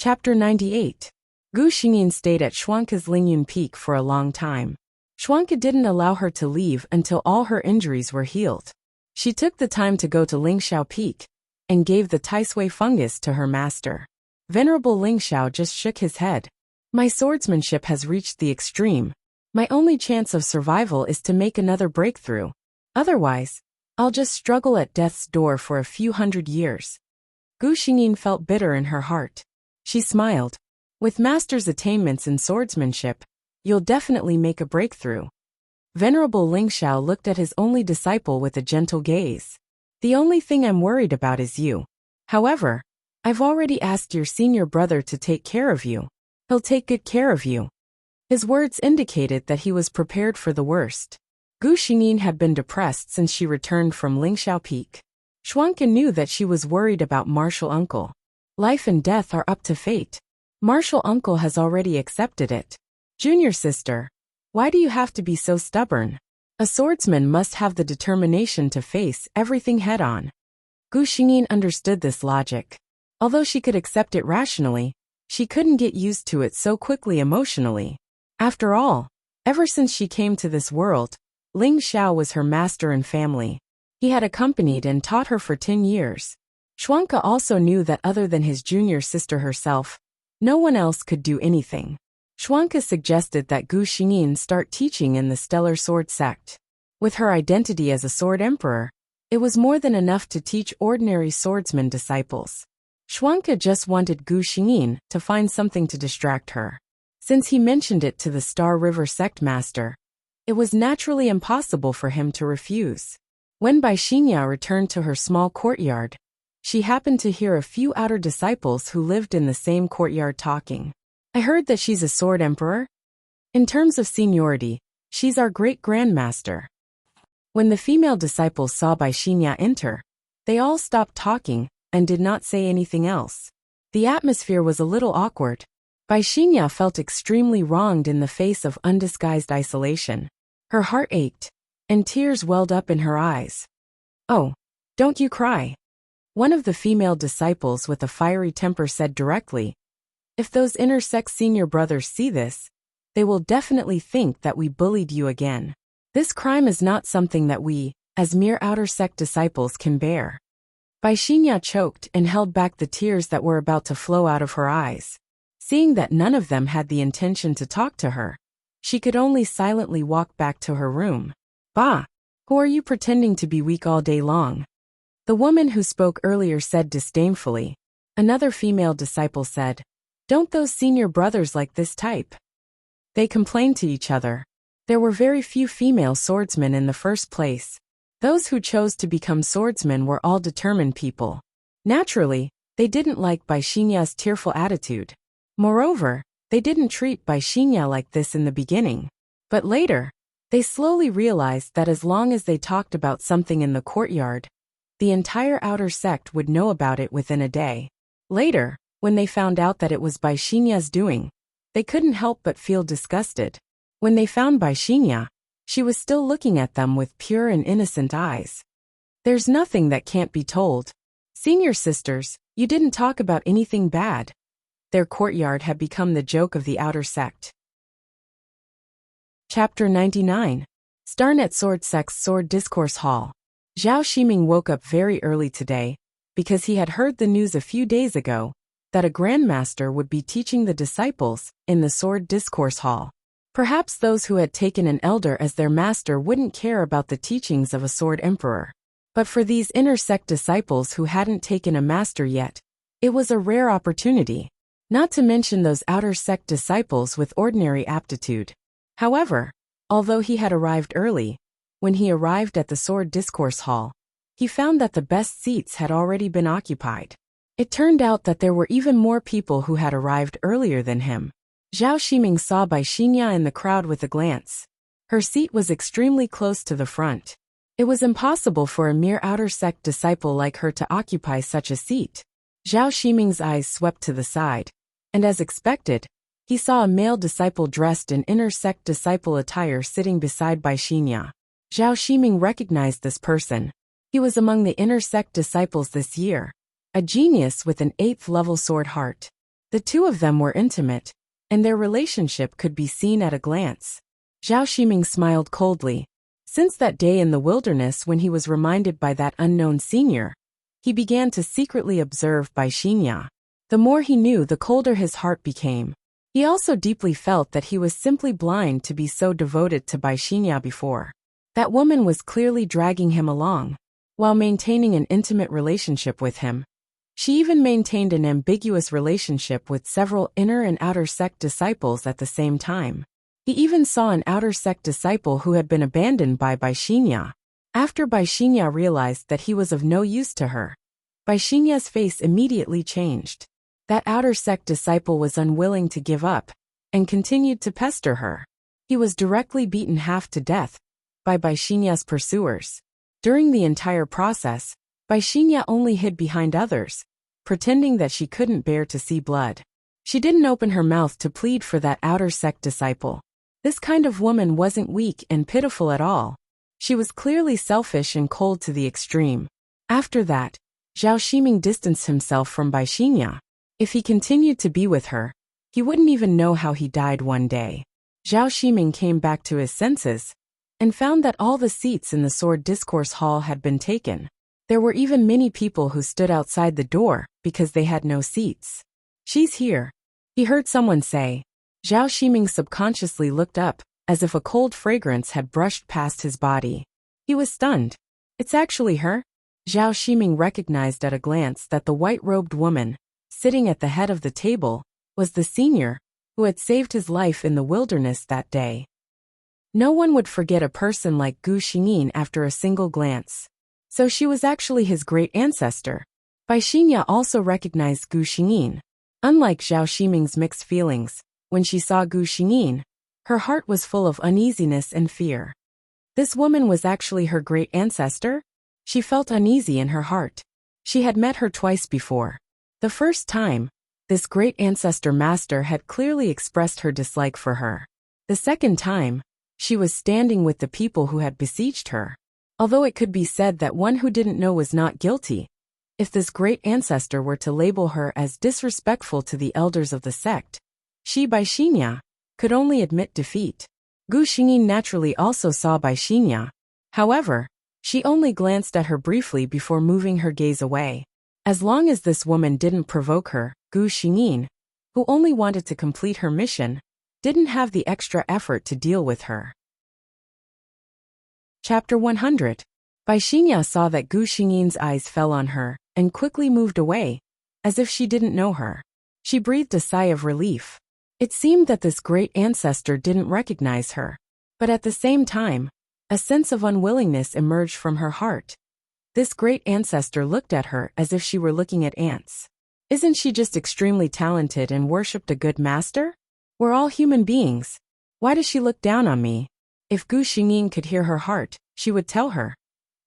Chapter 98. Gu Xingyin stayed at Xuanca's Lingyun Peak for a long time. Xuanca didn't allow her to leave until all her injuries were healed. She took the time to go to Lingxiao Peak and gave the Taisui fungus to her master. Venerable Lingxiao just shook his head. My swordsmanship has reached the extreme. My only chance of survival is to make another breakthrough. Otherwise, I'll just struggle at death's door for a few hundred years. Gu Xingyin felt bitter in her heart. She smiled. With master's attainments in swordsmanship, you'll definitely make a breakthrough. Venerable Lingxiao looked at his only disciple with a gentle gaze. The only thing I'm worried about is you. However, I've already asked your senior brother to take care of you. He'll take good care of you. His words indicated that he was prepared for the worst. Gu Xingyin had been depressed since she returned from Lingxiao Peak. Xuanca knew that she was worried about martial uncle. Life and death are up to fate. Martial uncle has already accepted it. Junior sister, why do you have to be so stubborn? A swordsman must have the determination to face everything head-on. Gu Xingyin understood this logic. Although she could accept it rationally, she couldn't get used to it so quickly emotionally. After all, ever since she came to this world, Ling Xiao was her master and family. He had accompanied and taught her for 10 years. Xuanca also knew that other than his junior sister herself, no one else could do anything. Xuanca suggested that Gu Xingyin start teaching in the Stellar Sword Sect. With her identity as a sword emperor, it was more than enough to teach ordinary swordsman disciples. Xuanca just wanted Gu Xingyin to find something to distract her. Since he mentioned it to the Star River Sect Master, it was naturally impossible for him to refuse. When Bai Xingya returned to her small courtyard, she happened to hear a few outer disciples who lived in the same courtyard talking. I heard that she's a sword emperor. In terms of seniority, she's our great-grandmaster. When the female disciples saw Bai Xingya enter, they all stopped talking and did not say anything else. The atmosphere was a little awkward. Bai Xingya felt extremely wronged in the face of undisguised isolation. Her heart ached, and tears welled up in her eyes. Oh, don't you cry. One of the female disciples with a fiery temper said directly, if those inner-sect senior brothers see this, they will definitely think that we bullied you again. This crime is not something that we, as mere outer-sect disciples, can bear. Bai Xingya choked and held back the tears that were about to flow out of her eyes. Seeing that none of them had the intention to talk to her, she could only silently walk back to her room. Bah! Who are you pretending to be weak all day long? The woman who spoke earlier said disdainfully. Another female disciple said, don't those senior brothers like this type? They complained to each other. There were very few female swordsmen in the first place. Those who chose to become swordsmen were all determined people. Naturally, they didn't like Bai Xingya's tearful attitude. Moreover, they didn't treat Bai Xingya like this in the beginning. But later, they slowly realized that as long as they talked about something in the courtyard, the entire outer sect would know about it within a day. Later, when they found out that it was Bai Xingya's doing, they couldn't help but feel disgusted. When they found Bai Xingya, she was still looking at them with pure and innocent eyes. There's nothing that can't be told. Senior sisters, you didn't talk about anything bad. Their courtyard had become the joke of the outer sect. Chapter 99. Starnet Sword Sect's Sword Discourse Hall. Zhao Ximing woke up very early today, because he had heard the news a few days ago, that a grandmaster would be teaching the disciples in the Sword Discourse Hall. Perhaps those who had taken an elder as their master wouldn't care about the teachings of a sword emperor. But for these inner sect disciples who hadn't taken a master yet, it was a rare opportunity. Not to mention those outer sect disciples with ordinary aptitude. However, although he had arrived early, when he arrived at the Sword Discourse Hall, he found that the best seats had already been occupied. It turned out that there were even more people who had arrived earlier than him. Zhao Ximing saw Bai Xingya in the crowd with a glance. Her seat was extremely close to the front. It was impossible for a mere outer sect disciple like her to occupy such a seat. Zhao Ximing's eyes swept to the side, and as expected, he saw a male disciple dressed in inner sect disciple attire sitting beside Bai Xingya. Zhao Ximing recognized this person. He was among the inner sect disciples this year, a genius with an 8th level sword heart. The two of them were intimate, and their relationship could be seen at a glance. Zhao Ximing smiled coldly. Since that day in the wilderness when he was reminded by that unknown senior, he began to secretly observe Bai Xingya. The more he knew, the colder his heart became. He also deeply felt that he was simply blind to be so devoted to Bai Xingya before. That woman was clearly dragging him along, while maintaining an intimate relationship with him. She even maintained an ambiguous relationship with several inner and outer sect disciples at the same time. He even saw an outer sect disciple who had been abandoned by Bai Xingya. After Bai Xingya realized that he was of no use to her, Bai Xingya's face immediately changed. That outer sect disciple was unwilling to give up, and continued to pester her. He was directly beaten half to death by Bai Xingya's pursuers. During the entire process, Bai Xingya only hid behind others, pretending that she couldn't bear to see blood. She didn't open her mouth to plead for that outer sect disciple. This kind of woman wasn't weak and pitiful at all. She was clearly selfish and cold to the extreme. After that, Zhao Ximing distanced himself from Bai Xingya. If he continued to be with her, he wouldn't even know how he died one day. Zhao Ximing came back to his senses and found that all the seats in the Sword Discourse Hall had been taken. There were even many people who stood outside the door because they had no seats. "She's here," he heard someone say. Zhao Ximing subconsciously looked up, as if a cold fragrance had brushed past his body. He was stunned. "It's actually her?" Zhao Ximing recognized at a glance that the white-robed woman, sitting at the head of the table, was the senior who had saved his life in the wilderness that day. No one would forget a person like Gu Xingyin after a single glance. So she was actually his great ancestor. Bai Xingya also recognized Gu Xingyin. Unlike Zhao Ximing's mixed feelings, when she saw Gu Xingyin, her heart was full of uneasiness and fear. This woman was actually her great ancestor? She felt uneasy in her heart. She had met her twice before. The first time, this great ancestor master had clearly expressed her dislike for her. The second time, she was standing with the people who had besieged her. Although it could be said that one who didn't know was not guilty, if this great ancestor were to label her as disrespectful to the elders of the sect, she, Bai Xingya, could only admit defeat. Gu Xingyin naturally also saw Bai Xingya. However, she only glanced at her briefly before moving her gaze away. As long as this woman didn't provoke her, Gu Xingyin, who only wanted to complete her mission, didn't have the extra effort to deal with her. Chapter 100. Bai Xingya saw that Gu Xingyin's eyes fell on her, and quickly moved away, as if she didn't know her. She breathed a sigh of relief. It seemed that this great ancestor didn't recognize her. But at the same time, a sense of unwillingness emerged from her heart. This great ancestor looked at her as if she were looking at ants. Isn't she just extremely talented and worshipped a good master? We're all human beings. Why does she look down on me? If Gu Xingyin could hear her heart, she would tell her,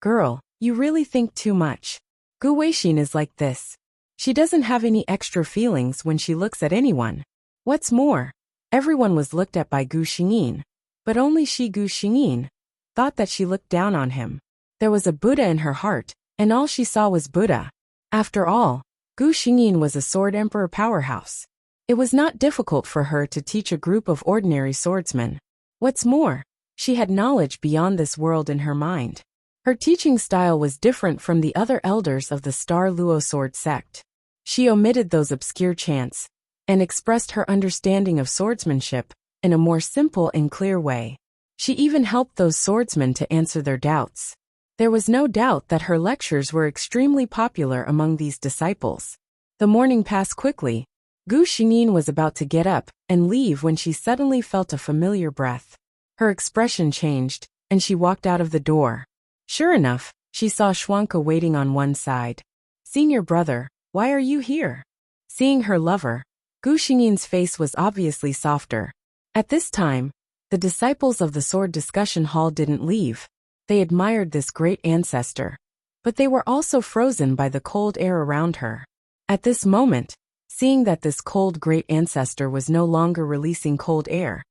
"Girl, you really think too much. Gu Weixin is like this. She doesn't have any extra feelings when she looks at anyone." What's more, everyone was looked at by Gu Xingyin, but only she, Gu Xingyin, thought that she looked down on him. There was a Buddha in her heart, and all she saw was Buddha. After all, Gu Xingyin was a sword emperor powerhouse. It was not difficult for her to teach a group of ordinary swordsmen. What's more, she had knowledge beyond this world in her mind. Her teaching style was different from the other elders of the Star Luo sword sect. She omitted those obscure chants, and expressed her understanding of swordsmanship in a more simple and clear way. She even helped those swordsmen to answer their doubts. There was no doubt that her lectures were extremely popular among these disciples. The morning passed quickly. Gu Xingyin was about to get up and leave when she suddenly felt a familiar breath. Her expression changed, and she walked out of the door. Sure enough, she saw Schwanke waiting on one side. "Senior brother, why are you here?" Seeing her lover, Gu Xingyin's face was obviously softer. At this time, the disciples of the sword discussion hall didn't leave. They admired this great ancestor, but they were also frozen by the cold air around her. At this moment, seeing that this cold great ancestor was no longer releasing cold air,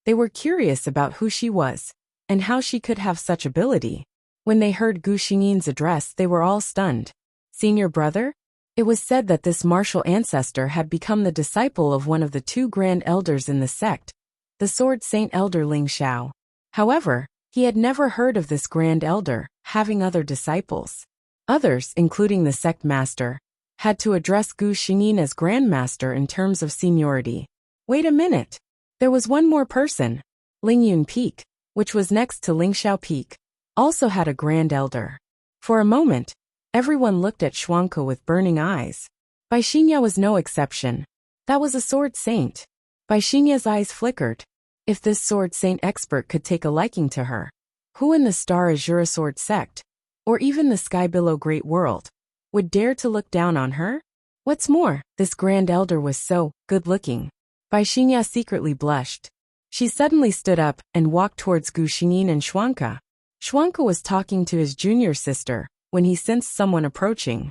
they were curious about who she was, and how she could have such ability. When they heard Gu Xingyin's address, they were all stunned. "Senior brother?" It was said that this martial ancestor had become the disciple of one of the two grand elders in the sect, the Sword Saint Elder Ling Xiao. However, he had never heard of this grand elder having other disciples. Others, including the sect master, had to address Gu Xingyin as grandmaster in terms of seniority. Wait a minute. There was one more person. Lingyun Peak, which was next to Lingxiao Peak, also had a grand elder. For a moment, everyone looked at Xuanke with burning eyes. Bai Xingya was no exception. That was a sword saint. Bai Xingya's eyes flickered. If this sword saint expert could take a liking to her, who in the Star Azura Sword sect, or even the Sky Below Great World, would dare to look down on her? What's more, this grand elder was so good-looking. Bai Xingya secretly blushed. She suddenly stood up and walked towards Gu Xingyin and Xuanke. Xuanke was talking to his junior sister when he sensed someone approaching.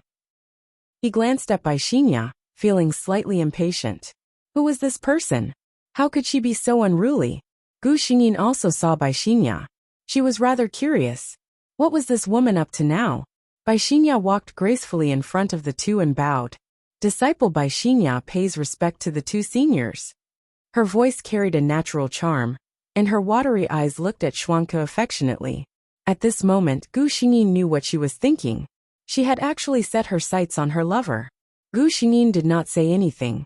He glanced at Bai Xingya, feeling slightly impatient. Who was this person? How could she be so unruly? Gu Xingyin also saw Bai Xingya. She was rather curious. What was this woman up to now? Bai Xingya walked gracefully in front of the two and bowed. Disciple Bai Xingya pays respect to the two seniors. Her voice carried a natural charm, and her watery eyes looked at Xuanke affectionately. At this moment, Gu Xingyin knew what she was thinking. She had actually set her sights on her lover. Gu Xingyin did not say anything,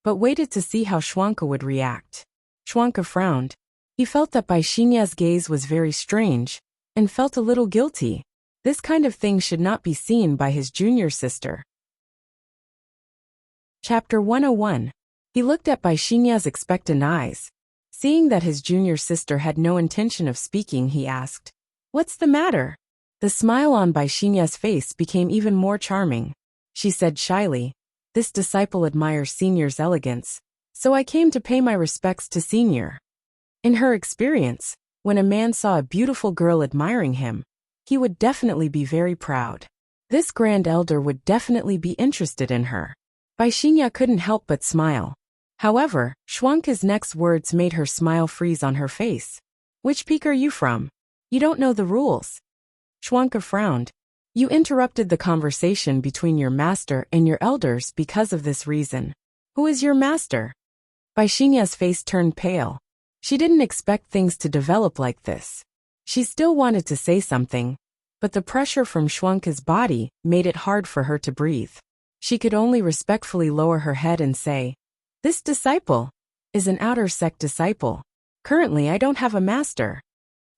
but waited to see how Xuanke would react. Xuanke frowned. He felt that Bai Xingya's gaze was very strange, and felt a little guilty. This kind of thing should not be seen by his junior sister. Chapter 101. He looked at Bai Xingya's expectant eyes. Seeing that his junior sister had no intention of speaking, he asked, "What's the matter?" The smile on Bai Xingya's face became even more charming. She said shyly, "This disciple admires Senior's elegance, so I came to pay my respects to Senior." In her experience, when a man saw a beautiful girl admiring him, he would definitely be very proud. This grand elder would definitely be interested in her. Bai Xingya couldn't help but smile. However, Xuanke's next words made her smile freeze on her face. "Which peak are you from? You don't know the rules." Xuanke frowned. "You interrupted the conversation between your master and your elders because of this reason. Who is your master?" Bai Xingya's face turned pale. She didn't expect things to develop like this. She still wanted to say something, but the pressure from Xuanke's body made it hard for her to breathe. She could only respectfully lower her head and say, "This disciple is an outer sect disciple. Currently I don't have a master."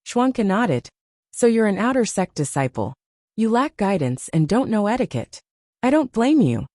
Xuanke nodded. "So you're an outer sect disciple. You lack guidance and don't know etiquette. I don't blame you."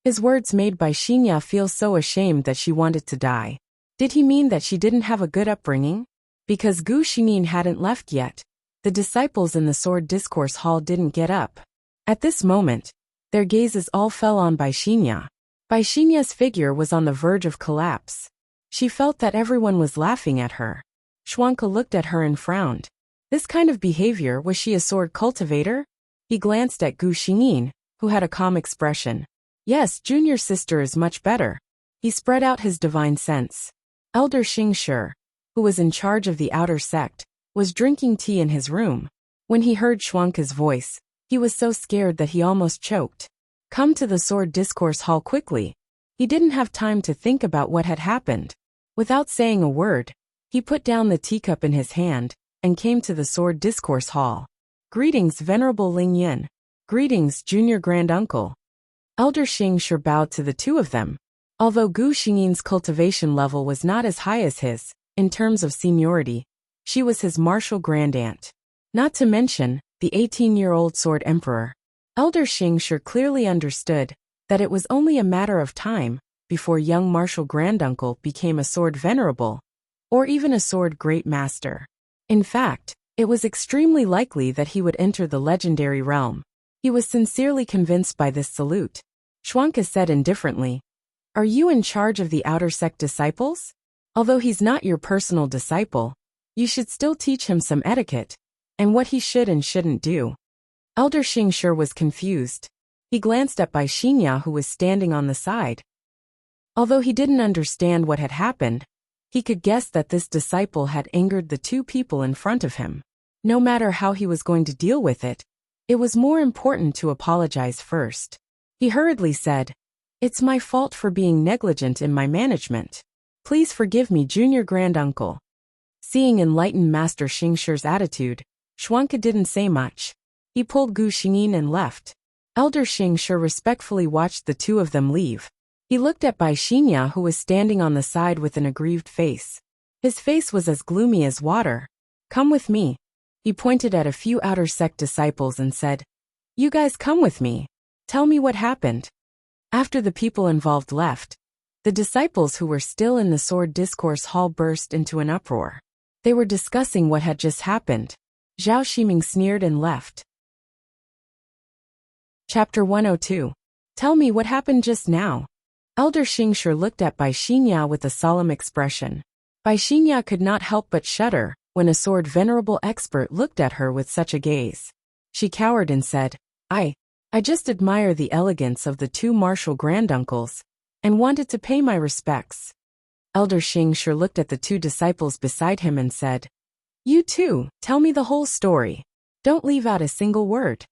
His words made Bai Xingya feel so ashamed that she wanted to die. Did he mean that she didn't have a good upbringing? Because Gu Xingyin hadn't left yet, the disciples in the Sword Discourse Hall didn't get up. At this moment, their gazes all fell on Bai Xingya. Bai Xingya's figure was on the verge of collapse. She felt that everyone was laughing at her. Xuanke looked at her and frowned. This kind of behavior, was she a sword cultivator? He glanced at Gu Xingyin, who had a calm expression. "Yes, junior sister is much better." He spread out his divine sense. Elder Xing Shi, who was in charge of the outer sect, was drinking tea in his room. When he heard Xuanke's voice, he was so scared that he almost choked. "Come to the Sword Discourse Hall quickly." He didn't have time to think about what had happened. Without saying a word, he put down the teacup in his hand and came to the Sword Discourse Hall. "Greetings, Venerable Ling Yin." "Greetings, Junior Grand Uncle." Elder Xing Shi bowed to the two of them. Although Gu Xingyin's cultivation level was not as high as his, in terms of seniority, she was his martial grandaunt. Not to mention, the 18-year-old Sword Emperor. Elder Xing Shi clearly understood that it was only a matter of time before young martial granduncle became a sword venerable, or even a sword great master. In fact, it was extremely likely that he would enter the legendary realm. He was sincerely convinced by this salute. Xuanke said indifferently, "Are you in charge of the outer sect disciples? Although he's not your personal disciple, you should still teach him some etiquette, and what he should and shouldn't do." Elder Xing Shi was confused. He glanced at Bai Xingya, who was standing on the side. Although he didn't understand what had happened, he could guess that this disciple had angered the two people in front of him. No matter how he was going to deal with it, it was more important to apologize first. He hurriedly said, "It's my fault for being negligent in my management. Please forgive me, junior granduncle." Seeing enlightened Master Xingshir's attitude, Xuanke didn't say much. He pulled Gu Xingyin and left. Elder Xingshir respectfully watched the two of them leave. He looked at Bai Xinya, who was standing on the side with an aggrieved face. His face was as gloomy as water. "Come with me." He pointed at a few outer sect disciples and said, "You guys come with me. Tell me what happened." After the people involved left, the disciples who were still in the sword discourse hall burst into an uproar. They were discussing what had just happened. Zhao Ximing sneered and left. Chapter 102. Tell me what happened just now. Elder Xingshir looked at Bai Xinya with a solemn expression. Bai Xinya could not help but shudder when a sword venerable expert looked at her with such a gaze. She cowered and said, I just admire the elegance of the two martial granduncles, and wanted to pay my respects." Elder Xingshir looked at the two disciples beside him and said, "You too, tell me the whole story. Don't leave out a single word."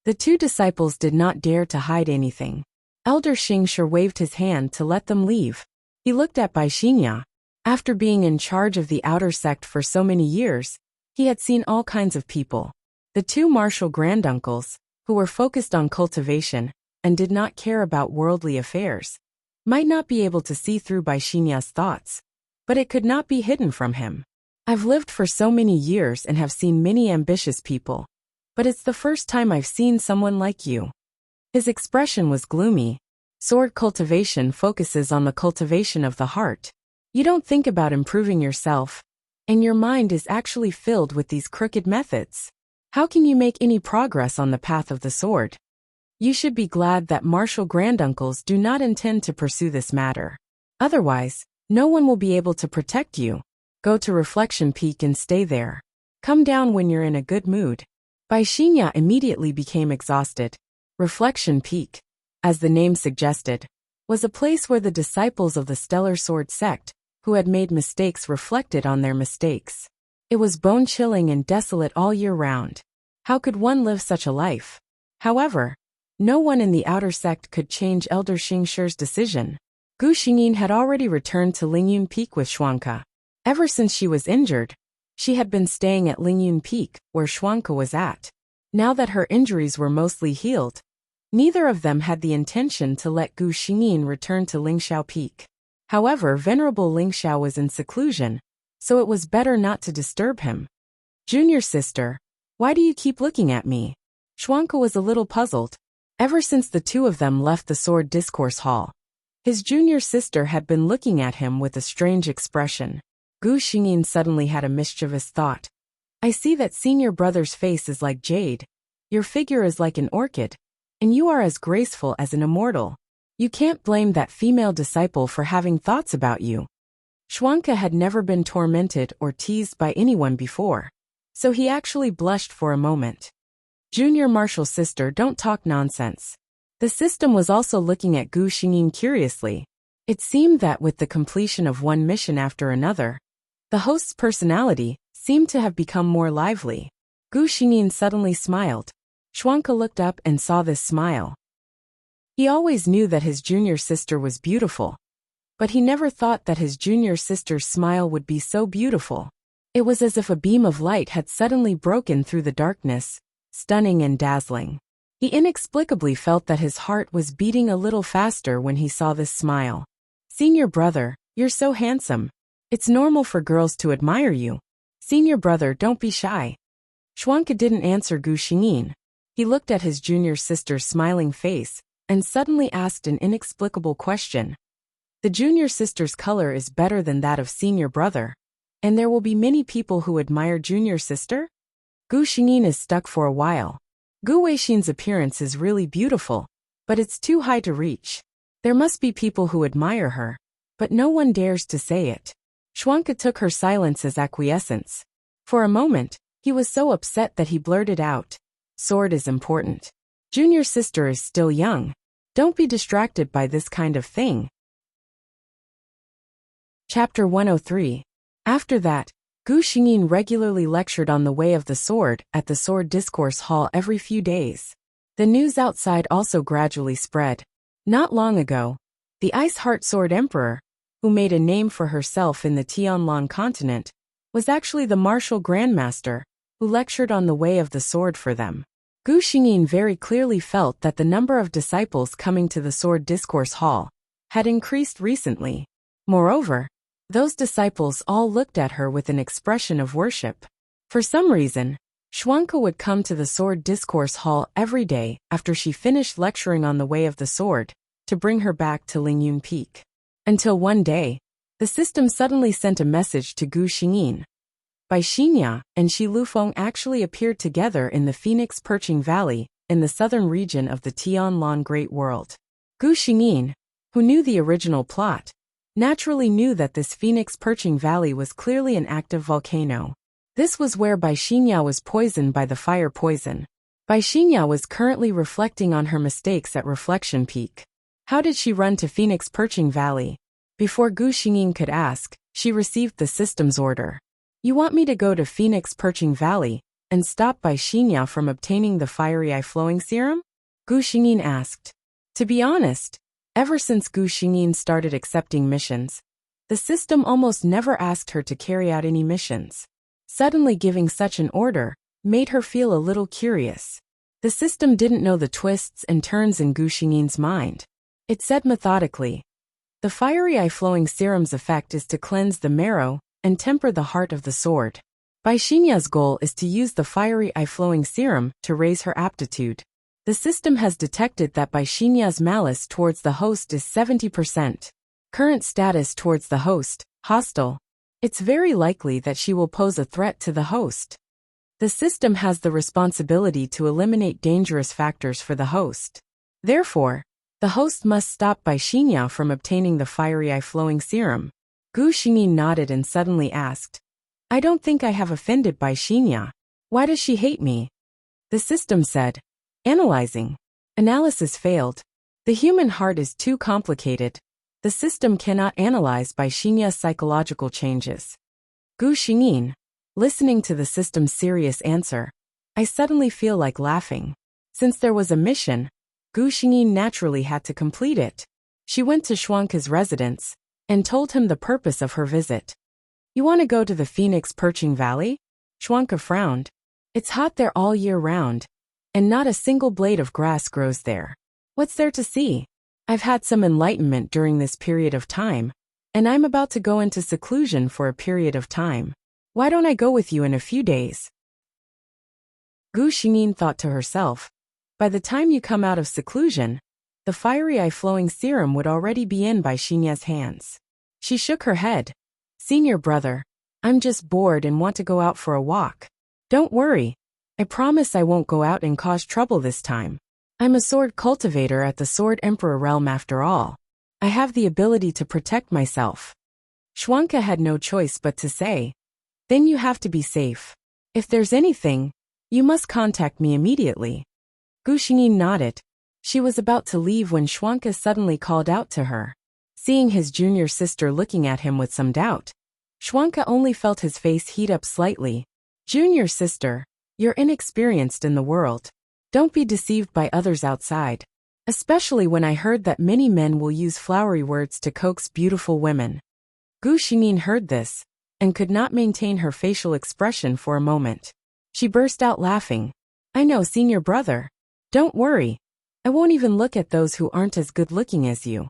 The two disciples did not dare to hide anything. Elder Xingshir waved his hand to let them leave. He looked at Bai Xinya. After being in charge of the outer sect for so many years, he had seen all kinds of people. The two martial granduncles, who were focused on cultivation and did not care about worldly affairs, might not be able to see through Bai Xinya's thoughts, but it could not be hidden from him. "I've lived for so many years and have seen many ambitious people, but it's the first time I've seen someone like you." His expression was gloomy. Sword cultivation focuses on the cultivation of the heart. You don't think about improving yourself, and your mind is actually filled with these crooked methods. How can you make any progress on the path of the sword? You should be glad that martial granduncles do not intend to pursue this matter. Otherwise, no one will be able to protect you. Go to Reflection Peak and stay there. Come down when you're in a good mood. Bai Xinya immediately became exhausted. Reflection Peak, as the name suggested, was a place where the disciples of the Stellar Sword sect, who had made mistakes, reflected on their mistakes. It was bone-chilling and desolate all year round. How could one live such a life? However, no one in the outer sect could change Elder Xingshir's decision. Gu Xingyin had already returned to Lingyun Peak with Xuanke. Ever since she was injured, she had been staying at Lingyun Peak, where Xuanke was at. Now that her injuries were mostly healed, neither of them had the intention to let Gu Xingyin return to Lingxiao Peak. However, Venerable Lingxiao was in seclusion, so it was better not to disturb him. "Junior sister, why do you keep looking at me?" Xuanke was a little puzzled. Ever since the two of them left the sword discourse hall, his junior sister had been looking at him with a strange expression. Gu Xingyin suddenly had a mischievous thought. "I see that senior brother's face is like jade, your figure is like an orchid, and you are as graceful as an immortal. You can't blame that female disciple for having thoughts about you." Xuanke had never been tormented or teased by anyone before, so he actually blushed for a moment. "Junior martial sister, don't talk nonsense." The system was also looking at Gu Xingyin curiously. It seemed that with the completion of one mission after another, the host's personality seemed to have become more lively. Gu Xingyin suddenly smiled. Xuanke looked up and saw this smile. He always knew that his junior sister was beautiful, but he never thought that his junior sister's smile would be so beautiful. It was as if a beam of light had suddenly broken through the darkness, stunning and dazzling. He inexplicably felt that his heart was beating a little faster when he saw this smile. "Senior brother, you're so handsome. It's normal for girls to admire you. Senior brother, don't be shy." Xuanke didn't answer Gu Xingyin. He looked at his junior sister's smiling face and suddenly asked an inexplicable question. "The junior sister's color is better than that of senior brother, and there will be many people who admire junior sister?" Gu Xingyin is stuck for a while. Gu Weixin's appearance is really beautiful, but it's too high to reach. There must be people who admire her, but no one dares to say it. Xuanke took her silence as acquiescence. For a moment, he was so upset that he blurted out, "Sword is important. Junior sister is still young. Don't be distracted by this kind of thing." Chapter 103. After that, Gu Xingyin regularly lectured on the way of the sword at the Sword Discourse Hall every few days. The news outside also gradually spread. Not long ago, the Ice Heart Sword Emperor, who made a name for herself in the Tianlan continent, was actually the martial grandmaster, who lectured on the way of the sword for them. Gu Xingyin very clearly felt that the number of disciples coming to the Sword Discourse Hall had increased recently. Moreover, those disciples all looked at her with an expression of worship. For some reason, Xuanke would come to the Sword Discourse Hall every day after she finished lecturing on the way of the sword, to bring her back to Lingyun Peak. Until one day, the system suddenly sent a message to Gu Xingyin. Bai Xingya and Shi Lufeng actually appeared together in the Phoenix Perching Valley, in the southern region of the Tianlan Great World. Gu Xingyin, who knew the original plot, naturally knew that this Phoenix Perching Valley was clearly an active volcano. This was where Bai Xingya was poisoned by the fire poison. Bai Xingya was currently reflecting on her mistakes at Reflection Peak. How did she run to Phoenix Perching Valley? Before Gu Xingyin could ask, she received the system's order. You want me to go to Phoenix Perching Valley and stop Bai Xingya from obtaining the fiery eye flowing serum? Gu Xingyin asked. To be honest, ever since Gu Xingyin started accepting missions, the system almost never asked her to carry out any missions. Suddenly giving such an order made her feel a little curious. The system didn't know the twists and turns in Gu Xingyin's mind. It said methodically, the fiery eye flowing serum's effect is to cleanse the marrow and temper the heart of the sword. Bai Xingya's goal is to use the fiery eye flowing serum to raise her aptitude. The system has detected that Bai Xingya's malice towards the host is 70%. Current status towards the host, hostile. It's very likely that she will pose a threat to the host. The system has the responsibility to eliminate dangerous factors for the host. Therefore, the host must stop Bai Xingya from obtaining the fiery eye flowing serum. Gu Xingyin nodded and suddenly asked, I don't think I have offended Bai Xingya. Why does she hate me? The system said, analyzing. Analysis failed. The human heart is too complicated. The system cannot analyze Bai Xingya's psychological changes. Gu Xingyin, listening to the system's serious answer, I suddenly feel like laughing. Since there was a mission, Gu Xingyin naturally had to complete it. She went to Xuanke's residence and told him the purpose of her visit. You want to go to the Phoenix Perching Valley? Xuanke frowned. It's hot there all year round, and not a single blade of grass grows there. What's there to see? I've had some enlightenment during this period of time, and I'm about to go into seclusion for a period of time. Why don't I go with you in a few days? Gu Xingyin thought to herself, by the time you come out of seclusion, the fiery eye flowing serum would already be in Bai Xingya's hands. She shook her head. Senior brother, I'm just bored and want to go out for a walk. Don't worry. I promise I won't go out and cause trouble this time. I'm a sword cultivator at the Sword Emperor realm after all. I have the ability to protect myself. Xuanke had no choice but to say, then you have to be safe. If there's anything, you must contact me immediately. Gu Xingyin nodded. She was about to leave when Xuanke suddenly called out to her. Seeing his junior sister looking at him with some doubt, Xuanke only felt his face heat up slightly. Junior sister, you're inexperienced in the world. Don't be deceived by others outside. Especially when I heard that many men will use flowery words to coax beautiful women. Gu Xingyin heard this, and could not maintain her facial expression for a moment. She burst out laughing. I know, senior brother. Don't worry. I won't even look at those who aren't as good looking as you.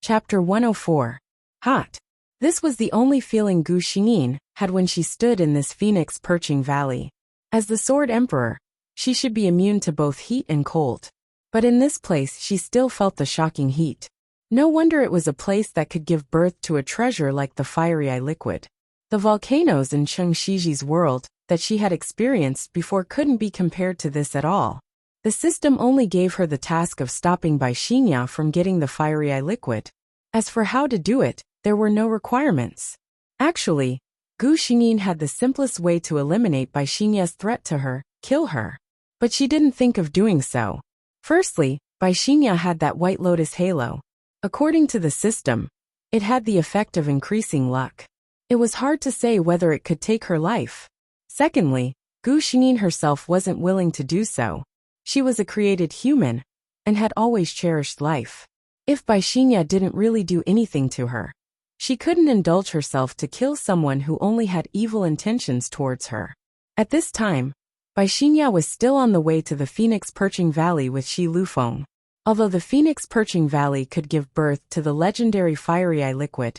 Chapter 104. Hot. This was the only feeling Gu Xingyin had when she stood in this Phoenix Perching Valley. As the Sword Emperor, she should be immune to both heat and cold. But in this place she still felt the shocking heat. No wonder it was a place that could give birth to a treasure like the fiery eye liquid. The volcanoes in Cheng Shiji's world that she had experienced before couldn't be compared to this at all. The system only gave her the task of stopping Bai Xingya from getting the fiery eye liquid. As for how to do it, there were no requirements. Actually, Gu Xingyin had the simplest way to eliminate Bai Xingya's threat to her, kill her. But she didn't think of doing so. Firstly, Bai Xingya had that White Lotus halo. According to the system, it had the effect of increasing luck. It was hard to say whether it could take her life. Secondly, Gu Xingyin herself wasn't willing to do so. She was a created human, and had always cherished life. If Bai Xingya didn't really do anything to her, she couldn't indulge herself to kill someone who only had evil intentions towards her. At this time, Bai Xingya was still on the way to the Phoenix Perching Valley with Shi Lufeng. Although the Phoenix Perching Valley could give birth to the legendary fiery eye liquid,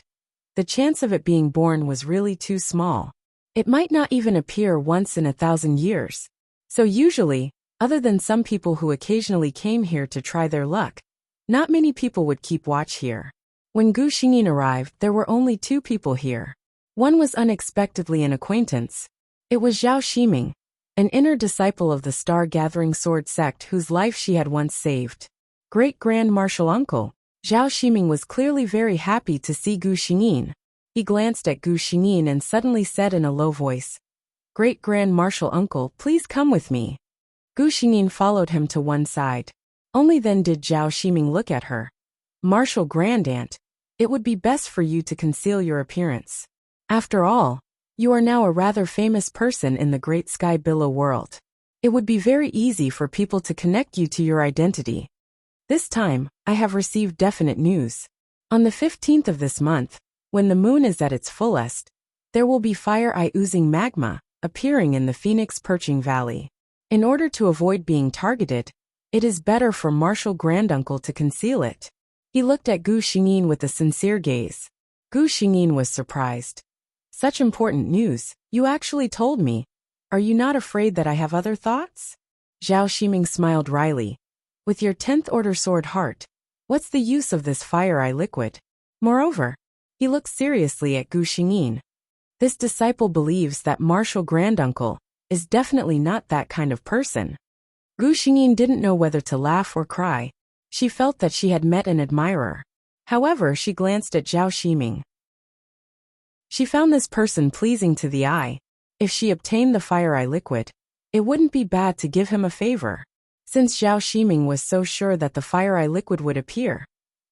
the chance of it being born was really too small. It might not even appear once in 1,000 years. So usually, other than some people who occasionally came here to try their luck, not many people would keep watch here. When Gu Xingyin arrived, there were only 2 people here. One was unexpectedly an acquaintance. It was Zhao Ximing, an inner disciple of the Star-Gathering Sword sect whose life she had once saved. Great-Grand Martial Uncle, Zhao Ximing was clearly very happy to see Gu Xingyin. He glanced at Gu Xingyin and suddenly said in a low voice, "Great-Grand Martial Uncle, please come with me." Gu Xingyin followed him to one side. Only then did Zhao Ximing look at her. "Martial Grandaunt, it would be best for you to conceal your appearance. After all, you are now a rather famous person in the Great Sky Billow world. It would be very easy for people to connect you to your identity. This time, I have received definite news. On the 15th of this month, when the moon is at its fullest, there will be fire-eye oozing magma appearing in the Phoenix Perching Valley. In order to avoid being targeted, it is better for Martial Granduncle to conceal it." He looked at Gu Xingyin with a sincere gaze. Gu Xingyin was surprised. "Such important news, you actually told me. Are you not afraid that I have other thoughts?" Zhao Ximing smiled wryly. "With your 10th order sword heart, what's the use of this fire-eye liquid? Moreover," he looked seriously at Gu Xingyin, "this disciple believes that Martial Granduncle is definitely not that kind of person." Gu Xingyin didn't know whether to laugh or cry. She felt that she had met an admirer. However, she glanced at Zhao Ximing. She found this person pleasing to the eye. If she obtained the fire-eye liquid, it wouldn't be bad to give him a favor. Since Zhao Ximing was so sure that the fire-eye liquid would appear,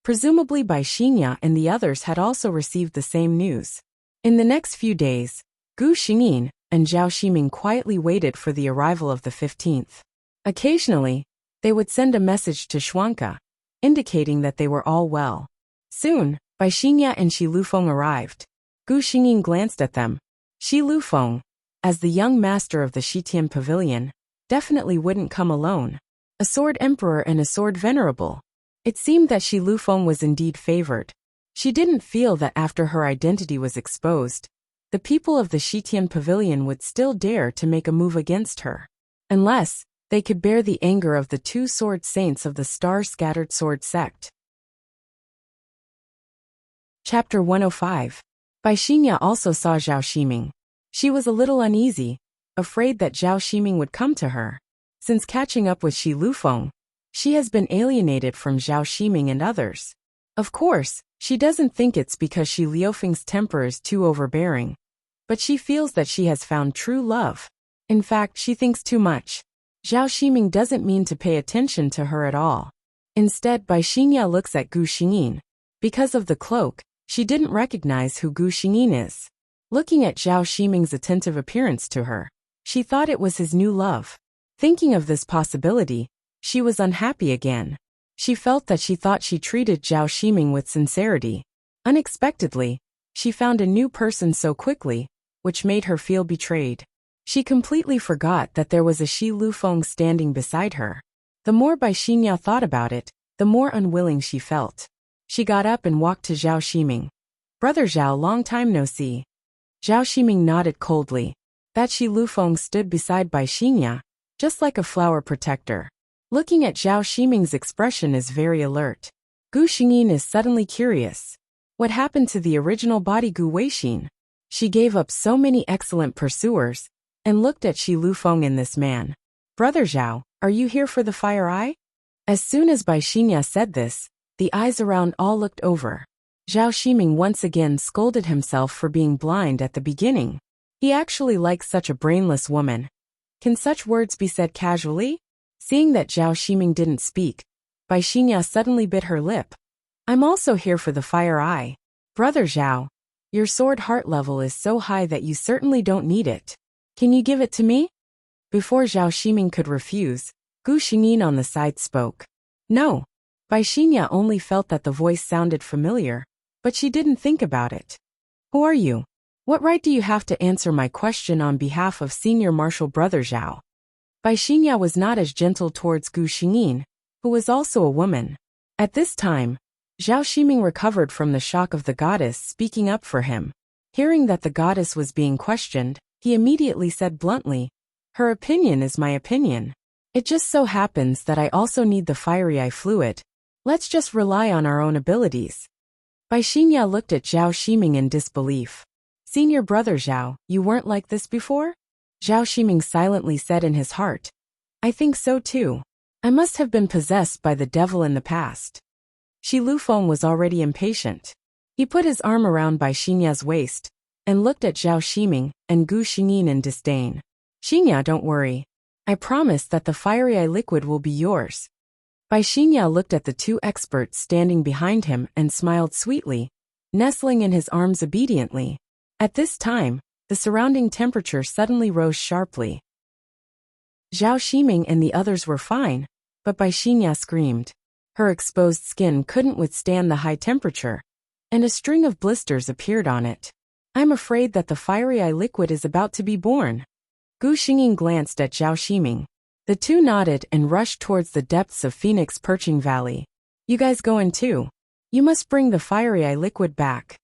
presumably Bai Xingya and the others had also received the same news. In the next few days, Gu Xingyin and Zhao Ximing quietly waited for the arrival of the 15th. Occasionally, they would send a message to Xuanke, indicating that they were all well. Soon, Bai Xingya and Shi Lufeng arrived. Gu Xingyin glanced at them. Shi Lufeng, as the young master of the Shitian Pavilion, definitely wouldn't come alone. A sword emperor and a sword venerable. It seemed that Shi Lufeng was indeed favored. She didn't feel that after her identity was exposed, the people of the Shitian Pavilion would still dare to make a move against her. Unless they could bear the anger of the 2 sword saints of the Star-Scattered Sword sect. Chapter 105. Bai Xingya also saw Zhao Ximing. She was a little uneasy, afraid that Zhao Ximing would come to her. Since catching up with Shi Lufeng, she has been alienated from Zhao Ximing and others. Of course, she doesn't think it's because Shi Liufeng's temper is too overbearing, but she feels that she has found true love. In fact, she thinks too much. Zhao Ximing doesn't mean to pay attention to her at all. Instead, Bai Xingya looks at Gu Xingyin. Because of the cloak, she didn't recognize who Gu Xingyin is. Looking at Zhao Ximing's attentive appearance to her, she thought it was his new love. Thinking of this possibility, she was unhappy again. She felt that she thought she treated Zhao Ximing with sincerity. Unexpectedly, she found a new person so quickly, which made her feel betrayed. She completely forgot that there was a Shi Lufeng standing beside her. The more Bai Xingya thought about it, the more unwilling she felt. She got up and walked to Zhao Ximing. "Brother Zhao, long time no see." Zhao Ximing nodded coldly. That Shi Lufeng stood beside Bai Xingya, just like a flower protector. Looking at Zhao Ximing's expression is very alert. Gu Xingyin is suddenly curious. What happened to the original body Gu Weixin? She gave up so many excellent pursuers, and looked at Shi Lufeng and this man. "Brother Zhao, are you here for the fire eye?" As soon as Bai Xingya said this, the eyes around all looked over. Zhao Ximing once again scolded himself for being blind at the beginning. He actually likes such a brainless woman. Can such words be said casually? Seeing that Zhao Ximing didn't speak, Bai Xingya suddenly bit her lip. "I'm also here for the fire eye. Brother Zhao, your sword heart level is so high that you certainly don't need it. Can you give it to me?" Before Zhao Ximing could refuse, Gu Xingyin on the side spoke. No. Bai Xingya only felt that the voice sounded familiar, but she didn't think about it. Who are you? What right do you have to answer my question on behalf of Senior Marshal Brother Zhao? Bai Xingya was not as gentle towards Gu Xingyin, who was also a woman. At this time, Zhao Ximing recovered from the shock of the goddess speaking up for him. Hearing that the goddess was being questioned, he immediately said bluntly, "Her opinion is my opinion. It just so happens that I also need the fiery eye fluid. Let's just rely on our own abilities." Bai Xingya looked at Zhao Ximing in disbelief. "Senior Brother Zhao, you weren't like this before?" Zhao Ximing silently said in his heart, "I think so too. I must have been possessed by the devil in the past." Shi Lufeng was already impatient. He put his arm around Bai Xingya's waist and looked at Zhao Ximing and Gu Xingyin in disdain. "Xingya, don't worry. I promise that the fiery eye liquid will be yours." Bai Xingya looked at the two experts standing behind him and smiled sweetly, nestling in his arms obediently. At this time, the surrounding temperature suddenly rose sharply. Zhao Ximing and the others were fine, but Bai Xingya screamed. Her exposed skin couldn't withstand the high temperature, and a string of blisters appeared on it. "I'm afraid that the fiery eye liquid is about to be born." Gu Xingyin glanced at Zhao Ximing. The two nodded and rushed towards the depths of Phoenix Perching Valley. "You guys going too? You must bring the fiery eye liquid back."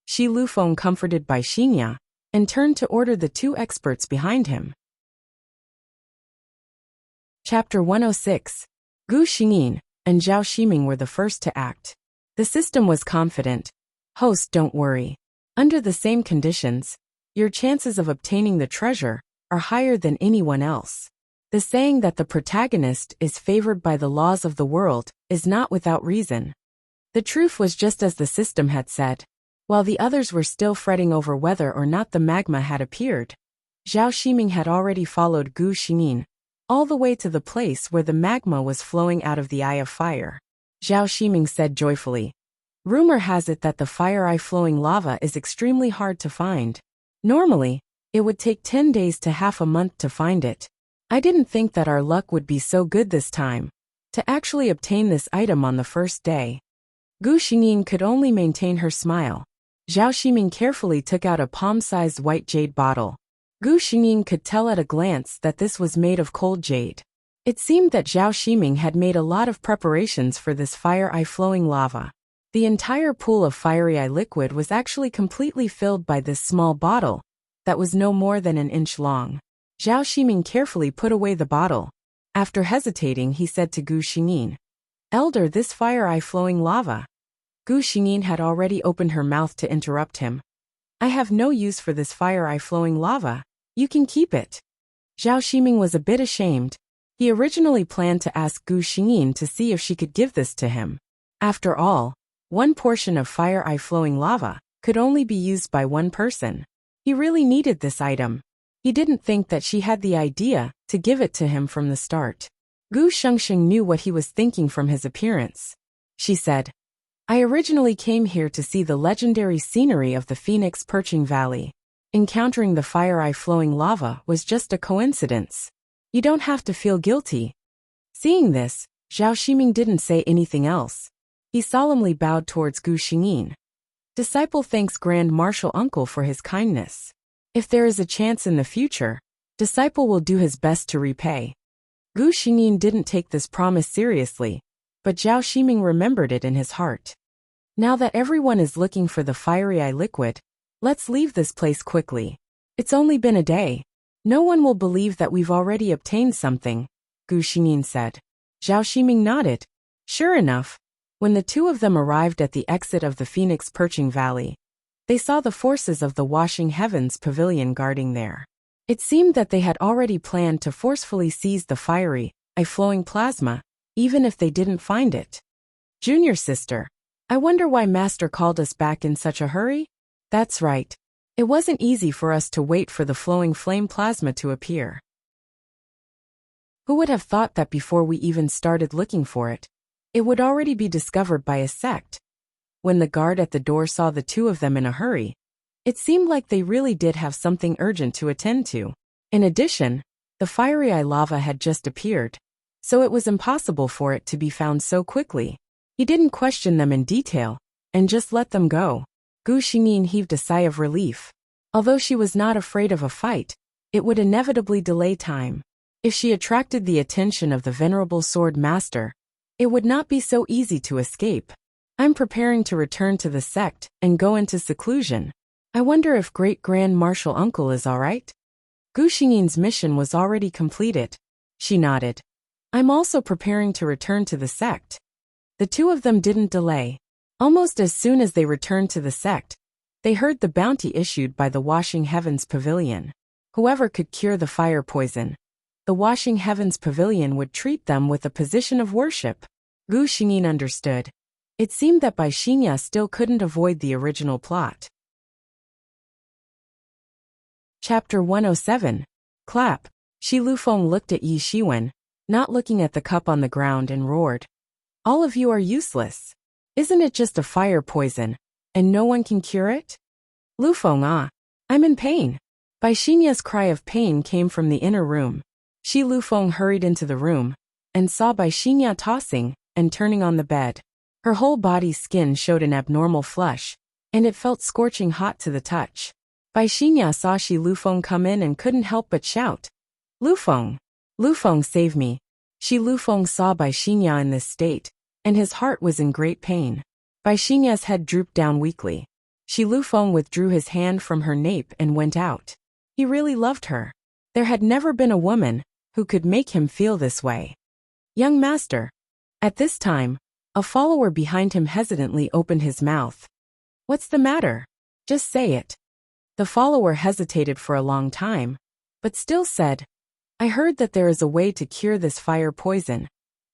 Shi Lufeng comforted Bai Xingya and turned to order the two experts behind him. Chapter 106. Gu Xingyin and Zhao Ximing were the first to act. The system was confident. "Host, don't worry. Under the same conditions, your chances of obtaining the treasure are higher than anyone else. The saying that the protagonist is favored by the laws of the world is not without reason." The truth was just as the system had said. While the others were still fretting over whether or not the magma had appeared, Zhao Ximing had already followed Gu Xingyin all the way to the place where the magma was flowing out of the Eye of Fire. Zhao Ximing said joyfully, "Rumor has it that the fire eye flowing lava is extremely hard to find. Normally, it would take 10 days to half a month to find it. I didn't think that our luck would be so good this time, to actually obtain this item on the first day." Gu Xingyin could only maintain her smile. Zhao Ximing carefully took out a palm-sized white jade bottle. Gu Xingyin could tell at a glance that this was made of cold jade. It seemed that Zhao Ximing had made a lot of preparations for this fire eye flowing lava. The entire pool of fiery eye liquid was actually completely filled by this small bottle that was no more than an inch long. Zhao Ximing carefully put away the bottle. After hesitating, he said to Gu Xingyin, "Elder, this fire eye flowing lava." Gu Xingyin had already opened her mouth to interrupt him. "I have no use for this fire eye flowing lava. You can keep it." Zhao Ximing was a bit ashamed. He originally planned to ask Gu Xingyin to see if she could give this to him. After all, one portion of fire eye flowing lava could only be used by one person. He really needed this item. He didn't think that she had the idea to give it to him from the start. Gu Shengsheng knew what he was thinking from his appearance. She said, "I originally came here to see the legendary scenery of the Phoenix Perching Valley. Encountering the fire eye flowing lava was just a coincidence. You don't have to feel guilty." Seeing this, Zhao Ximing didn't say anything else. He solemnly bowed towards Gu Xingyin. "Disciple thanks Grand Marshal Uncle for his kindness. If there is a chance in the future, Disciple will do his best to repay." Gu Xingyin didn't take this promise seriously, but Zhao Ximing remembered it in his heart. "Now that everyone is looking for the fiery eye liquid, let's leave this place quickly. It's only been a day. No one will believe that we've already obtained something," Gu Xingyin said. Zhao Ximing nodded. Sure enough, when the two of them arrived at the exit of the Phoenix Perching Valley, they saw the forces of the Washing Heavens Pavilion guarding there. It seemed that they had already planned to forcefully seize the fiery eye flowing plasma, even if they didn't find it. "Junior sister, I wonder why Master called us back in such a hurry?" "That's right. It wasn't easy for us to wait for the flowing flame plasma to appear. Who would have thought that before we even started looking for it, it would already be discovered by a sect?" When the guard at the door saw the two of them in a hurry, it seemed like they really did have something urgent to attend to. In addition, The fiery eye lava had just appeared, so it was impossible for it to be found so quickly. He didn't question them in detail, and just let them go. Gu Xingyin heaved a sigh of relief. Although she was not afraid of a fight, it would inevitably delay time. If she attracted the attention of the venerable sword master, it would not be so easy to escape. I'm preparing to return to the sect and go into seclusion. I wonder if great-grand marshal uncle is all right? Gu Xingyin's mission was already completed. She nodded. I'm also preparing to return to the sect. The two of them didn't delay. Almost as soon as they returned to the sect, they heard the bounty issued by the Washing Heavens Pavilion. Whoever could cure the fire poison, the Washing Heavens Pavilion would treat them with a position of worship. Gu Xingyin understood. It seemed that Bai Xingya still couldn't avoid the original plot. Chapter 107. Clap. Shi Lufeng looked at Yi Shiwen, not looking at the cup on the ground, and roared. All of you are useless. Isn't it just a fire poison, and no one can cure it? Lufeng, I'm in pain. Bai Xingya's cry of pain came from the inner room. Shi Lufeng hurried into the room, and saw Bai Xingya tossing and turning on the bed. Her whole body's skin showed an abnormal flush, and it felt scorching hot to the touch. Bai Xingya saw Shi Lufeng come in and couldn't help but shout. Lufeng! Lufeng, save me! Shi Lufeng saw Bai Xingya in this state, and his heart was in great pain. Bai Xingya's head drooped down weakly. Shi Lufeng withdrew his hand from her nape and went out. He really loved her. There had never been a woman who could make him feel this way. Young master. At this time, a follower behind him hesitantly opened his mouth. What's the matter? Just say it. The follower hesitated for a long time, but still said, I heard that there is a way to cure this fire poison,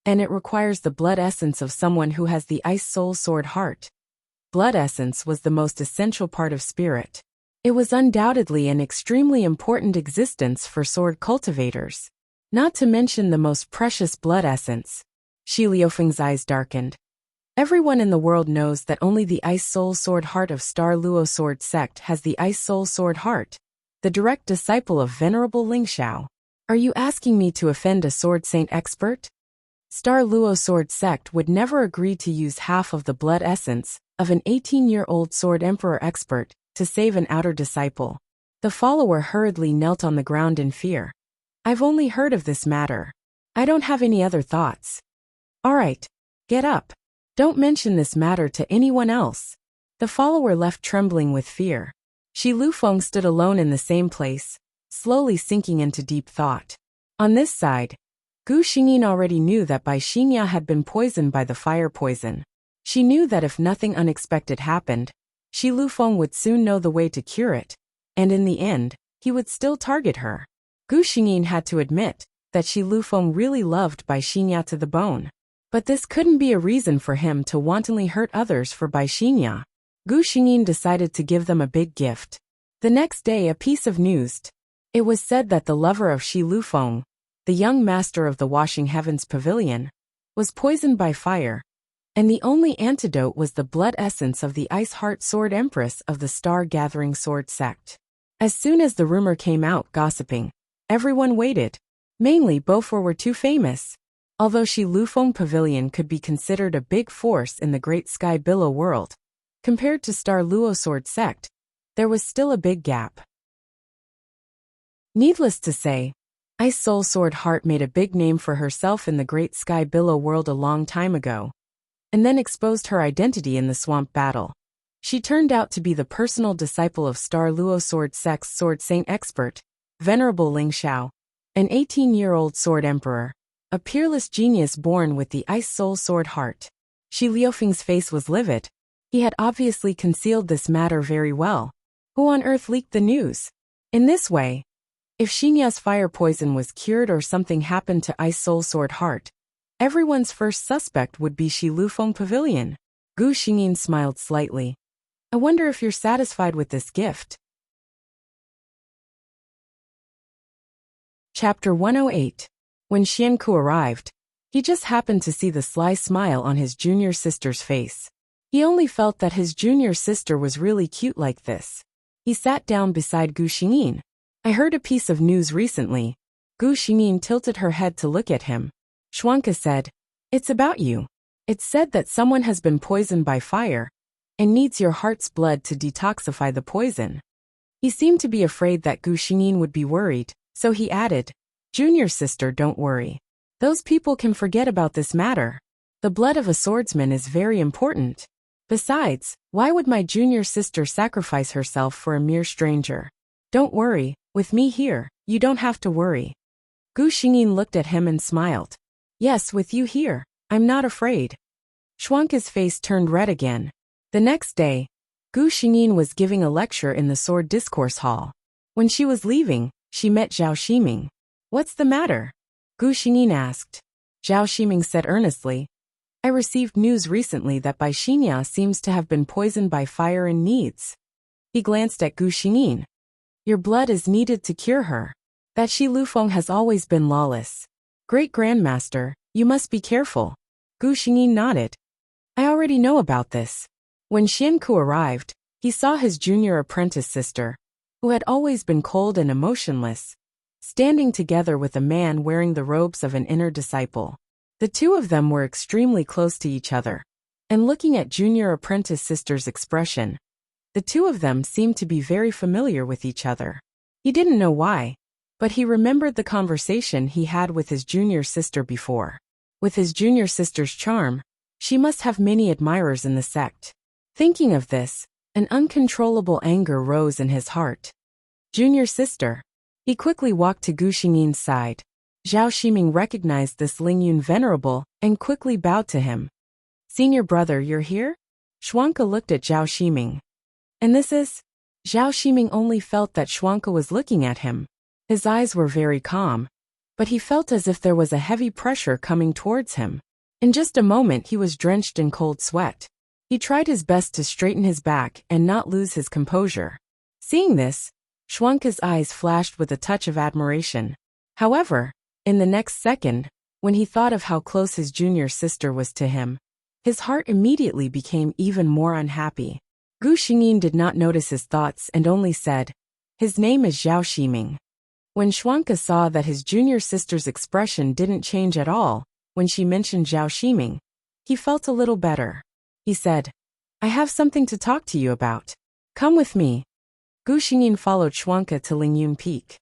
and it requires the blood essence of someone who has the ice soul sword heart. Blood essence was the most essential part of spirit. It was undoubtedly an extremely important existence for sword cultivators. Not to mention the most precious blood essence. Shi Liufeng's eyes darkened. Everyone in the world knows that only the Ice Soul Sword Heart of Star Luo Sword Sect has the Ice Soul Sword Heart, the direct disciple of Venerable Ling Xiao. Are you asking me to offend a sword saint expert? Star Luo Sword Sect would never agree to use half of the blood essence of an 18-year-old sword emperor expert to save an outer disciple. The follower hurriedly knelt on the ground in fear. I've only heard of this matter. I don't have any other thoughts. All right, get up. Don't mention this matter to anyone else. The follower left trembling with fear. Shi Lufeng stood alone in the same place, slowly sinking into deep thought. On this side, Gu Xingyin already knew that Bai Xingya had been poisoned by the fire poison. She knew that if nothing unexpected happened, Shi Lufeng would soon know the way to cure it, and in the end, he would still target her. Gu Xingyin had to admit that Shi Lufeng really loved Bai Xingya to the bone. But this couldn't be a reason for him to wantonly hurt others for Bai Xingya. Gu Xingyin decided to give them a big gift. The next day, a piece of news. It was said that the lover of Shi Lufeng, the young master of the Washing Heavens Pavilion, was poisoned by fire, and the only antidote was the blood essence of the Ice Heart Sword Empress of the Star-Gathering Sword Sect. As soon as the rumor came out gossiping, everyone waited. Mainly Beaufort were too famous. Although Shi Lufeng Pavilion could be considered a big force in the Great Sky Billow world, compared to Star Luo Sword Sect, there was still a big gap. Needless to say, Ice Soul Sword Heart made a big name for herself in the Great Sky Billow world a long time ago, and then exposed her identity in the swamp battle. She turned out to be the personal disciple of Star Luo Sword Sect's sword saint expert, Venerable Ling Xiao, an 18-year-old sword emperor, a peerless genius born with the Ice Soul Sword Heart. Shi Liufeng's face was livid. He had obviously concealed this matter very well. Who on earth leaked the news? In this way, if Xingya's fire poison was cured or something happened to Ice Soul Sword Heart, everyone's first suspect would be Shi Lufeng Pavilion. Gu Xingyin smiled slightly. I wonder if you're satisfied with this gift. Chapter 108. When Xianku arrived, he just happened to see the sly smile on his junior sister's face. He only felt that his junior sister was really cute like this. He sat down beside Gu Xingyin. I heard a piece of news recently. Gu Xingyin tilted her head to look at him. Schwanke said, "It's about you. It's said that someone has been poisoned by fire and needs your heart's blood to detoxify the poison." He seemed to be afraid that Gu Xingyin would be worried, so he added, "Junior sister, don't worry. Those people can forget about this matter. The blood of a swordsman is very important. Besides, why would my junior sister sacrifice herself for a mere stranger? Don't worry, with me here, you don't have to worry." Gu Xingyin looked at him and smiled. "Yes, with you here, I'm not afraid." Schwanke's face turned red again. The next day, Gu Xingyin was giving a lecture in the Sword Discourse Hall. When she was leaving, she met Zhao Ximing. "What's the matter?" Gu Xingyin asked. Zhao Ximing said earnestly, "I received news recently that Bai Xinya seems to have been poisoned by fire and needs." He glanced at Gu Xingyin. "Your blood is needed to cure her. That Shi Lufeng has always been lawless. Great Grandmaster, you must be careful." Gu Xingyin nodded. "I already know about this." When Xianku arrived, he saw his junior apprentice sister, who had always been cold and emotionless, standing together with a man wearing the robes of an inner disciple. The two of them were extremely close to each other, and looking at junior apprentice sister's expression, the two of them seemed to be very familiar with each other. He didn't know why, but he remembered the conversation he had with his junior sister before. With his junior sister's charm, she must have many admirers in the sect. Thinking of this, an uncontrollable anger rose in his heart. "Junior sister." He quickly walked to Gu Xingyin's side. Zhao Ximing recognized this Lingyun venerable and quickly bowed to him. "Senior brother, you're here?" Schwanke looked at Zhao Ximing. "And this is?" Zhao Ximing only felt that Schwanke was looking at him. His eyes were very calm, but he felt as if there was a heavy pressure coming towards him. In just a moment he was drenched in cold sweat. He tried his best to straighten his back and not lose his composure. Seeing this, Schwanke's eyes flashed with a touch of admiration. However, in the next second, when he thought of how close his junior sister was to him, his heart immediately became even more unhappy. Gu Xingyin did not notice his thoughts and only said, "His name is Zhao Ximing." When Schwanke saw that his junior sister's expression didn't change at all when she mentioned Zhao Ximing, he felt a little better. He said, "I have something to talk to you about. Come with me." Gu Xingyin followed Schwanke to Lingyun Peak.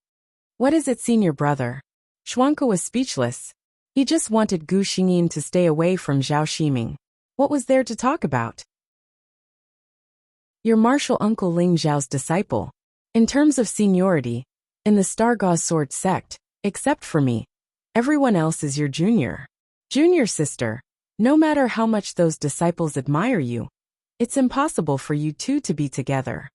"What is it, senior brother?" Schwanke was speechless. He just wanted Gu Xingyin to stay away from Zhao Ximing. What was there to talk about? "Your martial uncle Ling Zhao's disciple. In terms of seniority, in the Stargauze Sword sect, except for me, everyone else is your junior. Junior sister, no matter how much those disciples admire you, it's impossible for you two to be together."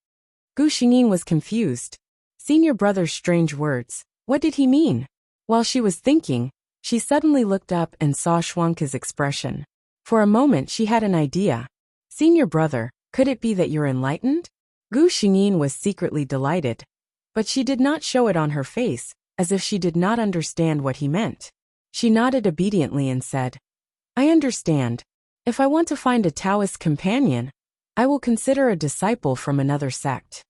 Gu Xingyin was confused. Senior brother's strange words, what did he mean? While she was thinking, she suddenly looked up and saw Schwanke's expression. For a moment she had an idea. "Senior brother, could it be that you're enlightened?" Gu Xingyin was secretly delighted, but she did not show it on her face, as if she did not understand what he meant. She nodded obediently and said, "I understand. If I want to find a Taoist companion, I will consider a disciple from another sect."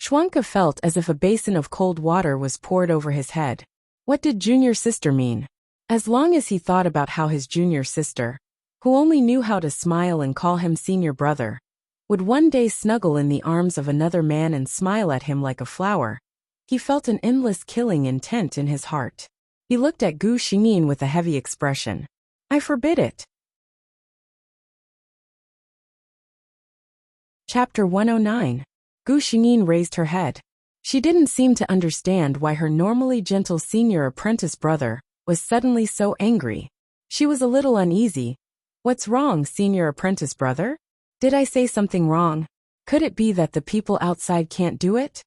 Schwanke felt as if a basin of cold water was poured over his head. What did junior sister mean? As long as he thought about how his junior sister, who only knew how to smile and call him senior brother, would one day snuggle in the arms of another man and smile at him like a flower, he felt an endless killing intent in his heart. He looked at Gu Xingyin with a heavy expression. "I forbid it." Chapter 109. Gu Xingyin raised her head. She didn't seem to understand why her normally gentle senior apprentice brother was suddenly so angry. She was a little uneasy. "What's wrong, senior apprentice brother? Did I say something wrong? Could it be that the people outside can't do it?"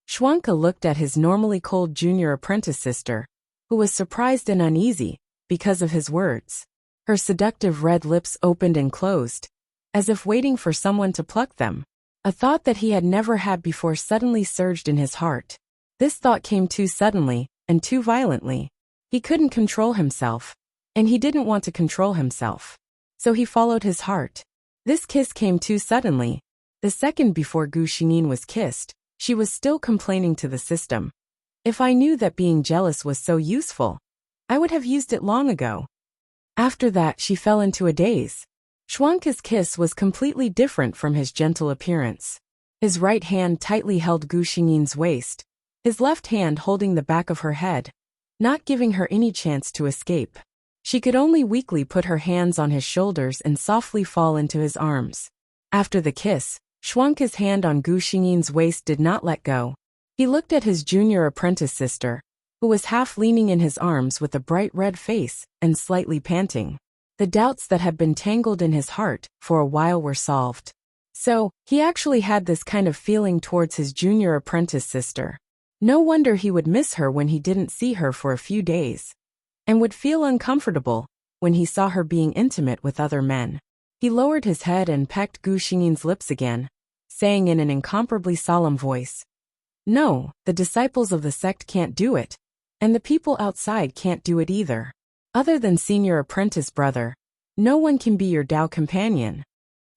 Schwanke looked at his normally cold junior apprentice sister, who was surprised and uneasy because of his words. Her seductive red lips opened and closed, as if waiting for someone to pluck them. A thought that he had never had before suddenly surged in his heart. This thought came too suddenly, and too violently. He couldn't control himself, and he didn't want to control himself. So he followed his heart. This kiss came too suddenly. The second before Gu Xingyin was kissed, she was still complaining to the system. If I knew that being jealous was so useful, I would have used it long ago. After that, she fell into a daze. Schwanke's kiss was completely different from his gentle appearance. His right hand tightly held Gu Xingyin's waist, his left hand holding the back of her head, not giving her any chance to escape. She could only weakly put her hands on his shoulders and softly fall into his arms. After the kiss, Schwanke's hand on Gu Xingyin's waist did not let go. He looked at his junior apprentice sister, who was half leaning in his arms with a bright red face and slightly panting. The doubts that had been tangled in his heart for a while were solved. So, he actually had this kind of feeling towards his junior apprentice sister. No wonder he would miss her when he didn't see her for a few days, and would feel uncomfortable when he saw her being intimate with other men. He lowered his head and pecked Gu Xingyin's lips again, saying in an incomparably solemn voice, "No, the disciples of the sect can't do it, and the people outside can't do it either. Other than senior apprentice brother, no one can be your Dao companion."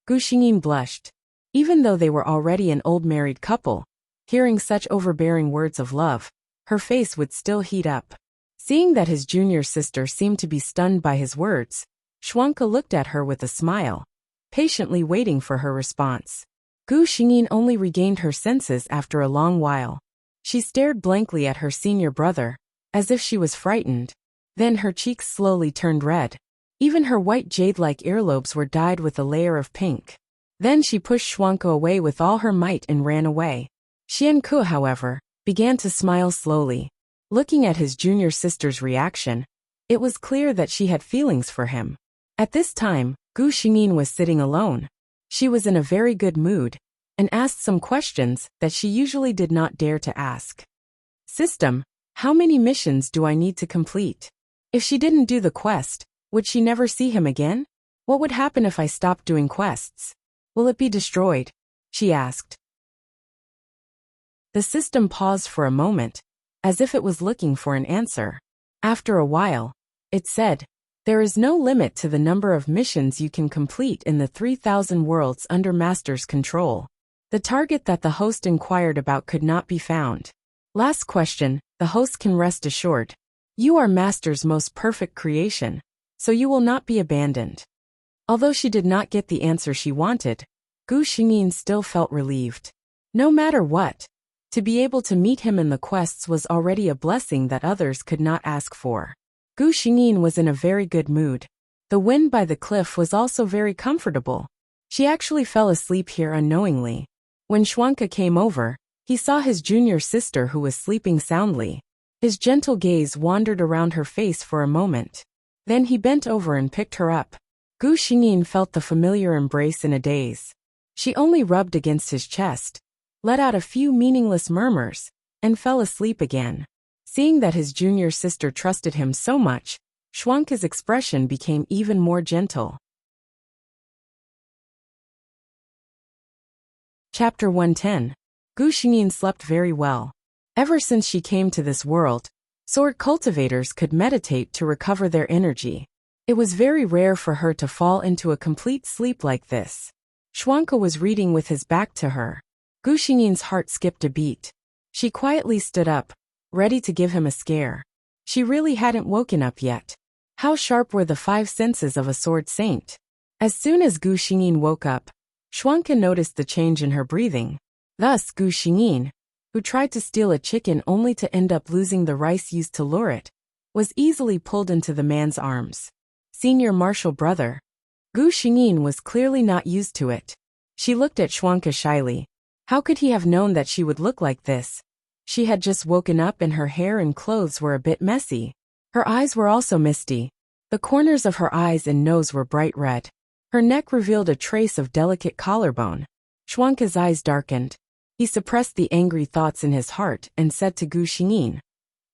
Gu Xingyin blushed. Even though they were already an old married couple, hearing such overbearing words of love, her face would still heat up. Seeing that his junior sister seemed to be stunned by his words, Schwanke looked at her with a smile, patiently waiting for her response. Gu Xingyin only regained her senses after a long while. She stared blankly at her senior brother, as if she was frightened. Then her cheeks slowly turned red. Even her white jade-like earlobes were dyed with a layer of pink. Then she pushed Schwanke away with all her might and ran away. Xianke, however, began to smile slowly. Looking at his junior sister's reaction, it was clear that she had feelings for him. At this time, Gu Xingyin was sitting alone. She was in a very good mood, and asked some questions that she usually did not dare to ask. "System, how many missions do I need to complete? If she didn't do the quest, would she never see him again? What would happen if I stopped doing quests? Will it be destroyed?" she asked. The system paused for a moment, as if it was looking for an answer. After a while, it said, "There is no limit to the number of missions you can complete in the 3,000 worlds under Master's control." The target that the host inquired about could not be found. Last question, the host can rest assured. You are Master's most perfect creation, so you will not be abandoned. Although she did not get the answer she wanted, Gu Xingyin still felt relieved. No matter what, to be able to meet him in the quests was already a blessing that others could not ask for. Gu Xingyin was in a very good mood. The wind by the cliff was also very comfortable. She actually fell asleep here unknowingly. When Schwanke came over, he saw his junior sister who was sleeping soundly. His gentle gaze wandered around her face for a moment. Then he bent over and picked her up. Gu Xingyin felt the familiar embrace in a daze. She only rubbed against his chest, let out a few meaningless murmurs, and fell asleep again. Seeing that his junior sister trusted him so much, Schwanke's expression became even more gentle. Chapter 110. Gu Xingyin slept very well. Ever since she came to this world, sword cultivators could meditate to recover their energy. It was very rare for her to fall into a complete sleep like this. Schwanke was reading with his back to her. Gu Xingyin's heart skipped a beat. She quietly stood up, ready to give him a scare. She really hadn't woken up yet. How sharp were the 5 senses of a sword saint? As soon as Gu Xingyin woke up, Schwanke noticed the change in her breathing. Thus Gu Xingyin, who tried to steal a chicken only to end up losing the rice used to lure it, was easily pulled into the man's arms. Senior martial brother. Gu Xingyin was clearly not used to it. She looked at Schwanke shyly. How could he have known that she would look like this? She had just woken up and her hair and clothes were a bit messy. Her eyes were also misty. The corners of her eyes and nose were bright red. Her neck revealed a trace of delicate collarbone. Schwanke's eyes darkened. He suppressed the angry thoughts in his heart and said to Gu Xingyin,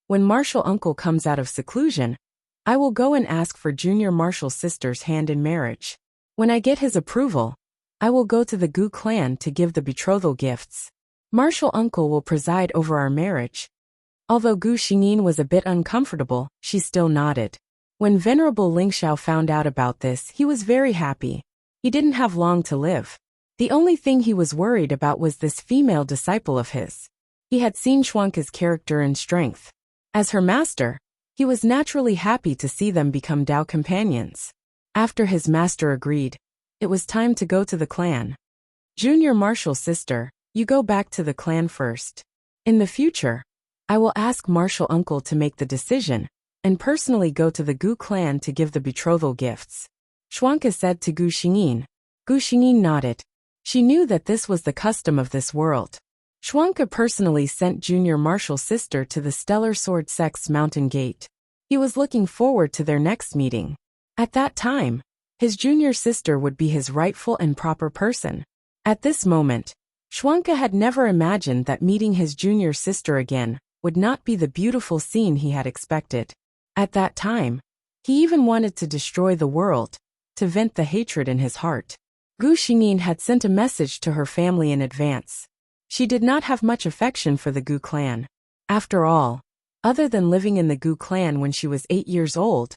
"When martial uncle comes out of seclusion, I will go and ask for junior martial sister's hand in marriage. When I get his approval, I will go to the Gu clan to give the betrothal gifts. Martial uncle will preside over our marriage." Although Gu Xingyin was a bit uncomfortable, she still nodded. When Venerable Lingxiao found out about this, he was very happy. He didn't have long to live. The only thing he was worried about was this female disciple of his. He had seen Schwanke's character and strength. As her master, he was naturally happy to see them become Dao companions. After his master agreed, it was time to go to the clan. Junior Martial sister, you go back to the clan first. In the future, I will ask Martial uncle to make the decision, and personally go to the Gu clan to give the betrothal gifts. Schwanke said to Gu Xingyin. Gu Xingyin nodded. She knew that this was the custom of this world. Schwanke personally sent Junior Martial sister to the Stellar Sword Sect's mountain gate. He was looking forward to their next meeting. At that time, his junior sister would be his rightful and proper person. At this moment, Schwanke had never imagined that meeting his junior sister again would not be the beautiful scene he had expected. At that time, he even wanted to destroy the world, to vent the hatred in his heart. Gu Xingyin had sent a message to her family in advance. She did not have much affection for the Gu clan. After all, other than living in the Gu clan when she was 8 years old,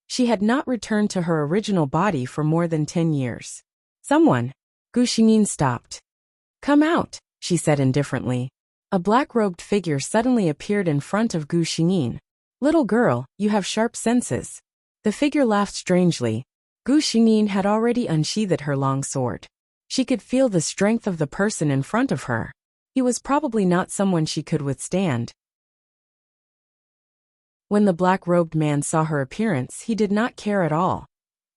she had not returned to her original body for more than 10 years. Someone. Gu Xingyin stopped. Come out, she said indifferently. A black-robed figure suddenly appeared in front of Gu Xingyin. Little girl, you have sharp senses. The figure laughed strangely. Gu Xingyin had already unsheathed her long sword. She could feel the strength of the person in front of her. He was probably not someone she could withstand. When the black-robed man saw her appearance, he did not care at all.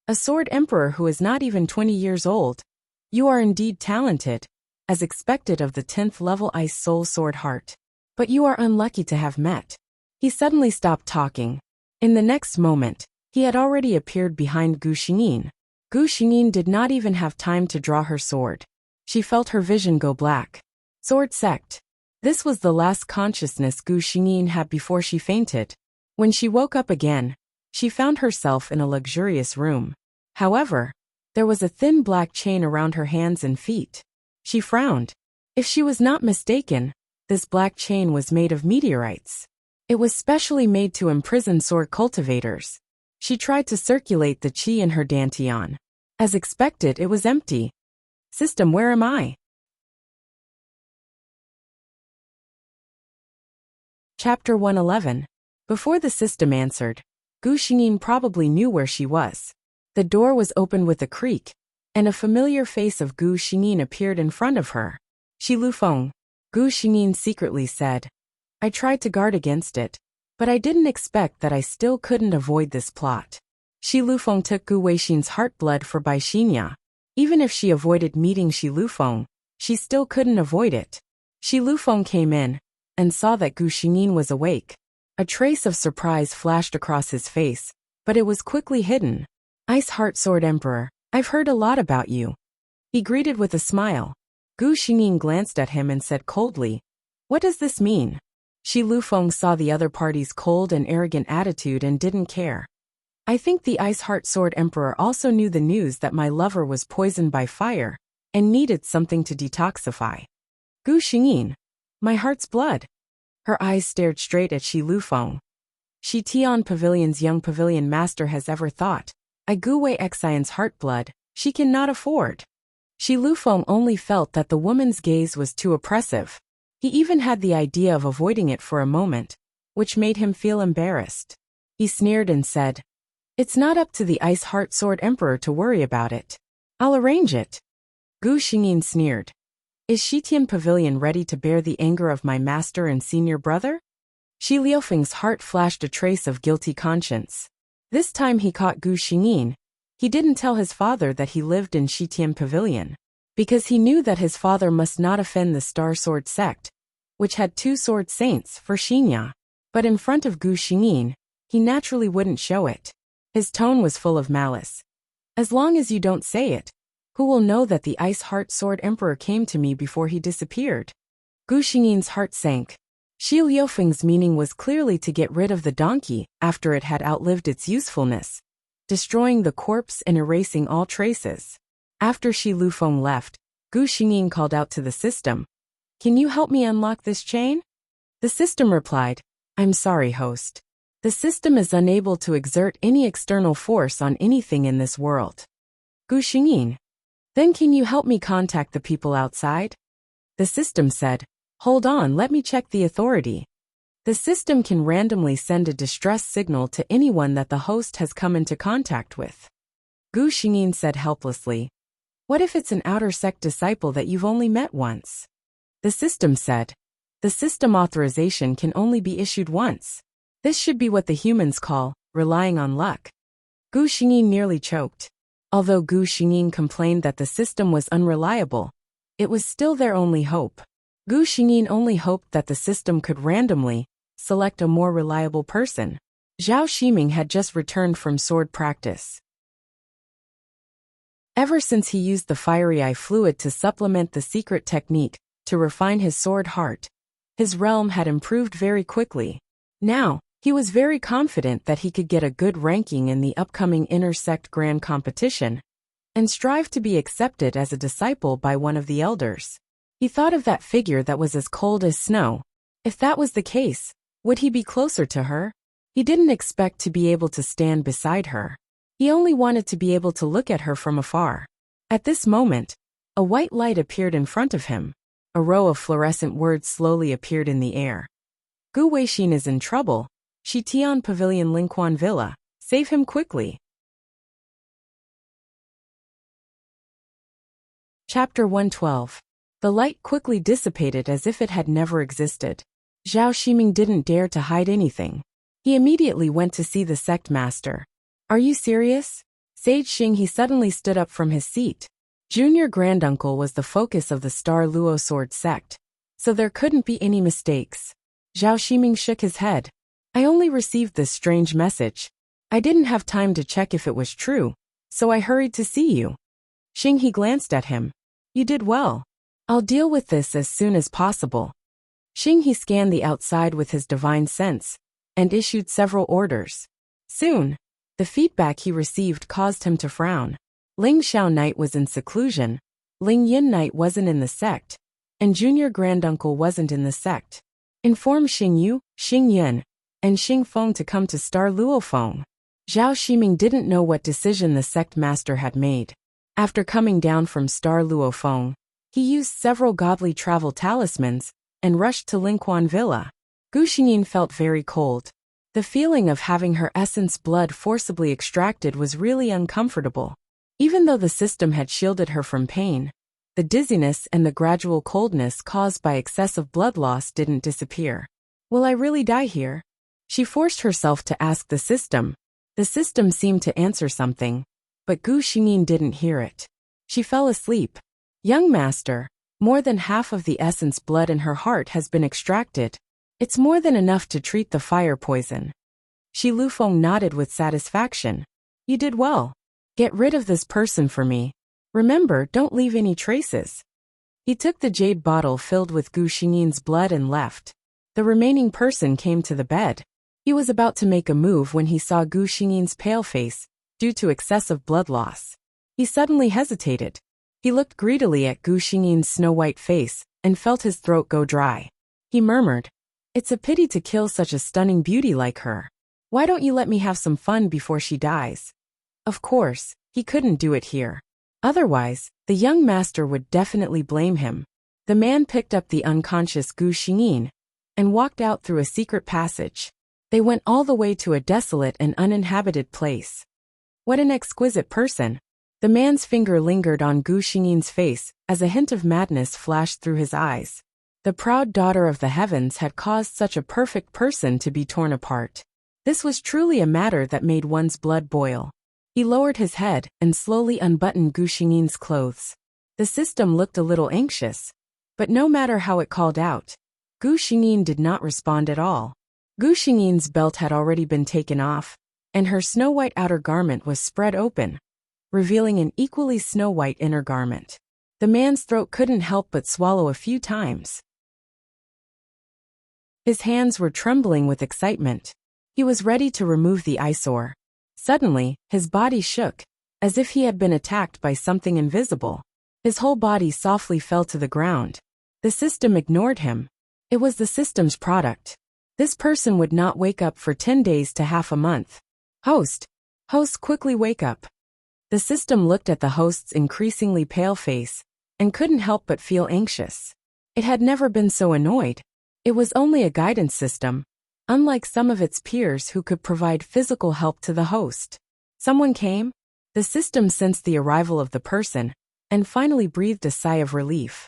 A sword emperor who is not even 20 years old. You are indeed talented, as expected of the 10th level Ice Soul Sword Heart. But you are unlucky to have met. He suddenly stopped talking. In the next moment, he had already appeared behind Gu Xingyin. Gu Xingyin did not even have time to draw her sword. She felt her vision go black. Sword sect. This was the last consciousness Gu Xingyin had before she fainted. When she woke up again, she found herself in a luxurious room. However, there was a thin black chain around her hands and feet. She frowned. If she was not mistaken, this black chain was made of meteorites. It was specially made to imprison sword cultivators. She tried to circulate the qi in her dantian. As expected, it was empty. System, where am I? Chapter 111. Before the system answered, Gu Xingyin probably knew where she was. The door was opened with a creak, and a familiar face of Gu Xingyin appeared in front of her. Shi Lufeng. Gu Xingyin secretly said. I tried to guard against it, but I didn't expect that I still couldn't avoid this plot. Shi Lufeng took Gu Weixin's heart blood for Bai Xinya. Even if she avoided meeting Shi Lufeng, she still couldn't avoid it. Shi Lufeng came in, and saw that Gu Xingyin was awake. A trace of surprise flashed across his face, but it was quickly hidden. Ice Heart Sword Emperor, I've heard a lot about you. He greeted with a smile. Gu Xingyin glanced at him and said coldly, what does this mean? Shi Lufeng saw the other party's cold and arrogant attitude and didn't care. I think the Ice Heart Sword Emperor also knew the news that my lover was poisoned by fire, and needed something to detoxify. Gu Xingyin, my heart's blood. Her eyes stared straight at Shi Lufeng. Shi Tian Pavilion's young pavilion master has ever thought, I Gu Wei Xian's heart blood, she cannot afford. Shi Lufeng only felt that the woman's gaze was too oppressive. He even had the idea of avoiding it for a moment, which made him feel embarrassed. He sneered and said, it's not up to the Ice Heart Sword Emperor to worry about it. I'll arrange it. Gu Xingyin sneered. Is Shitian Pavilion ready to bear the anger of my master and senior brother? Shi Liufeng's heart flashed a trace of guilty conscience. This time he caught Gu Xingyin. He didn't tell his father that he lived in Shitian Pavilion, because he knew that his father must not offend the Star Sword sect, which had 2 sword saints for Xinya. But in front of Gu Xingyin, he naturally wouldn't show it. His tone was full of malice. As long as you don't say it, who will know that the Ice Heart Sword Emperor came to me before he disappeared? Gu Xingyin's heart sank. Shi Liufeng's meaning was clearly to get rid of the donkey after it had outlived its usefulness, destroying the corpse and erasing all traces. After Shi Lufeng left, Gu Xingyin called out to the system. Can you help me unlock this chain? The system replied, I'm sorry, host. The system is unable to exert any external force on anything in this world. Gu Xingyin. Then can you help me contact the people outside? The system said, Hold on, let me check the authority. The system can randomly send a distress signal to anyone that the host has come into contact with. Gu Xingyin said helplessly. What if it's an outer sect disciple that you've only met once? The system said. The system authorization can only be issued once. This should be what the humans call relying on luck. Gu Xingyin nearly choked. Although Gu Xingyin complained that the system was unreliable, it was still their only hope. Gu Xingyin only hoped that the system could randomly select a more reliable person. Zhao Ximing had just returned from sword practice. Ever since he used the fiery eye fluid to supplement the secret technique to refine his sword heart, his realm had improved very quickly. Now, he was very confident that he could get a good ranking in the upcoming Intersect Grand Competition and strive to be accepted as a disciple by one of the elders. He thought of that figure that was as cold as snow. If that was the case, would he be closer to her? He didn't expect to be able to stand beside her. He only wanted to be able to look at her from afar. At this moment, a white light appeared in front of him. A row of fluorescent words slowly appeared in the air. Gu Weixin is in trouble. Shitian Pavilion Lingquan Villa. Save him quickly. Chapter 112. The light quickly dissipated as if it had never existed. Zhao Ximing didn't dare to hide anything. He immediately went to see the sect master. Are you serious? Sage Xing. He suddenly stood up from his seat. Junior granduncle was the focus of the Star Luo sword sect, so there couldn't be any mistakes. Zhao Ximing shook his head. I only received this strange message. I didn't have time to check if it was true, so I hurried to see you. Xing. He glanced at him. You did well. I'll deal with this as soon as possible. Xing. He scanned the outside with his divine sense and issued several orders. Soon, the feedback he received caused him to frown. Ling Xiao Knight was in seclusion, Ling Yin Knight wasn't in the sect, and Junior Granduncle wasn't in the sect. Inform Xing Yu, Xing Yin, and Xing Feng to come to Star Luo Feng. Zhao Ximing didn't know what decision the sect master had made. After coming down from Star Luo Feng, he used several godly travel talismans and rushed to Lingquan Villa. Gu Xingyin felt very cold. The feeling of having her essence blood forcibly extracted was really uncomfortable. Even though the system had shielded her from pain, the dizziness and the gradual coldness caused by excessive blood loss didn't disappear. Will I really die here? She forced herself to ask the system. The system seemed to answer something, but Gu Xingyin didn't hear it. She fell asleep. Young master, more than half of the essence blood in her heart has been extracted. It's more than enough to treat the fire poison. Shi Lufeng nodded with satisfaction. You did well. Get rid of this person for me. Remember, don't leave any traces. He took the jade bottle filled with Gu Xingyin's blood and left. The remaining person came to the bed. He was about to make a move when he saw Gu Xingyin's pale face, due to excessive blood loss. He suddenly hesitated. He looked greedily at Gu Xingyin's snow-white face and felt his throat go dry. He murmured, It's a pity to kill such a stunning beauty like her. Why don't you let me have some fun before she dies? Of course, he couldn't do it here. Otherwise, the young master would definitely blame him. The man picked up the unconscious Gu Xingyin and walked out through a secret passage. They went all the way to a desolate and uninhabited place. What an exquisite person. The man's finger lingered on Gu Xingyin's face as a hint of madness flashed through his eyes. The proud daughter of the heavens had caused such a perfect person to be torn apart. This was truly a matter that made one's blood boil. He lowered his head and slowly unbuttoned Gu Xingyin's clothes. The system looked a little anxious, but no matter how it called out, Gu Xingyin did not respond at all. Gu Xingyin's belt had already been taken off, and her snow-white outer garment was spread open, revealing an equally snow-white inner garment. The man's throat couldn't help but swallow a few times. His hands were trembling with excitement. He was ready to remove the eyesore. Suddenly, his body shook, as if he had been attacked by something invisible. His whole body softly fell to the ground. The system ignored him. It was the system's product. This person would not wake up for 10 days to half a month. Host, quickly wake up. The system looked at the host's increasingly pale face and couldn't help but feel anxious. It had never been so annoyed. It was only a guidance system, unlike some of its peers who could provide physical help to the host. Someone came. The system sensed the arrival of the person, and finally breathed a sigh of relief.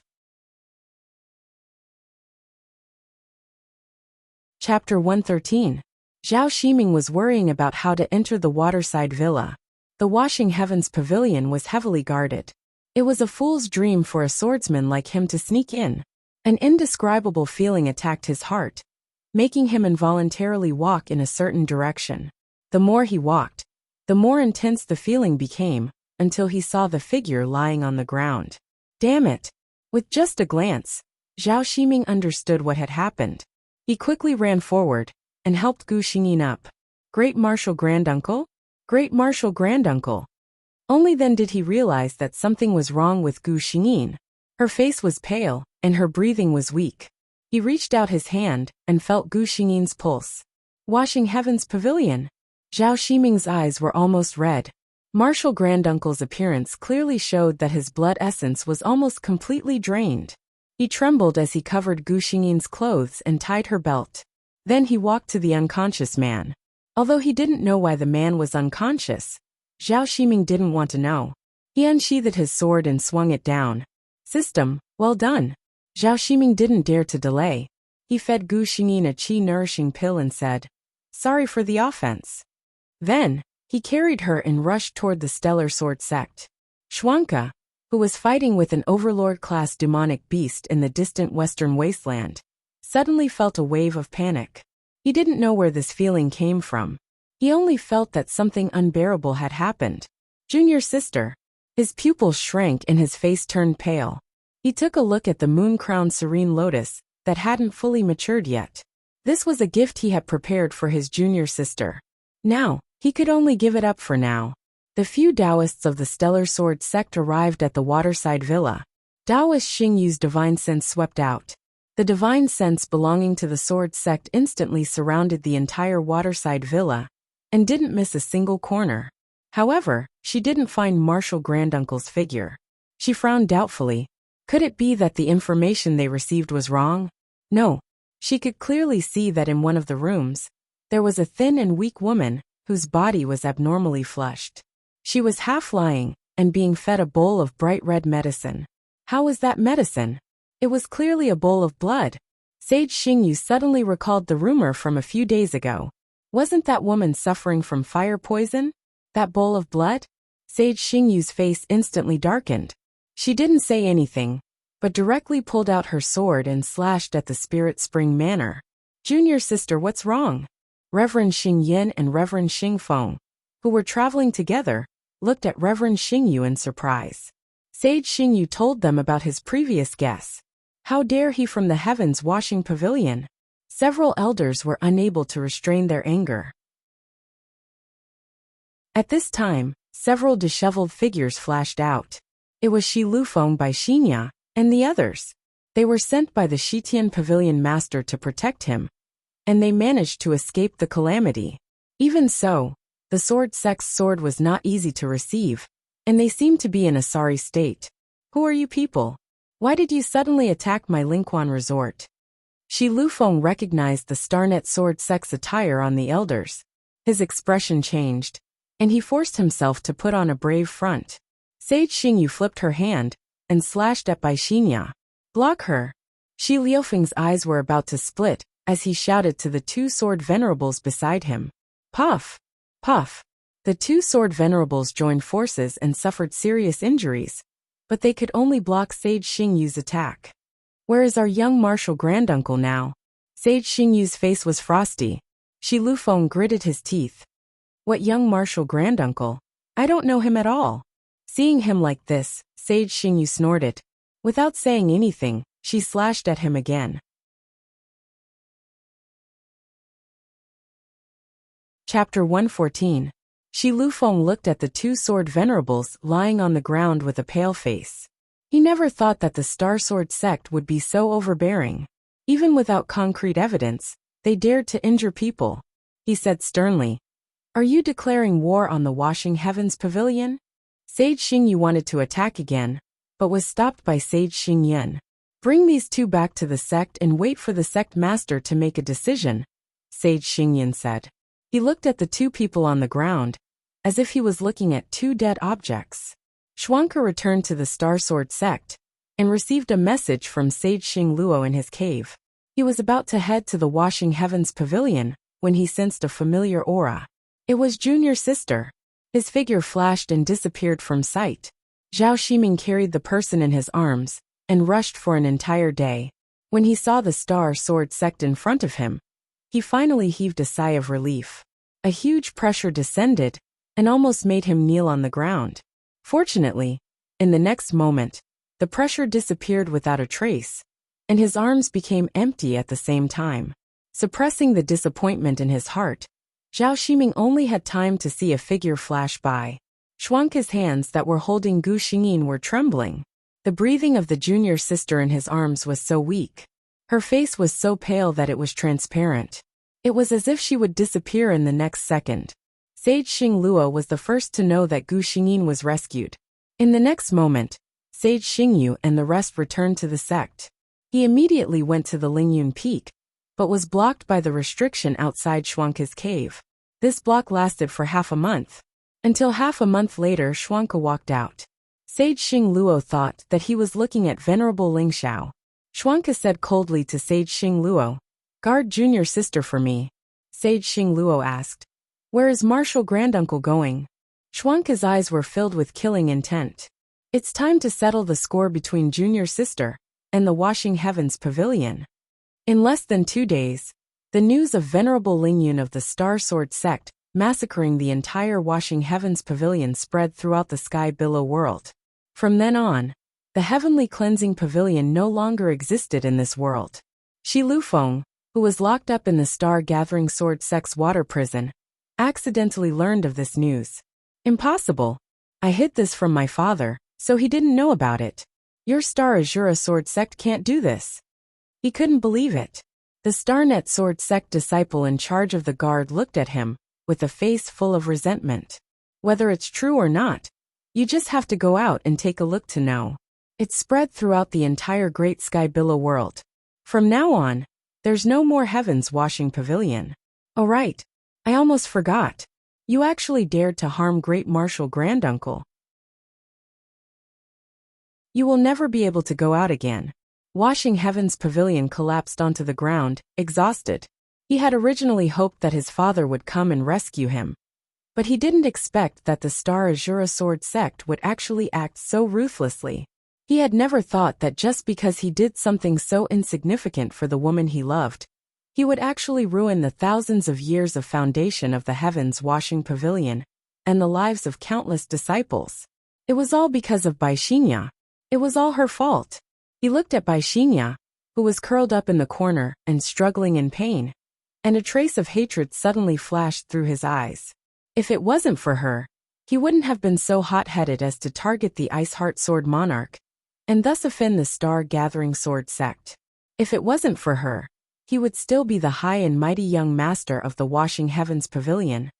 Chapter 113. Zhao Ximing was worrying about how to enter the waterside villa. The Washing Heavens pavilion was heavily guarded. It was a fool's dream for a swordsman like him to sneak in. An indescribable feeling attacked his heart, making him involuntarily walk in a certain direction. The more he walked, the more intense the feeling became, until he saw the figure lying on the ground. Damn it! With just a glance, Zhao Ximing understood what had happened. He quickly ran forward and helped Gu Xingyin up. Great Martial Granduncle? Great Martial Granduncle! Only then did he realize that something was wrong with Gu Xingyin. Her face was pale, and her breathing was weak. He reached out his hand and felt Gu Xingyin's pulse. Washing Heaven's pavilion. Zhao Ximing's eyes were almost red. Martial Granduncle's appearance clearly showed that his blood essence was almost completely drained. He trembled as he covered Gu Xingyin's clothes and tied her belt. Then he walked to the unconscious man. Although he didn't know why the man was unconscious, Zhao Ximing didn't want to know. He unsheathed his sword and swung it down. System, well done. Zhao Ximing didn't dare to delay. He fed Gu Xingyin a qi-nourishing pill and said, "Sorry for the offense." Then, he carried her and rushed toward the Stellar Sword sect. Xuanke, who was fighting with an overlord-class demonic beast in the distant western wasteland, suddenly felt a wave of panic. He didn't know where this feeling came from. He only felt that something unbearable had happened. Junior sister. His pupils shrank and his face turned pale. He took a look at the moon-crowned serene lotus that hadn't fully matured yet. This was a gift he had prepared for his junior sister. Now, he could only give it up for now. The few Taoists of the Stellar Sword sect arrived at the waterside villa. Taoist Xingyu's divine sense swept out. The divine sense belonging to the sword sect instantly surrounded the entire waterside villa, and didn't miss a single corner. However, she didn't find Martial Granduncle's figure. She frowned doubtfully. Could it be that the information they received was wrong? No. She could clearly see that in one of the rooms, there was a thin and weak woman whose body was abnormally flushed. She was half lying and being fed a bowl of bright red medicine. How was that medicine? It was clearly a bowl of blood. Sage Xingyu suddenly recalled the rumor from a few days ago. Wasn't that woman suffering from fire poison? That bowl of blood? Sage Xingyu's face instantly darkened. She didn't say anything, but directly pulled out her sword and slashed at the Spirit Spring Manor. Junior sister, what's wrong? Reverend Xing Yin and Reverend Xing Feng, who were traveling together, looked at Reverend Xingyu in surprise. Sage Xingyu told them about his previous guess. How dare he from the heavens washing pavilion? Several elders were unable to restrain their anger. At this time, several disheveled figures flashed out. It was Shi Lufeng by Xinya, and the others. They were sent by the Shitian Pavilion Master to protect him, and they managed to escape the calamity. Even so, the sword sect's sword was not easy to receive, and they seemed to be in a sorry state. Who are you people? Why did you suddenly attack my Lingquan resort? Shi Lufeng recognized the Starnet sword sect's attire on the elders. His expression changed, and he forced himself to put on a brave front. Sage Xingyu flipped her hand and slashed at Bai Xinya. Block her! Shi Liufeng's eyes were about to split as he shouted to the two sword venerables beside him. Puff! Puff! The two sword venerables joined forces and suffered serious injuries, but they could only block Sage Xingyu's attack. Where is our young martial granduncle now? Sage Xingyu's face was frosty. Shi Lufeng gritted his teeth. What young martial granduncle? I don't know him at all. Seeing him like this, Sage Xingyu snorted. Without saying anything, she slashed at him again. Chapter 114. Shi Lufeng looked at the two sword venerables lying on the ground with a pale face. He never thought that the Star Sword sect would be so overbearing. Even without concrete evidence, they dared to injure people. He said sternly, "Are you declaring war on the Washing Heavens Pavilion?" Sage Xingyu wanted to attack again, but was stopped by Sage Xingyin. Bring these two back to the sect and wait for the sect master to make a decision, Sage Xingyan said. He looked at the two people on the ground, as if he was looking at two dead objects. Xuanke returned to the Star Sword sect and received a message from Sage Xingluo in his cave. He was about to head to the Washing Heavens Pavilion when he sensed a familiar aura. It was Junior Sister. His figure flashed and disappeared from sight. Zhao Ximing carried the person in his arms and rushed for an entire day. When he saw the Star Sword sect in front of him, he finally heaved a sigh of relief. A huge pressure descended and almost made him kneel on the ground. Fortunately, in the next moment, the pressure disappeared without a trace, and his arms became empty at the same time. Suppressing the disappointment in his heart, Zhao Ximing only had time to see a figure flash by. Xuanke's hands that were holding Gu Xingyin were trembling. The breathing of the junior sister in his arms was so weak. Her face was so pale that it was transparent. It was as if she would disappear in the next second. Sage Xingluo was the first to know that Gu Xingyin was rescued. In the next moment, Sage Xingyu and the rest returned to the sect. He immediately went to the Lingyun Peak, but was blocked by the restriction outside Xuanke's cave. This block lasted for half a month. Until half a month later Xuanke walked out. Sage Xingluo thought that he was looking at Venerable Ling Xiao. Xuanke said coldly to Sage Xingluo, "Guard Junior Sister for me." Sage Xingluo asked, "Where is Martial Granduncle going?" Xuanke's eyes were filled with killing intent. It's time to settle the score between Junior Sister and the Washing Heavens Pavilion. In less than 2 days, the news of Venerable Lingyun of the Star Sword sect massacring the entire Washing Heavens Pavilion spread throughout the sky below world. From then on, the Heavenly Cleansing Pavilion no longer existed in this world. Shi Lufeng, who was locked up in the Star Gathering Sword sect's water prison, accidentally learned of this news. "Impossible. I hid this from my father, so he didn't know about it. Your Star Azura Sword sect can't do this." He couldn't believe it. The Starnet Sword sect disciple in charge of the guard looked at him with a face full of resentment. "Whether it's true or not, you just have to go out and take a look to know. It's spread throughout the entire Great Sky Billow world. From now on, there's no more Heavens Washing Pavilion." "Oh right, I almost forgot. You actually dared to harm Great Martial Granduncle. You will never be able to go out again." Washing Heavens Pavilion collapsed onto the ground, exhausted. He had originally hoped that his father would come and rescue him. But he didn't expect that the Star Azura Sword sect would actually act so ruthlessly. He had never thought that just because he did something so insignificant for the woman he loved, he would actually ruin the thousands of years of foundation of the Heavens Washing Pavilion and the lives of countless disciples. It was all because of Bai Xinya. It was all her fault. He looked at Bai Xinya, who was curled up in the corner and struggling in pain, and a trace of hatred suddenly flashed through his eyes. If it wasn't for her, he wouldn't have been so hot-headed as to target the Ice Heart Sword Monarch, and thus offend the Star Gathering Sword sect. If it wasn't for her, he would still be the high and mighty young master of the Washing Heavens Pavilion,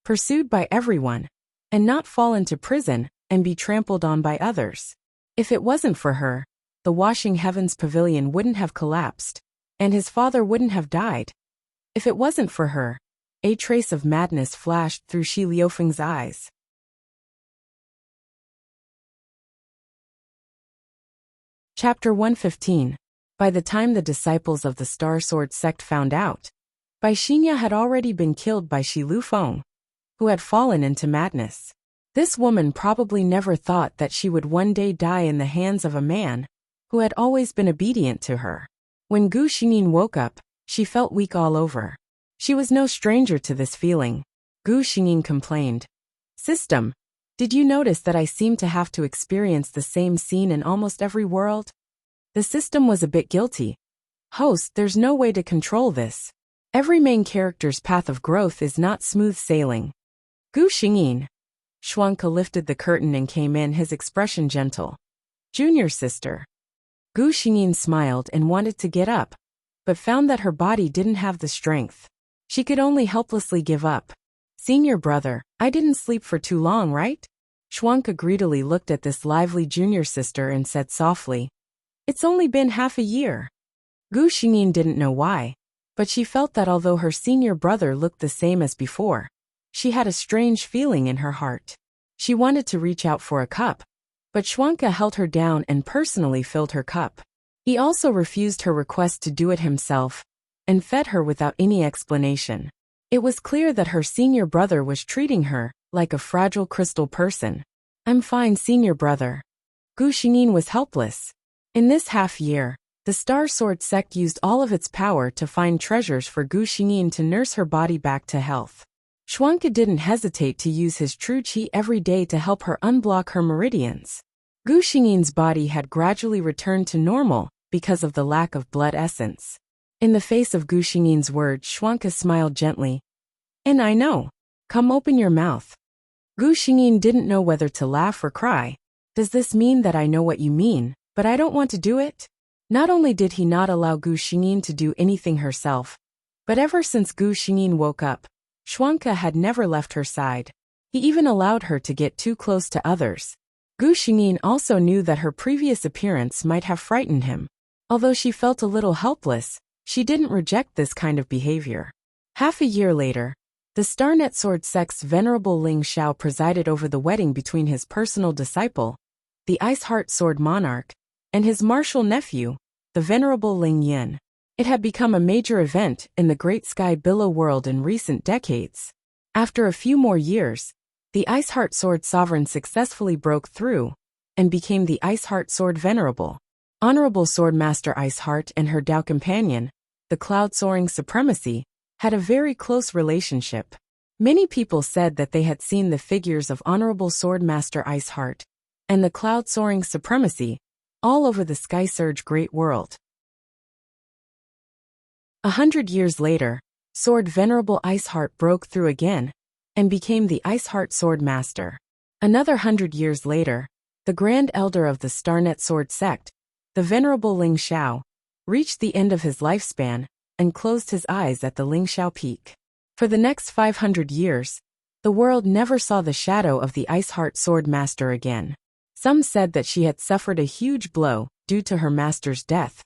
pursued by everyone, and not fall into prison and be trampled on by others. If it wasn't for her, the Washing Heavens Pavilion wouldn't have collapsed, and his father wouldn't have died. If it wasn't for her, a trace of madness flashed through Shi Liufeng's eyes. Chapter 115. By the time the disciples of the Star Sword sect found out, Bai Xinya had already been killed by Shi Lufeng, who had fallen into madness. This woman probably never thought that she would one day die in the hands of a man who had always been obedient to her. When Gu Xingyin woke up, she felt weak all over. She was no stranger to this feeling. Gu Xingyin complained, "System, did you notice that I seem to have to experience the same scene in almost every world?" The system was a bit guilty. "Host, there's no way to control this. Every main character's path of growth is not smooth sailing." Gu Xingyin. Xuanke lifted the curtain and came in, his expression gentle. "Junior sister." Gu Xingyin smiled and wanted to get up, but found that her body didn't have the strength. She could only helplessly give up. "Senior brother, I didn't sleep for too long, right?" Xuanke greedily looked at this lively junior sister and said softly, It's only been half a year. Gu Xingyin didn't know why, but she felt that although her senior brother looked the same as before, she had a strange feeling in her heart. She wanted to reach out for a cup, but Schwanke held her down and personally filled her cup. He also refused her request to do it himself, and fed her without any explanation. It was clear that her senior brother was treating her like a fragile crystal person. I'm fine, senior brother. Gu Xingyin was helpless. In this half year, the Star Sword sect used all of its power to find treasures for Gu Xingyin to nurse her body back to health. Schwanke didn't hesitate to use his true qi every day to help her unblock her meridians. Gu Xingyin's body had gradually returned to normal because of the lack of blood essence. In the face of Gu Xingyin's words, Schwanke smiled gently. And I know. Come, open your mouth. Gu Xingyin didn't know whether to laugh or cry. Does this mean that I know what you mean, but I don't want to do it? Not only did he not allow Gu Xingyin to do anything herself, but ever since Gu Xingyin woke up, Schwanke had never left her side. He even allowed her to get too close to others. Gu Xingyin also knew that her previous appearance might have frightened him. Although she felt a little helpless, she didn't reject this kind of behavior. Half a year later, the Starnet Sword sect's venerable Ling Xiao presided over the wedding between his personal disciple, the Ice Heart Sword Monarch, and his martial nephew, the venerable Ling Yin. It had become a major event in the Great Sky Billow world in recent decades. After a few more years, the Ice Heart Sword Sovereign successfully broke through and became the Ice Heart Sword Venerable. Honorable Swordmaster Ice Heart and her Tao companion, the Cloud Soaring Supremacy, had a very close relationship. Many people said that they had seen the figures of Honorable Swordmaster Ice Heart and the Cloud Soaring Supremacy all over the Sky Surge Great World. 100 years later, Sword Venerable Ice Heart broke through again and became the Ice Heart Sword Master. Another 100 years later, the Grand Elder of the Starnet Sword sect, the Venerable Ling Xiao, reached the end of his lifespan and closed his eyes at the Ling Xiao Peak. For the next 500 years, the world never saw the shadow of the Ice Heart Sword Master again. Some said that she had suffered a huge blow due to her master's death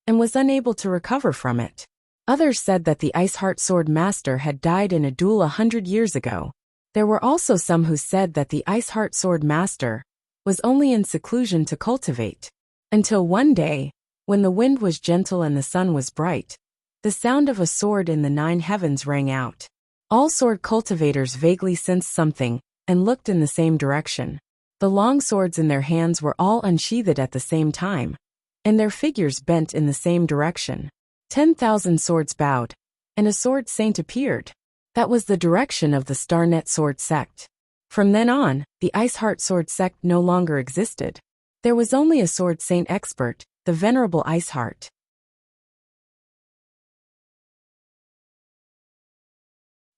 and was unable to recover from it. Others said that the Ice Heart Sword Master had died in a duel 100 years ago. There were also some who said that the Ice Heart Sword Master was only in seclusion to cultivate. Until one day, when the wind was gentle and the sun was bright, the sound of a sword in the 9 heavens rang out. All sword cultivators vaguely sensed something and looked in the same direction. The long swords in their hands were all unsheathed at the same time, and their figures bent in the same direction. 10,000 swords bowed, and a sword saint appeared. That was the direction of the Starnet Sword sect. From then on, the Ice Heart Sword sect no longer existed. There was only a sword saint expert, the Venerable Ice Heart.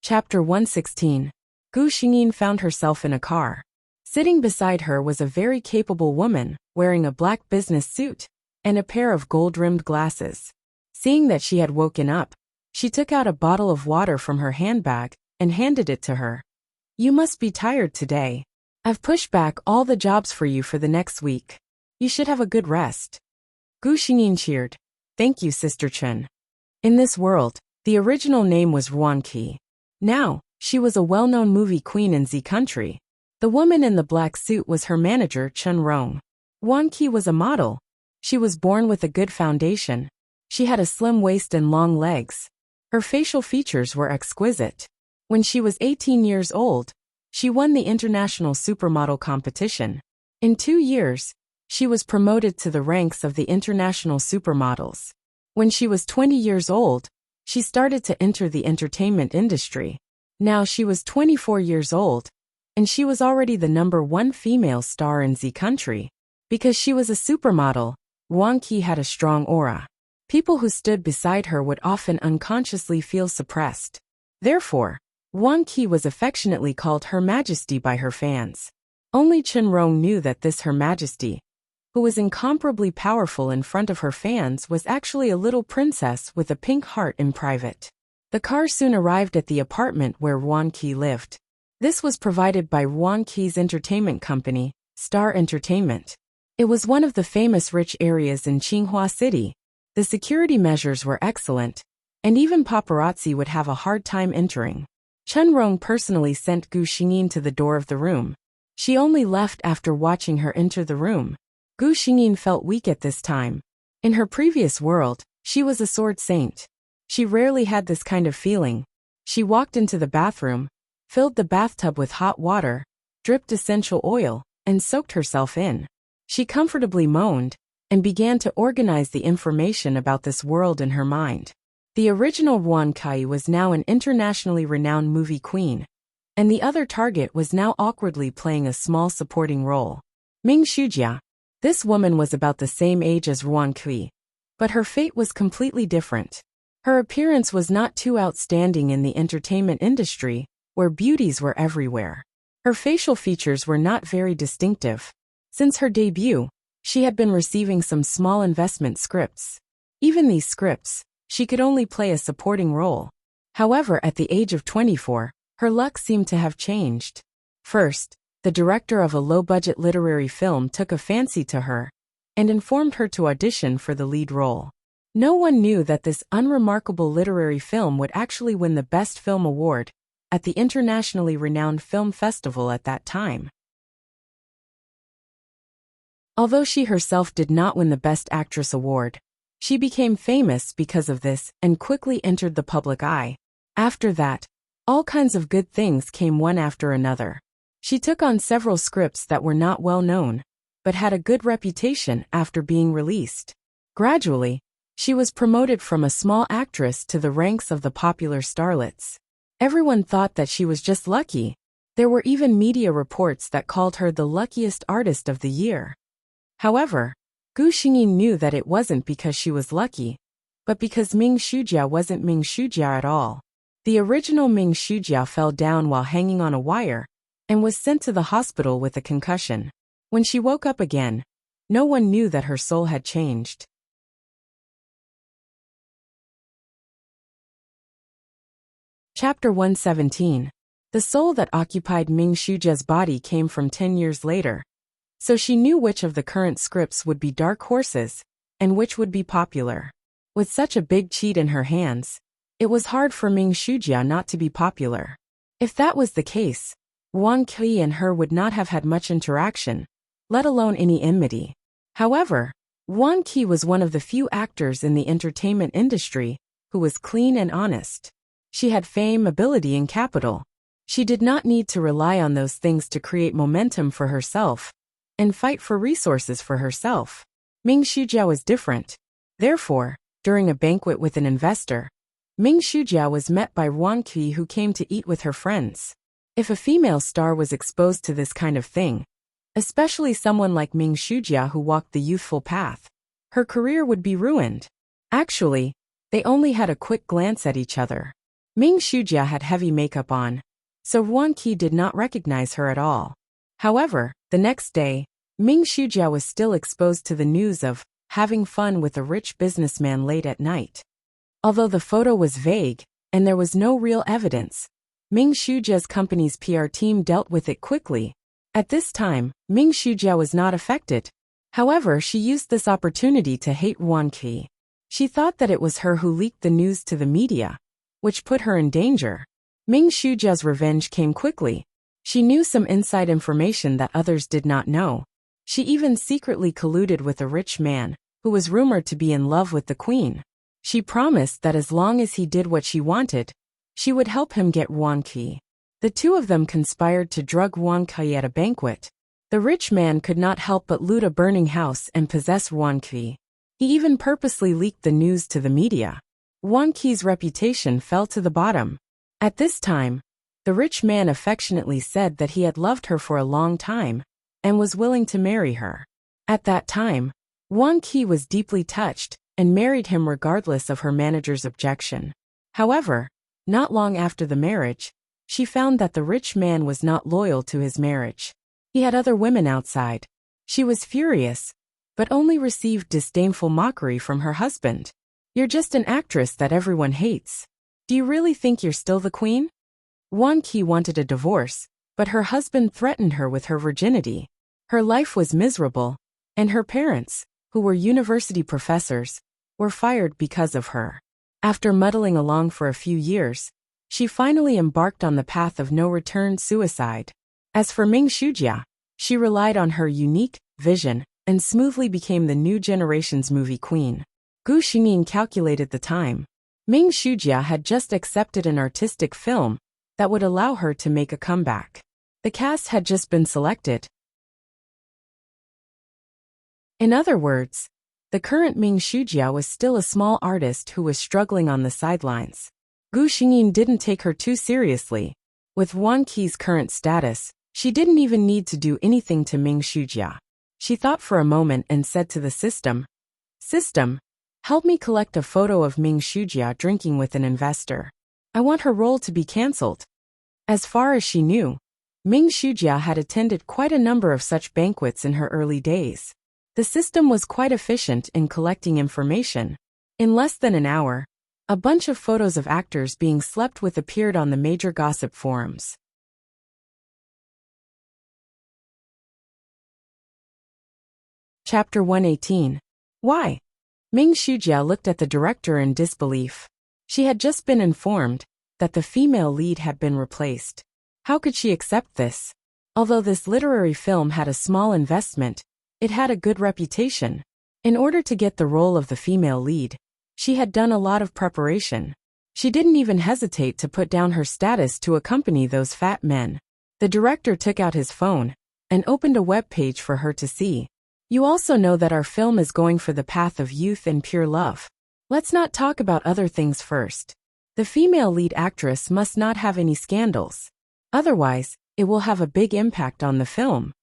Chapter 116. Gu Xingyin found herself in a car. Sitting beside her was a very capable woman, wearing a black business suit and a pair of gold-rimmed glasses. Seeing that she had woken up, she took out a bottle of water from her handbag and handed it to her. You must be tired today. I've pushed back all the jobs for you for the next week. You should have a good rest. Gu Xingyin cheered. Thank you, Sister Chen. In this world, the original name was Ruanqi. Now, she was a well-known movie queen in Z country. The woman in the black suit was her manager, Chen Rong. Ruanqi was a model. She was born with a good foundation. She had a slim waist and long legs. Her facial features were exquisite. When she was 18 years old, she won the international supermodel competition. In 2 years, she was promoted to the ranks of the international supermodels. When she was 20 years old, she started to enter the entertainment industry. Now she was 24 years old, and she was already the #1 female star in Z country. Because she was a supermodel, Ruanqi had a strong aura. People who stood beside her would often unconsciously feel suppressed. Therefore, Ruanqi was affectionately called Her Majesty by her fans. Only Chen Rong knew that this Her Majesty, who was incomparably powerful in front of her fans, was actually a little princess with a pink heart in private. The car soon arrived at the apartment where Ruanqi lived. This was provided by Ruanqi's entertainment company, Star Entertainment. It was one of the famous rich areas in Tsinghua City. The security measures were excellent, and even paparazzi would have a hard time entering. Chen Rong personally sent Gu Xingyin to the door of the room. She only left after watching her enter the room. Gu Xingyin felt weak at this time. In her previous world, she was a sword saint. She rarely had this kind of feeling. She walked into the bathroom, filled the bathtub with hot water, dripped essential oil, and soaked herself in. She comfortably moaned, and began to organize the information about this world in her mind. The original Yuan Kai was now an internationally renowned movie queen, and the other target was now awkwardly playing a small supporting role. Ming Shujia. This woman was about the same age as Yuan Kai, but her fate was completely different. Her appearance was not too outstanding in the entertainment industry, where beauties were everywhere. Her facial features were not very distinctive. Since her debut, she had been receiving some small investment scripts. Even these scripts, she could only play a supporting role. However, at the age of 24, her luck seemed to have changed. First, the director of a low-budget literary film took a fancy to her and informed her to audition for the lead role. No one knew that this unremarkable literary film would actually win the Best Film Award at the internationally renowned film festival at that time. Although she herself did not win the Best Actress award, she became famous because of this and quickly entered the public eye. After that, all kinds of good things came one after another. She took on several scripts that were not well known, but had a good reputation after being released. Gradually, she was promoted from a small actress to the ranks of the popular starlets. Everyone thought that she was just lucky. There were even media reports that called her the luckiest artist of the year. However, Gu Xingyin knew that it wasn't because she was lucky, but because Ming Shujia wasn't Ming Shujia at all. The original Ming Shujia fell down while hanging on a wire and was sent to the hospital with a concussion. When she woke up again, no one knew that her soul had changed. Chapter 117. The soul that occupied Ming Shujia's body came from 10 years later, so she knew which of the current scripts would be dark horses and which would be popular. With such a big cheat in her hands, it was hard for Ming Shujia not to be popular. If that was the case, Yuan Kai and her would not have had much interaction, let alone any enmity. However, Yuan Kai was one of the few actors in the entertainment industry who was clean and honest. She had fame, ability, and capital. She did not need to rely on those things to create momentum for herself and fight for resources for herself. Ming Shujia was different. Therefore, during a banquet with an investor, Ming Shujia was met by Yuan Kai, who came to eat with her friends. If a female star was exposed to this kind of thing, especially someone like Ming Shujia who walked the youthful path, her career would be ruined. Actually, they only had a quick glance at each other. Ming Shujia had heavy makeup on, so Yuan Kai did not recognize her at all. However, the next day, Ming Shujia was still exposed to the news of having fun with a rich businessman late at night. Although the photo was vague, and there was no real evidence, Ming Shujia's company's PR team dealt with it quickly. At this time, Ming Shujia was not affected. However, she used this opportunity to hate Yuan Kai. She thought that it was her who leaked the news to the media, which put her in danger. Ming Shujia's revenge came quickly. She knew some inside information that others did not know. She even secretly colluded with a rich man, who was rumored to be in love with the queen. She promised that as long as he did what she wanted, she would help him get Yuan Kai. The two of them conspired to drug Yuan Kai at a banquet. The rich man could not help but loot a burning house and possess Yuan Kai. He even purposely leaked the news to the media. Yuan Kai's reputation fell to the bottom. At this time, the rich man affectionately said that he had loved her for a long time and was willing to marry her. At that time, Yuan Kai was deeply touched and married him regardless of her manager's objection. However, not long after the marriage, she found that the rich man was not loyal to his marriage. He had other women outside. She was furious, but only received disdainful mockery from her husband. "You're just an actress that everyone hates. Do you really think you're still the queen?" Yuan Kai wanted a divorce, but her husband threatened her with her virginity. Her life was miserable, And her parents, who were university professors, were fired because of her. After muddling along for a few years, she finally embarked on the path of no return, suicide. As for Ming Shujia, she relied on her unique vision and smoothly became the new generation's movie queen. Gu Xingyin calculated the time. Ming Shujia had just accepted an artistic film that would allow her to make a comeback. The cast had just been selected. In other words, the current Ming Shujia was still a small artist who was struggling on the sidelines. Gu Xingyin didn't take her too seriously. With Wang Qi's current status, she didn't even need to do anything to Ming Shujia. She thought for a moment and said to the system, "System, help me collect a photo of Ming Shujia drinking with an investor. I want her role to be cancelled." As far as she knew, Ming Shujia had attended quite a number of such banquets in her early days. The system was quite efficient in collecting information. In less than an hour, a bunch of photos of actors being slept with appeared on the major gossip forums. Chapter 118. Why? Ming Shujia looked at the director in disbelief. She had just been informed that the female lead had been replaced. How could she accept this? Although this literary film had a small investment, it had a good reputation. In order to get the role of the female lead, she had done a lot of preparation. She didn't even hesitate to put down her status to accompany those fat men. The director took out his phone and opened a web page for her to see. You also know that our film is going for the path of youth and pure love. Let's not talk about other things first. The female lead actress must not have any scandals. Otherwise, it will have a big impact on the film.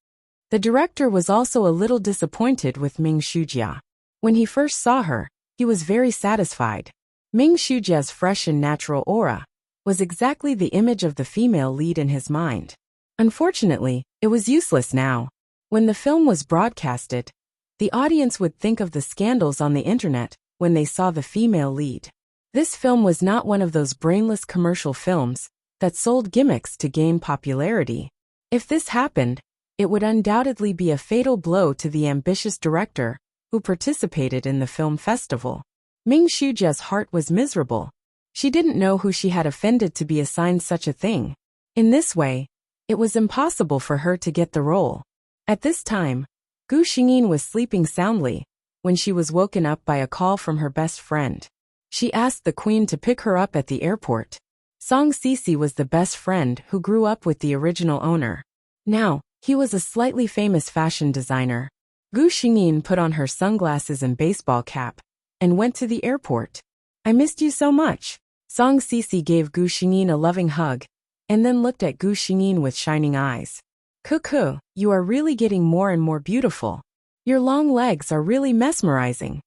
The director was also a little disappointed with Ming Shujia. When he first saw her, he was very satisfied. Ming Shujia's fresh and natural aura was exactly the image of the female lead in his mind. Unfortunately, it was useless now. When the film was broadcasted, the audience would think of the scandals on the internet when they saw the female lead. This film was not one of those brainless commercial films that sold gimmicks to gain popularity. If this happened, it would undoubtedly be a fatal blow to the ambitious director who participated in the film festival. Ming Shujia's heart was miserable. She didn't know who she had offended to be assigned such a thing. In this way, it was impossible for her to get the role. At this time, Gu Xingyin was sleeping soundly when she was woken up by a call from her best friend. She asked the queen to pick her up at the airport. Song Sisi was the best friend who grew up with the original owner. Now, he was a slightly famous fashion designer. Gu Xingyin put on her sunglasses and baseball cap and went to the airport. "I missed you so much." Song Sisi gave Gu Xingyin a loving hug and then looked at Gu Xingyin with shining eyes. "Cuckoo, you are really getting more and more beautiful. Your long legs are really mesmerizing."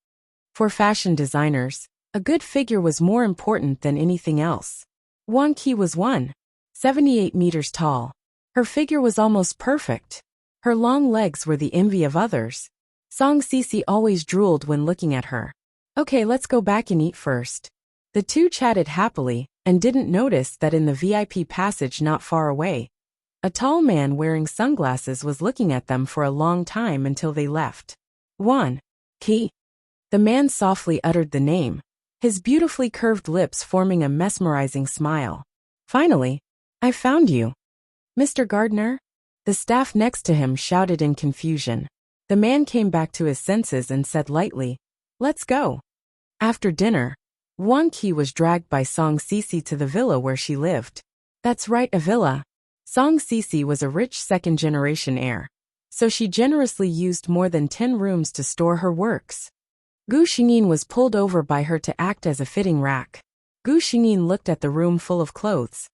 For fashion designers, a good figure was more important than anything else. Wang Qi was 1.78 meters tall. Her figure was almost perfect. Her long legs were the envy of others. Song Sisi always drooled when looking at her. "Okay, let's go back and eat first." The two chatted happily and didn't notice that in the VIP passage not far away, a tall man wearing sunglasses was looking at them for a long time until they left. "Wang Qi." The man softly uttered the name, his beautifully curved lips forming a mesmerizing smile. "Finally, I found you. Mr. Gardner?" The staff next to him shouted in confusion. The man came back to his senses and said lightly, "Let's go." After dinner, Wang Qi was dragged by Song Sisi to the villa where she lived. That's right, a villa. Song Sisi was a rich second-generation heir, so she generously used more than 10 rooms to store her works. Gu Xingyin was pulled over by her to act as a fitting rack. Gu Xingyin looked at the room full of clothes.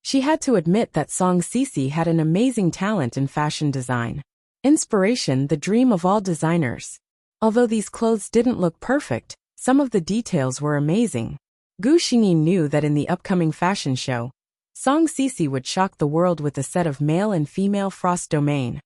She had to admit that Song Sisi had an amazing talent in fashion design. Inspiration, the dream of all designers. Although these clothes didn't look perfect, some of the details were amazing. Gu Xingyin knew that in the upcoming fashion show, Song Sisi would shock the world with a set of male and female frost domain.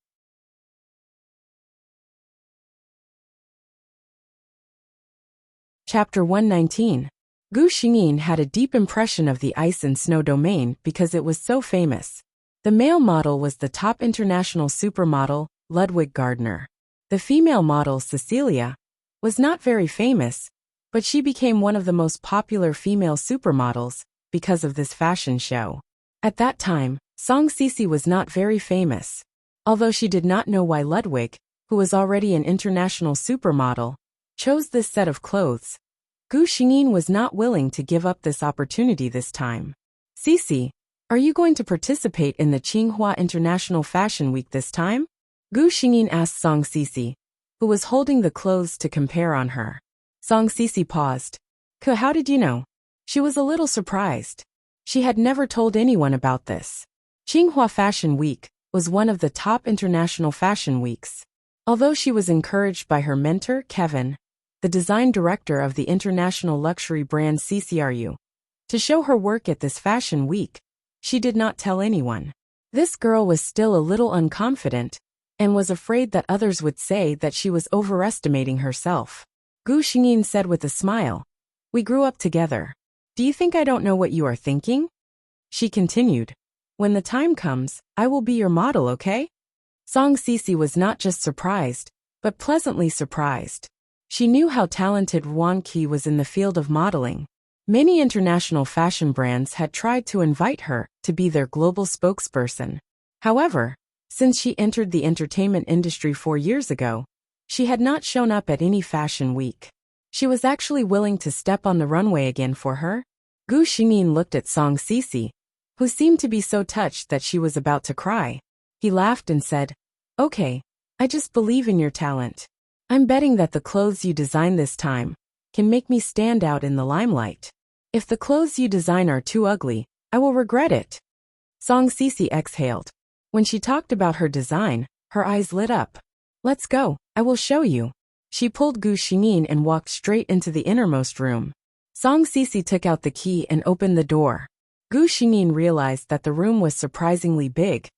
Chapter 119. Gu Xingyin had a deep impression of the ice and snow domain because it was so famous. The male model was the top international supermodel, Ludwig Gardner. The female model, Cecilia, was not very famous, but she became one of the most popular female supermodels because of this fashion show. At that time, Song Sisi was not very famous. Although she did not know why Ludwig, who was already an international supermodel, chose this set of clothes, Gu Xingyin was not willing to give up this opportunity this time. Sisi, are you going to participate in the Tsinghua International Fashion Week this time? Gu Xingyin asked Song Sisi, who was holding the clothes to compare on her. Song Sisi paused. How did you know? She was a little surprised. She had never told anyone about this. Tsinghua Fashion Week was one of the top international fashion weeks. Although she was encouraged by her mentor, Kevin, the design director of the international luxury brand CCRU, to show her work at this fashion week, she did not tell anyone. This girl was still a little unconfident and was afraid that others would say that she was overestimating herself. Gu Xingyin said with a smile, "We grew up together. Do you think I don't know what you are thinking?" She continued, "When the time comes, I will be your model, okay?" Song Sisi was not just surprised, but pleasantly surprised. She knew how talented Wan Qi was in the field of modeling. Many international fashion brands had tried to invite her to be their global spokesperson. However, since she entered the entertainment industry 4 years ago, she had not shown up at any fashion week. She was actually willing to step on the runway again for her. Gu Xingyin looked at Song Sisi, who seemed to be so touched that she was about to cry. He laughed and said, "Okay, I just believe in your talent. I'm betting that the clothes you design this time can make me stand out in the limelight. If the clothes you design are too ugly, I will regret it." Song Sisi exhaled. When she talked about her design, her eyes lit up. "Let's go, I will show you." She pulled Gu Xingyin and walked straight into the innermost room. Song Sisi took out the key and opened the door. Gu Xingyin realized that the room was surprisingly big,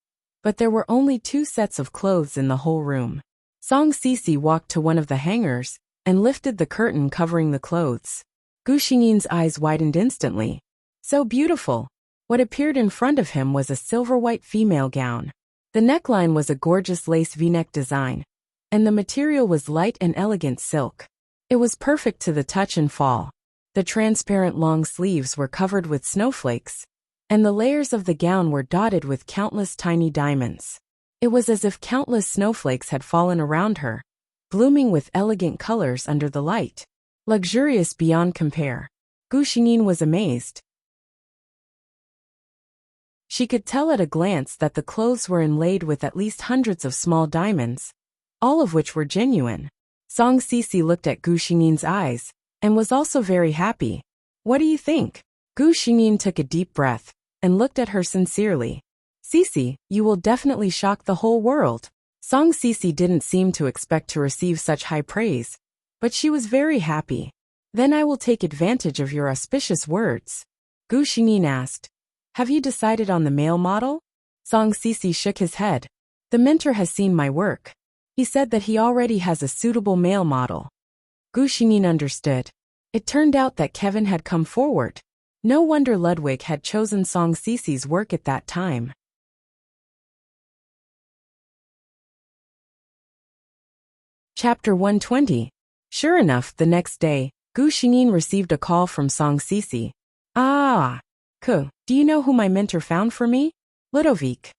but there were only 2 sets of clothes in the whole room. Song Sisi walked to one of the hangers and lifted the curtain covering the clothes. Gu Xingyin's eyes widened instantly. So beautiful! What appeared in front of him was a silver-white female gown. The neckline was a gorgeous lace V-neck design, and the material was light and elegant silk. It was perfect to the touch and fall. The transparent long sleeves were covered with snowflakes, and the layers of the gown were dotted with countless tiny diamonds. It was as if countless snowflakes had fallen around her, blooming with elegant colors under the light. Luxurious beyond compare. Gu Xingyin was amazed. She could tell at a glance that the clothes were inlaid with at least hundreds of small diamonds, all of which were genuine. Song Sisi looked at Gu Xingyin's eyes and was also very happy. "What do you think?" Gu Xingyin took a deep breath and looked at her sincerely. "Sisi, you will definitely shock the whole world." Song Sisi didn't seem to expect to receive such high praise, but she was very happy. "Then I will take advantage of your auspicious words." Gu Xingyin asked, "Have you decided on the male model?" Song Sisi shook his head. "The mentor has seen my work. He said that he already has a suitable male model." Gu Xingyin understood. It turned out that Kevin had come forward. No wonder Ludwig had chosen Song Sisi's work at that time. Chapter 120. Sure enough, the next day, Gu Xingyin received a call from Song Sisi. "Ah, do you know who my mentor found for me? Ludovic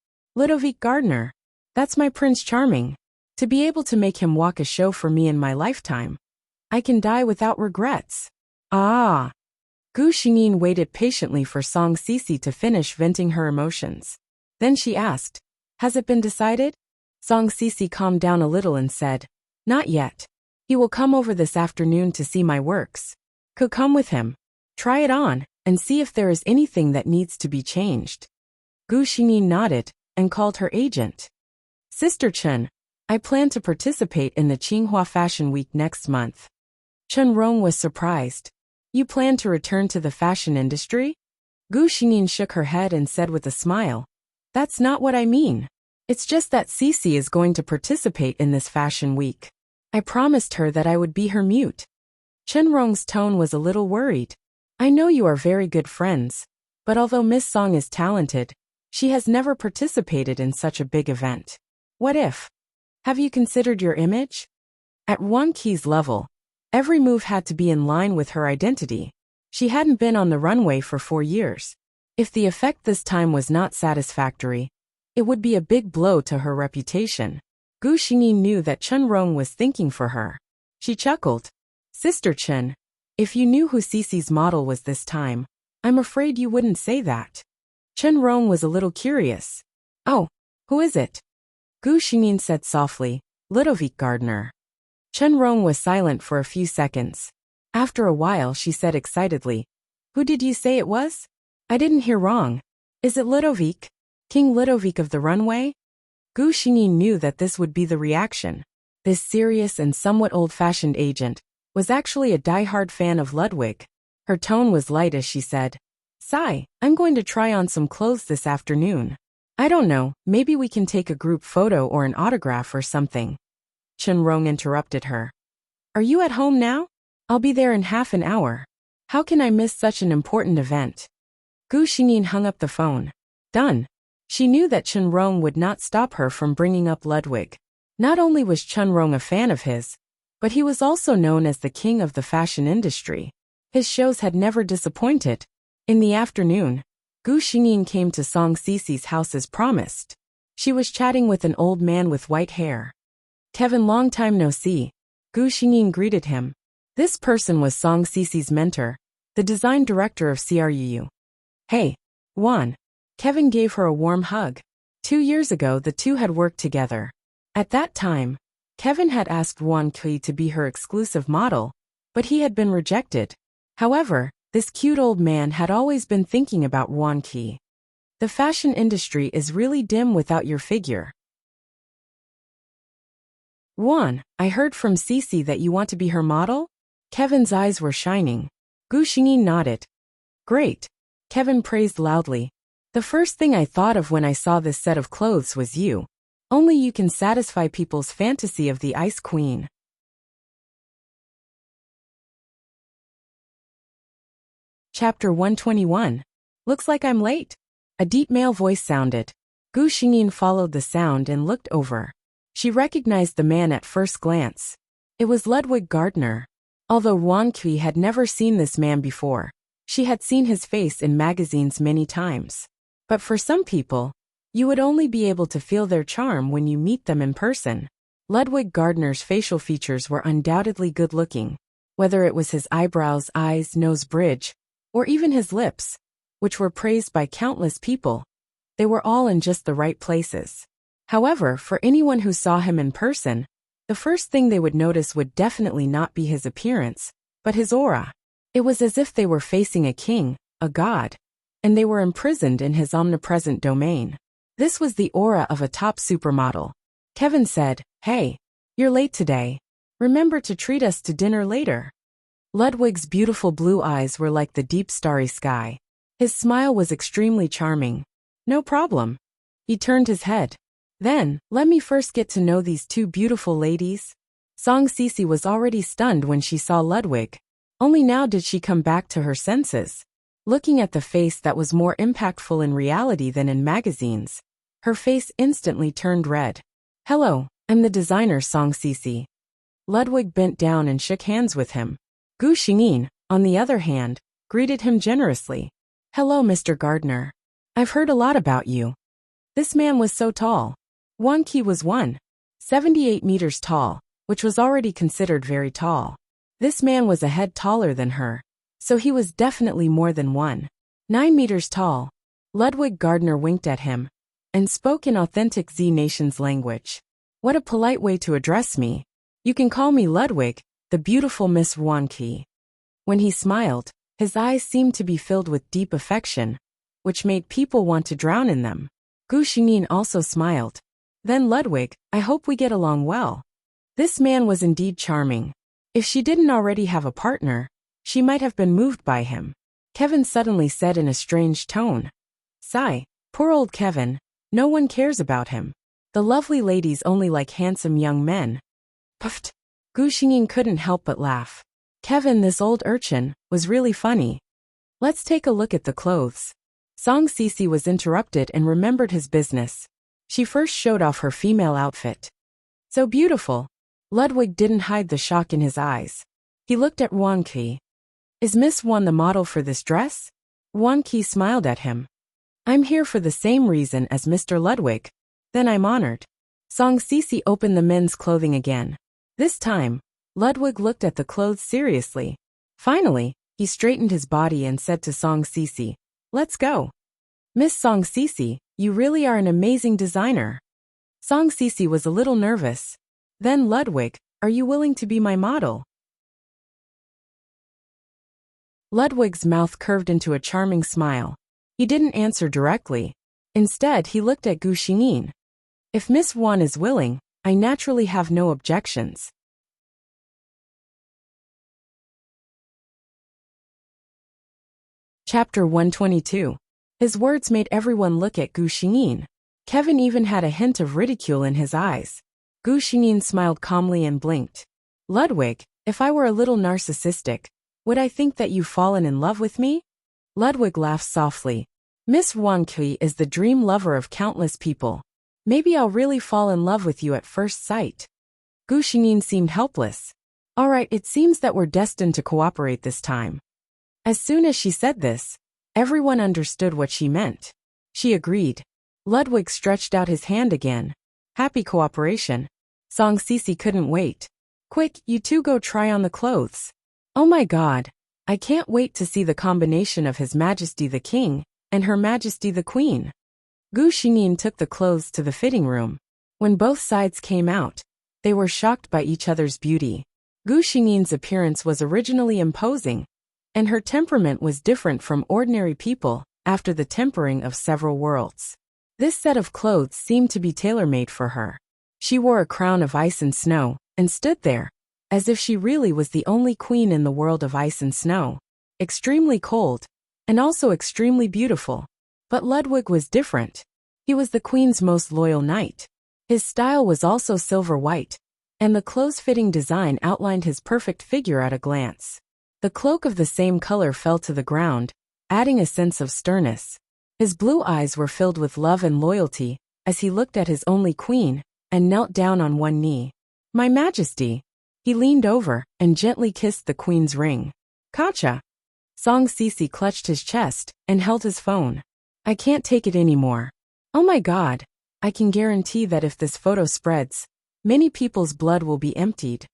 Gardner. That's my Prince Charming. To be able to make him walk a show for me in my lifetime, I can die without regrets." "Ah." Gu Xingyin waited patiently for Song Sisi to finish venting her emotions. Then she asked, "Has it been decided?" Song Sisi calmed down a little and said, "Not yet. He will come over this afternoon to see my works. Could come with him. Try it on, and see if there is anything that needs to be changed." Gu Xingyin nodded and called her agent. "Sister Chen, I plan to participate in the Tsinghua Fashion Week next month." Chen Rong was surprised. "You plan to return to the fashion industry?" Gu Xingyin shook her head and said with a smile, "That's not what I mean. It's just that Sisi is going to participate in this fashion week. I promised her that I would be her mute." Chen Rong's tone was a little worried. "I know you are very good friends, but although Miss Song is talented, she has never participated in such a big event. What if?" Have you considered your image? At Wang Qi's level, every move had to be in line with her identity. She hadn't been on the runway for 4 years. If the effect this time was not satisfactory, it would be a big blow to her reputation. Gu Xingyi knew that Chen Rong was thinking for her. She chuckled. Sister Chen, if you knew who Cece's model was this time, I'm afraid you wouldn't say that. Chen Rong was a little curious. Oh, who is it? Gu Xingyi said softly, Ludovic Gardner. Chen Rong was silent for a few seconds. After a while she said excitedly, Who did you say it was? I didn't hear wrong. Is it Ludovic? King Ludovic of the runway? Gu Xingyi knew that this would be the reaction. This serious and somewhat old-fashioned agent was actually a die-hard fan of Ludwig. Her tone was light as she said, Sai, I'm going to try on some clothes this afternoon. I don't know, maybe we can take a group photo or an autograph or something. Chen Rong interrupted her. Are you at home now? I'll be there in half an hour. How can I miss such an important event? Gu Xingyi hung up the phone. Done. She knew that Chen Rong would not stop her from bringing up Ludwig. Not only was Chen Rong a fan of his, but he was also known as the king of the fashion industry. His shows had never disappointed. In the afternoon, Gu Xingyi came to Song Cece's house as promised. She was chatting with an old man with white hair. Kevin, long time no see. Gu Xingyi greeted him. This person was Song Cece's mentor, the design director of CRUU. Hey, Juan. Kevin gave her a warm hug. 2 years ago the two had worked together. At that time, Kevin had asked Wang Qi to be her exclusive model, but he had been rejected. However, this cute old man had always been thinking about Wang Qi. The fashion industry is really dim without your figure. Juan, I heard from Cece that you want to be her model? Kevin's eyes were shining. Gu Xingyi nodded. Great. Kevin praised loudly. The first thing I thought of when I saw this set of clothes was you. Only you can satisfy people's fantasy of the Ice Queen. Chapter 121. Looks like I'm late. A deep male voice sounded. Gu Xingyi followed the sound and looked over. She recognized the man at first glance. It was Ludwig Gardner. Although Wang Qi had never seen this man before, she had seen his face in magazines many times. But for some people, you would only be able to feel their charm when you meet them in person. Ludwig Gardner's facial features were undoubtedly good-looking, whether it was his eyebrows, eyes, nose bridge, or even his lips, which were praised by countless people. They were all in just the right places. However, for anyone who saw him in person, the first thing they would notice would definitely not be his appearance, but his aura. It was as if they were facing a king, a god, and they were imprisoned in his omnipresent domain. This was the aura of a top supermodel. Kevin said, Hey, you're late today. Remember to treat us to dinner later. Ludwig's beautiful blue eyes were like the deep starry sky. His smile was extremely charming. No problem. He turned his head. Then, let me first get to know these two beautiful ladies. Song Cece was already stunned when she saw Ludwig. Only now did she come back to her senses. Looking at the face that was more impactful in reality than in magazines, her face instantly turned red. Hello, I'm the designer, Song Cece. Ludwig bent down and shook hands with him. Gu Xingyi, on the other hand, greeted him generously. Hello, Mr. Gardner. I've heard a lot about you. This man was so tall. Wang Qi was 1.78 meters tall, which was already considered very tall. This man was a head taller than her, so he was definitely more than 1.9 meters tall. Ludwig Gardner winked at him and spoke in authentic Z Nation's language. What a polite way to address me. You can call me Ludwig, the beautiful Miss Wang Qi. When he smiled, his eyes seemed to be filled with deep affection, which made people want to drown in them. Gu Xingyi also smiled. Then Ludwig, I hope we get along well. This man was indeed charming. If she didn't already have a partner, she might have been moved by him. Kevin suddenly said in a strange tone. Sigh, poor old Kevin, no one cares about him. The lovely ladies only like handsome young men. Puffed. Gu Xingyi couldn't help but laugh. Kevin, this old urchin, was really funny. Let's take a look at the clothes. Song Cece was interrupted and remembered his business. She first showed off her female outfit. So beautiful. Ludwig didn't hide the shock in his eyes. He looked at Wang Qi. Is Miss Wan the model for this dress? Wang Qi smiled at him. I'm here for the same reason as Mr. Ludwig. Then I'm honored. Song Sisi opened the men's clothing again. This time, Ludwig looked at the clothes seriously. Finally, he straightened his body and said to Song Sisi, let's go. Miss Song Sisi, you really are an amazing designer. Song Sisi was a little nervous. Then Ludwig, are you willing to be my model? Ludwig's mouth curved into a charming smile. He didn't answer directly. Instead, he looked at Gu Xingyin. If Miss Wan is willing, I naturally have no objections. Chapter 122. His words made everyone look at Gu Xingyin. Kevin even had a hint of ridicule in his eyes. Gu Xingyin smiled calmly and blinked. Ludwig, if I were a little narcissistic, would I think that you've fallen in love with me? Ludwig laughed softly. Miss Wang Qi is the dream lover of countless people. Maybe I'll really fall in love with you at first sight. Gu Xingyin seemed helpless. All right, it seems that we're destined to cooperate this time. As soon as she said this, everyone understood what she meant. She agreed. Ludwig stretched out his hand again. Happy cooperation. Song Sisi couldn't wait. Quick, you two go try on the clothes. Oh my God. I can't wait to see the combination of His Majesty the King and Her Majesty the Queen. Gu Xingyin took the clothes to the fitting room. When both sides came out, they were shocked by each other's beauty. Gu Xingyin's appearance was originally imposing, and her temperament was different from ordinary people after the tempering of several worlds. This set of clothes seemed to be tailor-made for her. She wore a crown of ice and snow, and stood there, as if she really was the only queen in the world of ice and snow. Extremely cold, and also extremely beautiful. But Ludwig was different. He was the queen's most loyal knight. His style was also silver white, and the clothes-fitting design outlined his perfect figure at a glance. The cloak of the same color fell to the ground, adding a sense of sternness. His blue eyes were filled with love and loyalty as he looked at his only queen and knelt down on one knee. My Majesty. He leaned over and gently kissed the queen's ring. Kacha. Song Sisi clutched his chest and held his phone. I can't take it anymore. Oh my God. I can guarantee that if this photo spreads, many people's blood will be emptied.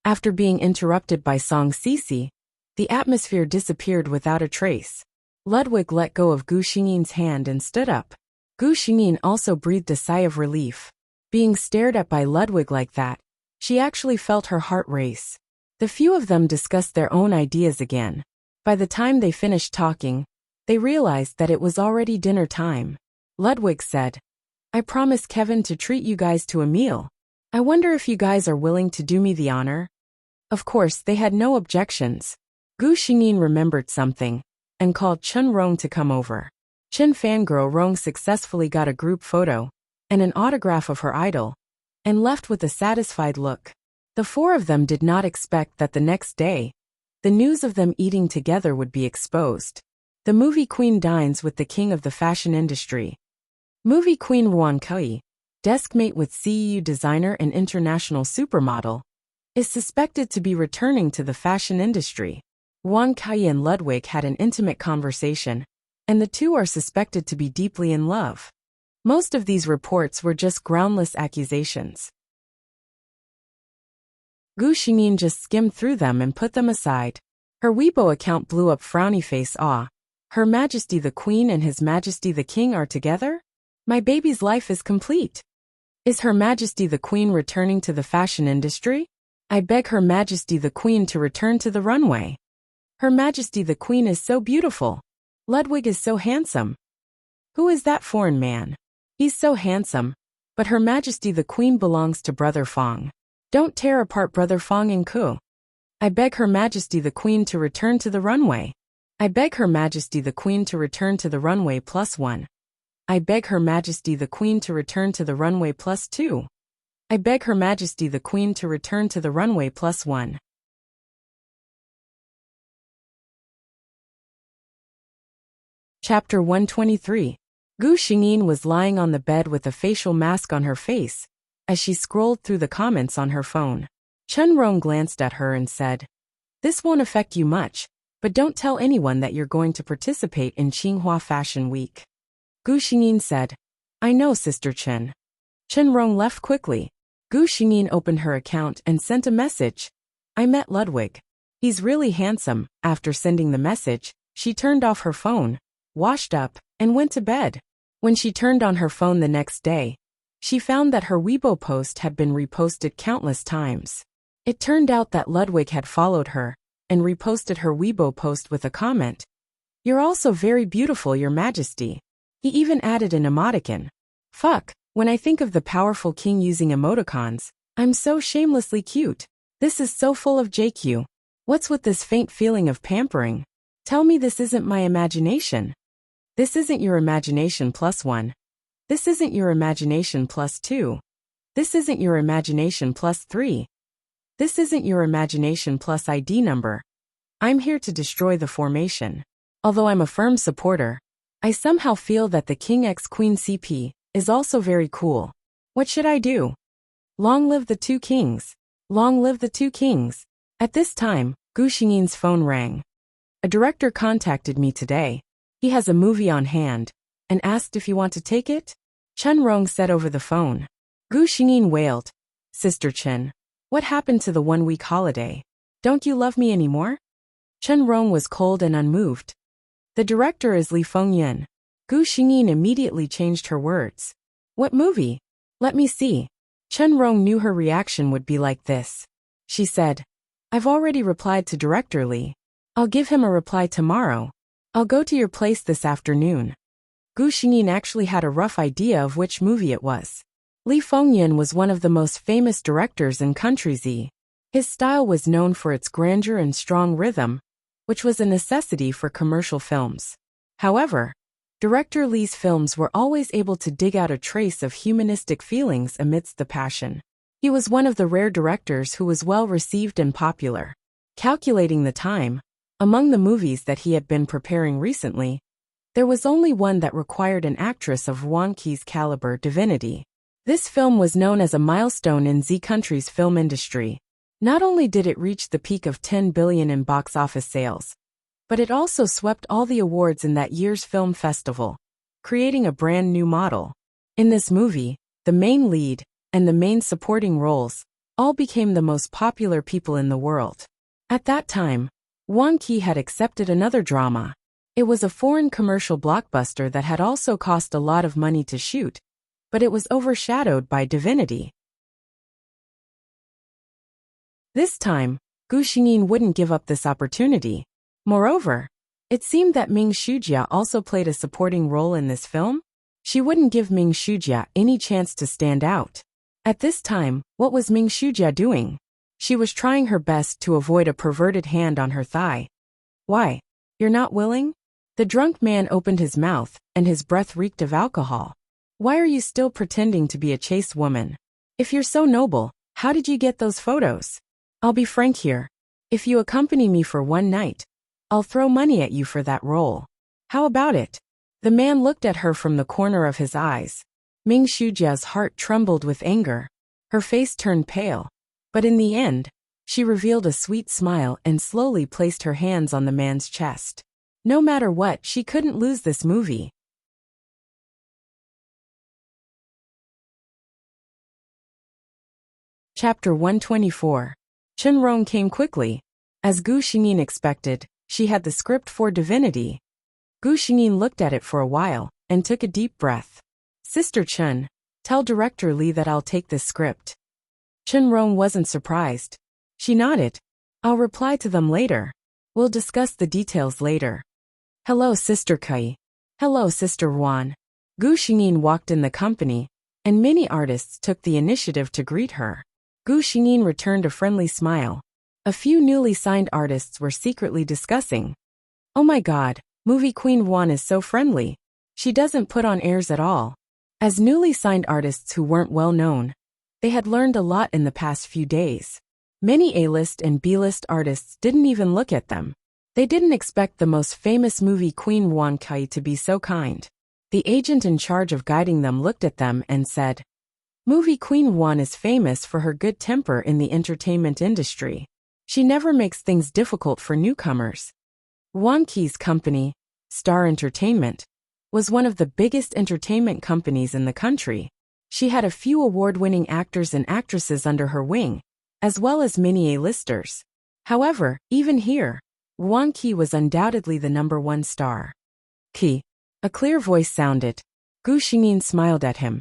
After being interrupted by Song Sisi, the atmosphere disappeared without a trace. Ludwig let go of Gu Xingyin's hand and stood up. Gu Xingyin also breathed a sigh of relief. Being stared at by Ludwig like that, she actually felt her heart race. The few of them discussed their own ideas again. By the time they finished talking, they realized that it was already dinner time. Ludwig said, I promised Kevin to treat you guys to a meal. I wonder if you guys are willing to do me the honor? Of course, they had no objections. Gu Xingyin remembered something and called Chen Rong to come over. Chen fangirl Rong successfully got a group photo and an autograph of her idol and left with a satisfied look. The four of them did not expect that the next day, the news of them eating together would be exposed. The movie queen dines with the king of the fashion industry. Movie queen Wang Qi, deskmate with CEU designer and international supermodel, is suspected to be returning to the fashion industry. Wang Qi and Ludwig had an intimate conversation, and the two are suspected to be deeply in love. Most of these reports were just groundless accusations. Gu Xingyin just skimmed through them and put them aside. Her Weibo account blew up frowny face awe. Her Majesty the Queen and His Majesty the King are together? My baby's life is complete. Is Her Majesty the Queen returning to the fashion industry? I beg Her Majesty the Queen to return to the runway. Her Majesty the Queen is so beautiful. Ludwig is so handsome. Who is that foreign man? He's so handsome, but Her Majesty the Queen belongs to Brother Fong. Don't tear apart Brother Fong and Ku. I beg Her Majesty the Queen to return to the runway. I beg Her Majesty the Queen to return to the runway +1. I beg Her Majesty the Queen to return to the runway +2. I beg Her Majesty the Queen to return to the runway +1. Chapter 123. Gu Xingyin was lying on the bed with a facial mask on her face, as she scrolled through the comments on her phone. Chen Rong glanced at her and said, "This won't affect you much, but don't tell anyone that you're going to participate in Tsinghua Fashion Week." Gu Xingyin said, "I know, Sister Chen." Chen Rong left quickly. Gu Xingyin opened her account and sent a message. "I met Ludwig. He's really handsome." After sending the message, she turned off her phone, washed up, and went to bed. When she turned on her phone the next day, she found that her Weibo post had been reposted countless times. It turned out that Ludwig had followed her and reposted her Weibo post with a comment, "You're also very beautiful, Your Majesty." He even added an emoticon. Fuck, when I think of the powerful king using emoticons, I'm so shamelessly cute. This is so full of JQ. What's with this faint feeling of pampering? Tell me this isn't my imagination. This isn't your imagination +1. This isn't your imagination +2. This isn't your imagination +3. This isn't your imagination plus ID number. I'm here to destroy the formation. Although I'm a firm supporter, I somehow feel that the King x Queen CP is also very cool. What should I do? Long live the two kings. Long live the two kings. At this time, Gu Xingyin's phone rang. A director contacted me today. He has a movie on hand and asked if you want to take it? Chen Rong said over the phone. Gu Xingyin wailed, "Sister Chen, what happened to the 1-week holiday? Don't you love me anymore?" Chen Rong was cold and unmoved. "The director is Li Fengyan." Gu Xingyin immediately changed her words. "What movie? Let me see." Chen Rong knew her reaction would be like this. She said, "I've already replied to Director Li. I'll give him a reply tomorrow. I'll go to your place this afternoon." Gu Xingyin actually had a rough idea of which movie it was. Li Fengyan was one of the most famous directors in Country Z. His style was known for its grandeur and strong rhythm, which was a necessity for commercial films. However, Director Li's films were always able to dig out a trace of humanistic feelings amidst the passion. He was one of the rare directors who was well received and popular. Calculating the time, among the movies that he had been preparing recently, there was only one that required an actress of Wang Qi's caliber, Divinity. This film was known as a milestone in Z country's film industry. Not only did it reach the peak of 10 billion in box office sales, but it also swept all the awards in that year's film festival, creating a brand new model. In this movie, the main lead and the main supporting roles all became the most popular people in the world. At that time, Wang Qi had accepted another drama. It was a foreign commercial blockbuster that had also cost a lot of money to shoot, but it was overshadowed by Divinity. This time, Gu Xingyin wouldn't give up this opportunity. Moreover, it seemed that Ming Shujia also played a supporting role in this film. She wouldn't give Ming Shujia any chance to stand out. At this time, what was Ming Shujia doing? She was trying her best to avoid a perverted hand on her thigh. "Why? You're not willing?" The drunk man opened his mouth, and his breath reeked of alcohol. "Why are you still pretending to be a chaste woman? If you're so noble, how did you get those photos? I'll be frank here. If you accompany me for one night, I'll throw money at you for that role. How about it?" The man looked at her from the corner of his eyes. Ming Shujia's heart trembled with anger. Her face turned pale. But in the end, she revealed a sweet smile and slowly placed her hands on the man's chest. No matter what, she couldn't lose this movie. Chapter 124. Chen Rong came quickly. As Gu Xingyin expected, she had the script for Divinity. Gu Xingyin looked at it for a while and took a deep breath. "Sister Chen, tell Director Li that I'll take this script." Chen Rong wasn't surprised. She nodded. "I'll reply to them later. We'll discuss the details later." "Hello, Sister Kai." "Hello, Sister Wan." Gu Xingyin walked in the company, and many artists took the initiative to greet her. Gu Xingyin returned a friendly smile. A few newly signed artists were secretly discussing. "Oh my god, movie queen Wan is so friendly. She doesn't put on airs at all." As newly signed artists who weren't well known, they had learned a lot in the past few days. Many A-list and B-list artists didn't even look at them. They didn't expect the most famous movie queen Wan Kai to be so kind. The agent in charge of guiding them looked at them and said, Movie queen Wan is famous for her good temper in the entertainment industry. She never makes things difficult for newcomers. Wan Qi's company, Star Entertainment, was one of the biggest entertainment companies in the country. She had a few award-winning actors and actresses under her wing, as well as many A-listers. However, even here, Wan Qi was undoubtedly the #1 star. Qi. A clear voice sounded. Gu Xingyin smiled at him.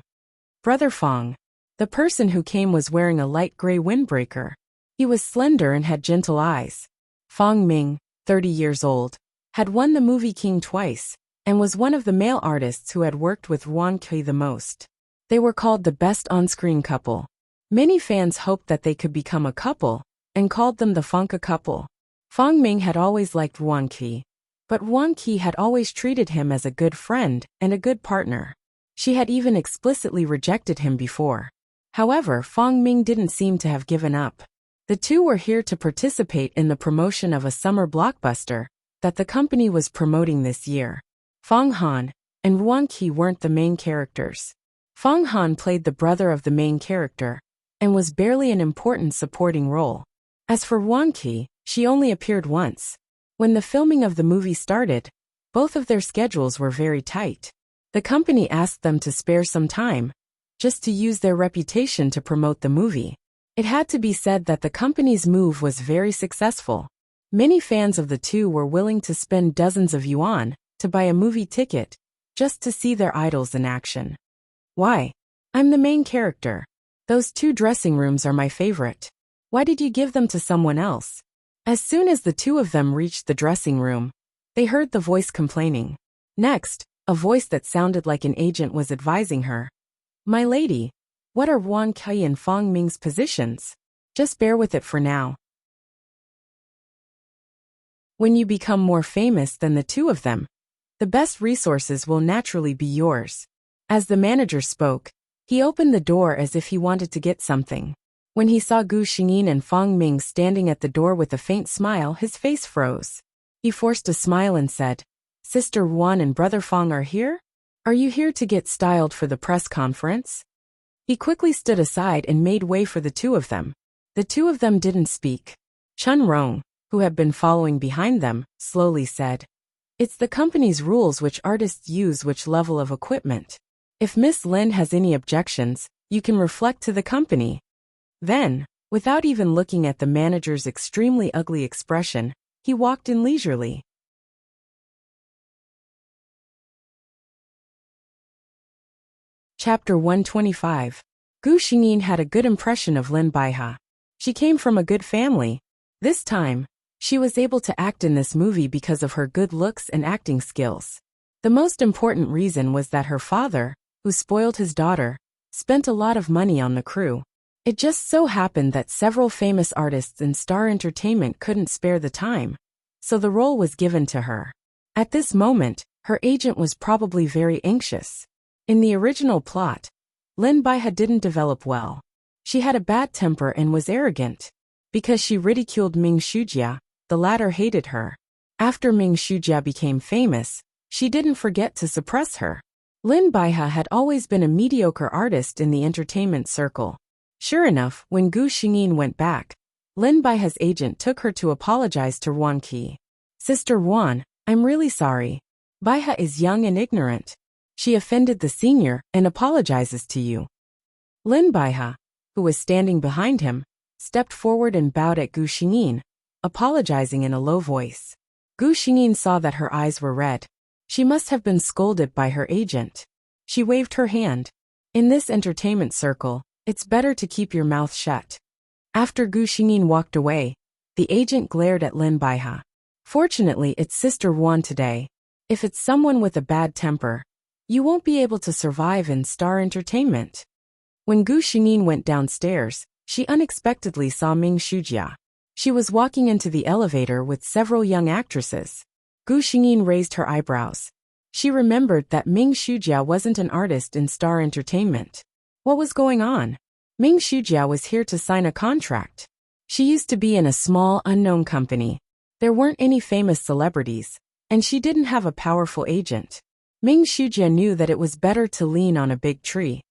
Brother Fong. The person who came was wearing a light gray windbreaker. He was slender and had gentle eyes. Fong Ming, 30 years old, had won the Movie King twice, and was one of the male artists who had worked with Wan Qi the most. They were called the best on-screen couple. Many fans hoped that they could become a couple, and called them the Fongka couple. Fong Ming had always liked Wan Qi, but Wan Qi had always treated him as a good friend and a good partner. She had even explicitly rejected him before. However, Fong Ming didn't seem to have given up. The two were here to participate in the promotion of a summer blockbuster that the company was promoting this year. Fong Han and Wan Qi weren't the main characters. Fong Han played the brother of the main character and was barely an important supporting role. As for Wan Qi, she only appeared once. When the filming of the movie started, both of their schedules were very tight. The company asked them to spare some time, just to use their reputation to promote the movie. It had to be said that the company's move was very successful. Many fans of the two were willing to spend dozens of yuan to buy a movie ticket, just to see their idols in action. Why? I'm the main character. Those 2 dressing rooms are my favorite. Why did you give them to someone else? As soon as the two of them reached the dressing room, they heard the voice complaining. Next, a voice that sounded like an agent was advising her. My lady, what are Wan Qi and Fong Ming's positions? Just bear with it for now. When you become more famous than the two of them, the best resources will naturally be yours. As the manager spoke, he opened the door as if he wanted to get something. When he saw Gu Xingyin and Fong Ming standing at the door with a faint smile, his face froze. He forced a smile and said, Sister Wan and Brother Fong are here? Are you here to get styled for the press conference? He quickly stood aside and made way for the two of them. The two of them didn't speak. Chun Rong, who had been following behind them, slowly said, It's the company's rules which artists use which level of equipment. If Miss Lin has any objections, you can reflect to the company. Then, without even looking at the manager's extremely ugly expression, he walked in leisurely. Chapter 125. Gu Xingyin had a good impression of Lin Baihe. She came from a good family. This time, she was able to act in this movie because of her good looks and acting skills. The most important reason was that her father, who spoiled his daughter, spent a lot of money on the crew. It just so happened that several famous artists in Star Entertainment couldn't spare the time, so the role was given to her. At this moment, her agent was probably very anxious. In the original plot, Lin Baihe didn't develop well. She had a bad temper and was arrogant. Because she ridiculed Ming Shujia, the latter hated her. After Ming Shujia became famous, she didn't forget to suppress her. Lin Baihe had always been a mediocre artist in the entertainment circle. Sure enough, when Gu Xingyin went back, Lin Baihe's agent took her to apologize to Wan Qi. Sister Wan, I'm really sorry. Baihe is young and ignorant. She offended the senior and apologizes to you. Lin Baihe, who was standing behind him, stepped forward and bowed at Gu Xingyin, apologizing in a low voice. Gu Xingyin saw that her eyes were red. She must have been scolded by her agent. She waved her hand. In this entertainment circle, it's better to keep your mouth shut. After Gu Xingyin walked away, the agent glared at Lin Baihe. Fortunately, it's Sister Wan today. If it's someone with a bad temper, you won't be able to survive in Star Entertainment. When Gu Xingyin went downstairs, she unexpectedly saw Ming Shujia. She was walking into the elevator with several young actresses. Gu Xingyin raised her eyebrows. She remembered that Ming Shujia wasn't an artist in Star Entertainment. What was going on? Ming Shujia was here to sign a contract. She used to be in a small, unknown company. There weren't any famous celebrities, and she didn't have a powerful agent. Ming Shujia knew that it was better to lean on a big tree.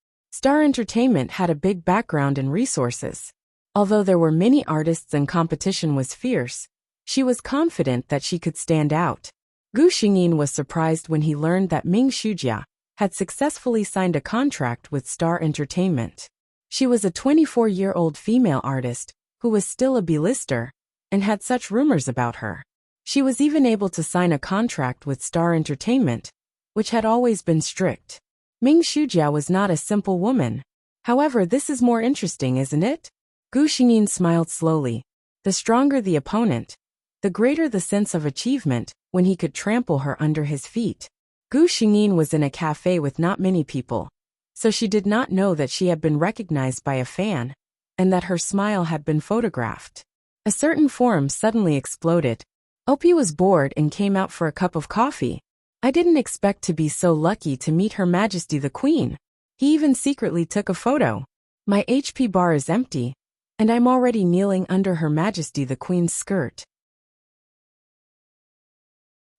Star Entertainment had a big background and resources. Although there were many artists and competition was fierce, she was confident that she could stand out. Gu Xingyin was surprised when he learned that Ming Shujia had successfully signed a contract with Star Entertainment. She was a 24-year-old female artist who was still a B-lister and had such rumors about her. She was even able to sign a contract with Star Entertainment, which had always been strict. Ming Shujia was not a simple woman. However, this is more interesting, isn't it? Gu Xingyin smiled slowly. The stronger the opponent, the greater the sense of achievement when he could trample her under his feet. Gu Xingyin was in a cafe with not many people, so she did not know that she had been recognized by a fan, and that her smile had been photographed. A certain forum suddenly exploded. Opie was bored and came out for a cup of coffee. I didn't expect to be so lucky to meet Her Majesty the Queen. He even secretly took a photo. My HP bar is empty, and I'm already kneeling under Her Majesty the Queen's skirt.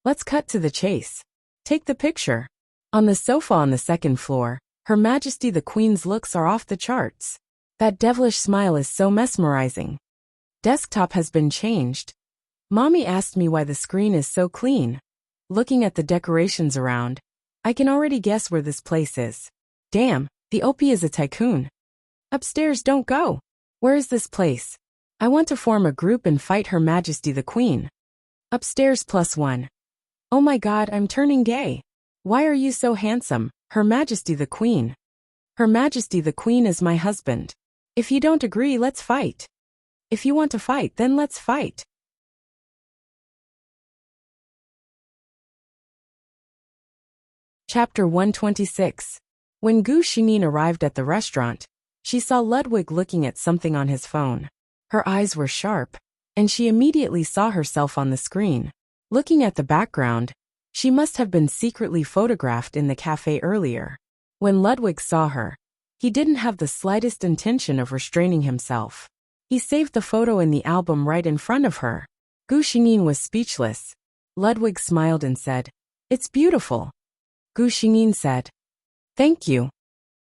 Let's cut to the chase. Take the picture. On the sofa on the second floor, Her Majesty the Queen's looks are off the charts. That devilish smile is so mesmerizing. Desktop has been changed. Mommy asked me why the screen is so clean. Looking at the decorations around, I can already guess where this place is. Damn, the OP is a tycoon. Upstairs, don't go. Where is this place? I want to form a group and fight Her Majesty the Queen. Upstairs +1. Oh my god, I'm turning gay. Why are you so handsome, Her Majesty the Queen? Her Majesty the Queen is my husband. If you don't agree, let's fight. If you want to fight, then let's fight. Chapter 126. When Gu Xingyin arrived at the restaurant, she saw Ludwig looking at something on his phone. Her eyes were sharp, and she immediately saw herself on the screen. Looking at the background, she must have been secretly photographed in the cafe earlier. When Ludwig saw her, he didn't have the slightest intention of restraining himself. He saved the photo in the album right in front of her. Gu Xingyin was speechless. Ludwig smiled and said, "It's beautiful." Gu Xingyin said, "Thank you."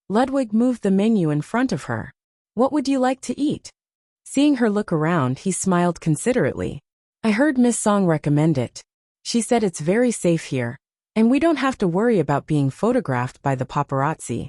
Ludwig moved the menu in front of her. "What would you like to eat?" Seeing her look around, he smiled considerately. "I heard Miss Song recommend it. She said it's very safe here, and we don't have to worry about being photographed by the paparazzi."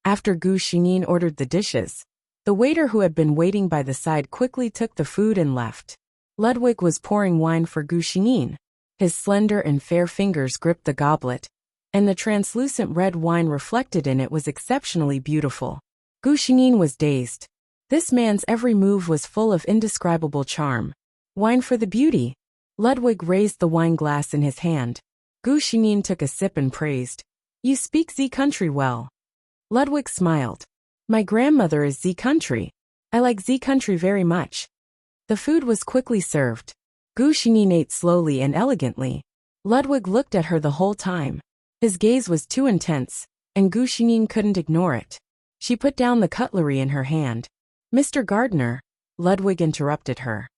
After Gu Xingyin ordered the dishes, the waiter who had been waiting by the side quickly took the food and left. Ludwig was pouring wine for Gu Xingyin. His slender and fair fingers gripped the goblet, and the translucent red wine reflected in it was exceptionally beautiful. Gu Xingyin was dazed. This man's every move was full of indescribable charm. Wine for the beauty. Ludwig raised the wine glass in his hand. Gu Xingyin took a sip and praised, "You speak Z country well." Ludwig smiled. "My grandmother is Z country. I like Z country very much." The food was quickly served. Gu Xingyin ate slowly and elegantly. Ludwig looked at her the whole time. His gaze was too intense, and Gu Xingyin couldn't ignore it. She put down the cutlery in her hand. "Mr. Gardner," Ludwig interrupted her.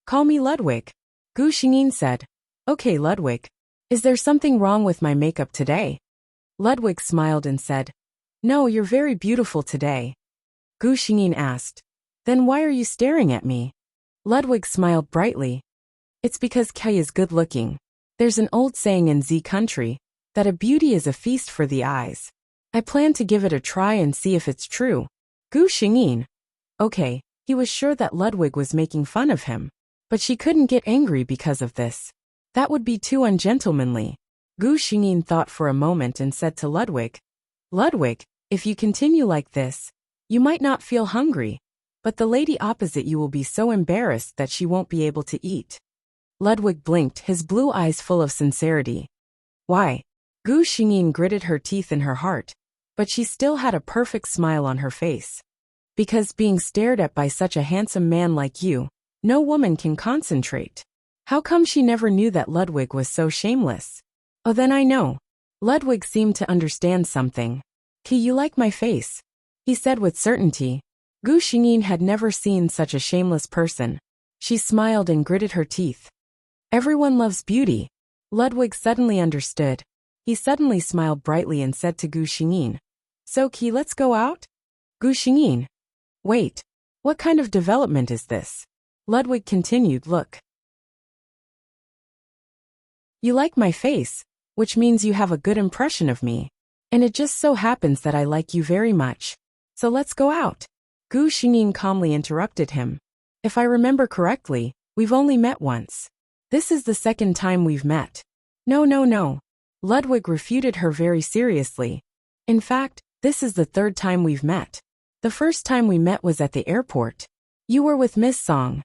"Call me Ludwig." Gu Xingyin said, "Okay, Ludwig. Is there something wrong with my makeup today?" Ludwig smiled and said, "No, you're very beautiful today." Gu Xingyin asked, "Then why are you staring at me?" Ludwig smiled brightly. "It's because Kei is good looking. There's an old saying in Z country, that a beauty is a feast for the eyes. I plan to give it a try and see if it's true." Gu Xingyin. Okay, he was sure that Ludwig was making fun of him, but she couldn't get angry because of this. That would be too ungentlemanly. Gu Xingyin thought for a moment and said to Ludwig, "Ludwig, if you continue like this, you might not feel hungry, but the lady opposite you will be so embarrassed that she won't be able to eat." Ludwig blinked, his blue eyes full of sincerity. "Why?" Gu Xingyin gritted her teeth in her heart, but she still had a perfect smile on her face. "Because being stared at by such a handsome man like you, no woman can concentrate." How come she never knew that Ludwig was so shameless? Oh, then I know. Ludwig seemed to understand something. "Ki, you like my face," he said with certainty. Gu Xingyin had never seen such a shameless person. She smiled and gritted her teeth. "Everyone loves beauty." Ludwig suddenly understood. He suddenly smiled brightly and said to Gu Xingyin, "So Ki, let's go out?" Gu Xingyin. Wait. What kind of development is this? Ludwig continued, look. You like my face, which means you have a good impression of me. And it just so happens that I like you very much. So let's go out. Gu Xingyin calmly interrupted him. If I remember correctly, we've only met once. This is the second time we've met. No. Ludwig refuted her very seriously. In fact, this is the third time we've met. The first time we met was at the airport. You were with Miss Song.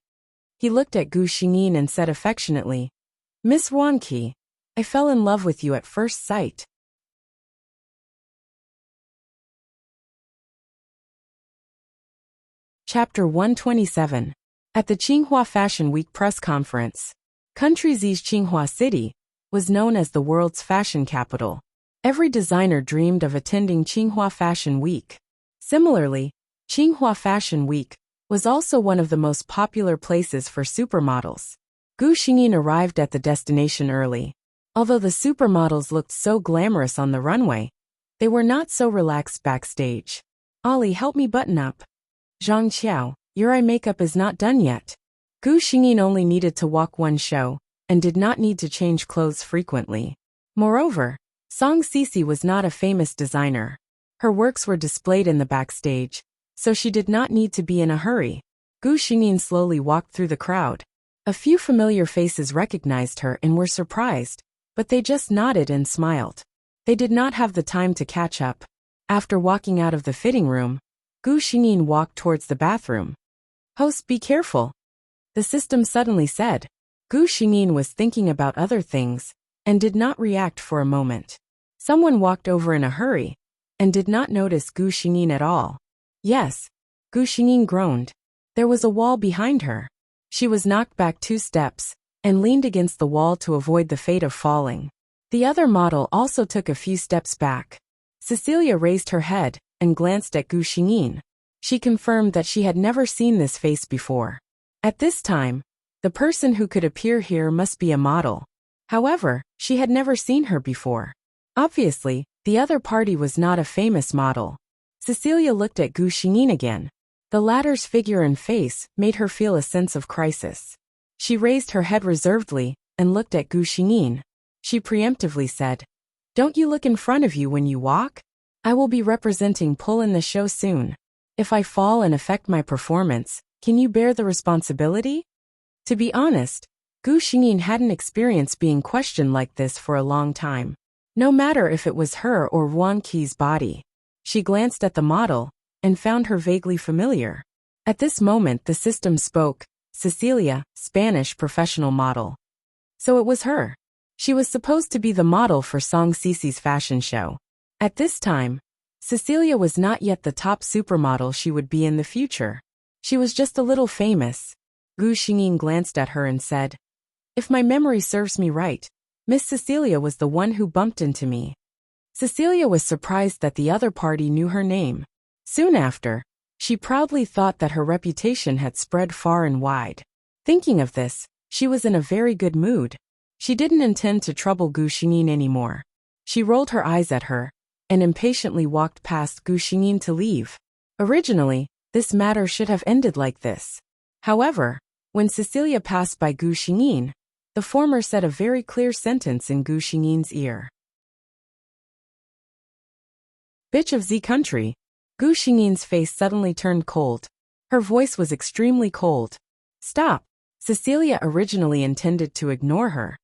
He looked at Gu Xingyin and said affectionately, Miss Wanqi, I fell in love with you at first sight. Chapter 127. At the Tsinghua Fashion Week press conference, Country Z's Tsinghua City was known as the world's fashion capital. Every designer dreamed of attending Tsinghua Fashion Week. Similarly, Tsinghua Fashion Week was also one of the most popular places for supermodels. Gu Xingyin arrived at the destination early. Although the supermodels looked so glamorous on the runway, they were not so relaxed backstage. Ollie, help me button up. Zhang Qiao, your eye makeup is not done yet. Gu Xingyin only needed to walk one show, and did not need to change clothes frequently. Moreover, Song Sisi was not a famous designer. Her works were displayed in the backstage, so she did not need to be in a hurry. Gu Xingyin slowly walked through the crowd. A few familiar faces recognized her and were surprised, but they just nodded and smiled. They did not have the time to catch up. After walking out of the fitting room, Gu Xingyin walked towards the bathroom. Host, be careful. The system suddenly said. Gu Xingyin was thinking about other things, and did not react for a moment. Someone walked over in a hurry, and did not notice Gu Xingyin at all. Yes. Gu Xingyin groaned. There was a wall behind her. She was knocked back 2 steps, and leaned against the wall to avoid the fate of falling. The other model also took a few steps back. Cecilia raised her head, and glanced at Gu Xingyin. She confirmed that she had never seen this face before. At this time, the person who could appear here must be a model. However, she had never seen her before. Obviously, the other party was not a famous model. Cecilia looked at Gu Xingyin again. The latter's figure and face made her feel a sense of crisis. She raised her head reservedly, and looked at Gu Xingyin. She preemptively said, Don't you look in front of you when you walk? I will be representing Pull in the show soon. If I fall and affect my performance, can you bear the responsibility? To be honest, Gu Xingyin hadn't experienced being questioned like this for a long time. No matter if it was her or Wan Qi's body. She glanced at the model, and found her vaguely familiar. At this moment the system spoke, Cecilia, Spanish professional model. So it was her. She was supposed to be the model for Song Sisi's fashion show. At this time, Cecilia was not yet the top supermodel she would be in the future. She was just a little famous. Gu Xingyin glanced at her and said, If my memory serves me right, Miss Cecilia was the one who bumped into me. Cecilia was surprised that the other party knew her name. Soon after, she proudly thought that her reputation had spread far and wide. Thinking of this, she was in a very good mood. She didn't intend to trouble Gu Xingyin anymore. She rolled her eyes at her, and impatiently walked past Gu Xingyin to leave. Originally, this matter should have ended like this. However, when Cecilia passed by Gu Xingyin, the former said a very clear sentence in Gu Xingyin's ear. Bitch of Z country. Gu Xingyin's face suddenly turned cold. Her voice was extremely cold. Stop. Cecilia originally intended to ignore her,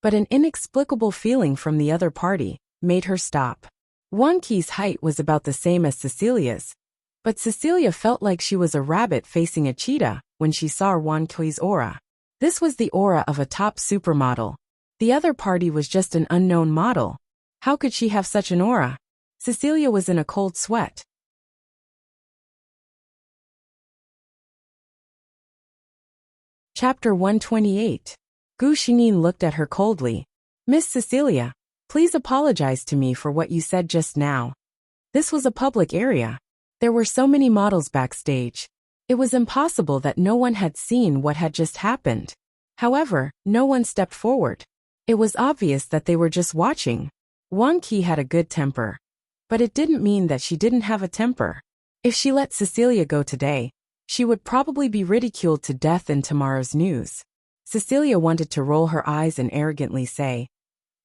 but an inexplicable feeling from the other party made her stop. Wan Qi's height was about the same as Cecilia's, but Cecilia felt like she was a rabbit facing a cheetah when she saw Wan Qi's aura. This was the aura of a top supermodel. The other party was just an unknown model. How could she have such an aura? Cecilia was in a cold sweat. Chapter 128. Gu Xingyin looked at her coldly. Miss Cecilia, please apologize to me for what you said just now. This was a public area. There were so many models backstage. It was impossible that no one had seen what had just happened. However, no one stepped forward. It was obvious that they were just watching. Wan Qi had a good temper. But it didn't mean that she didn't have a temper. If she let Cecilia go today, she would probably be ridiculed to death in tomorrow's news. Cecilia wanted to roll her eyes and arrogantly say,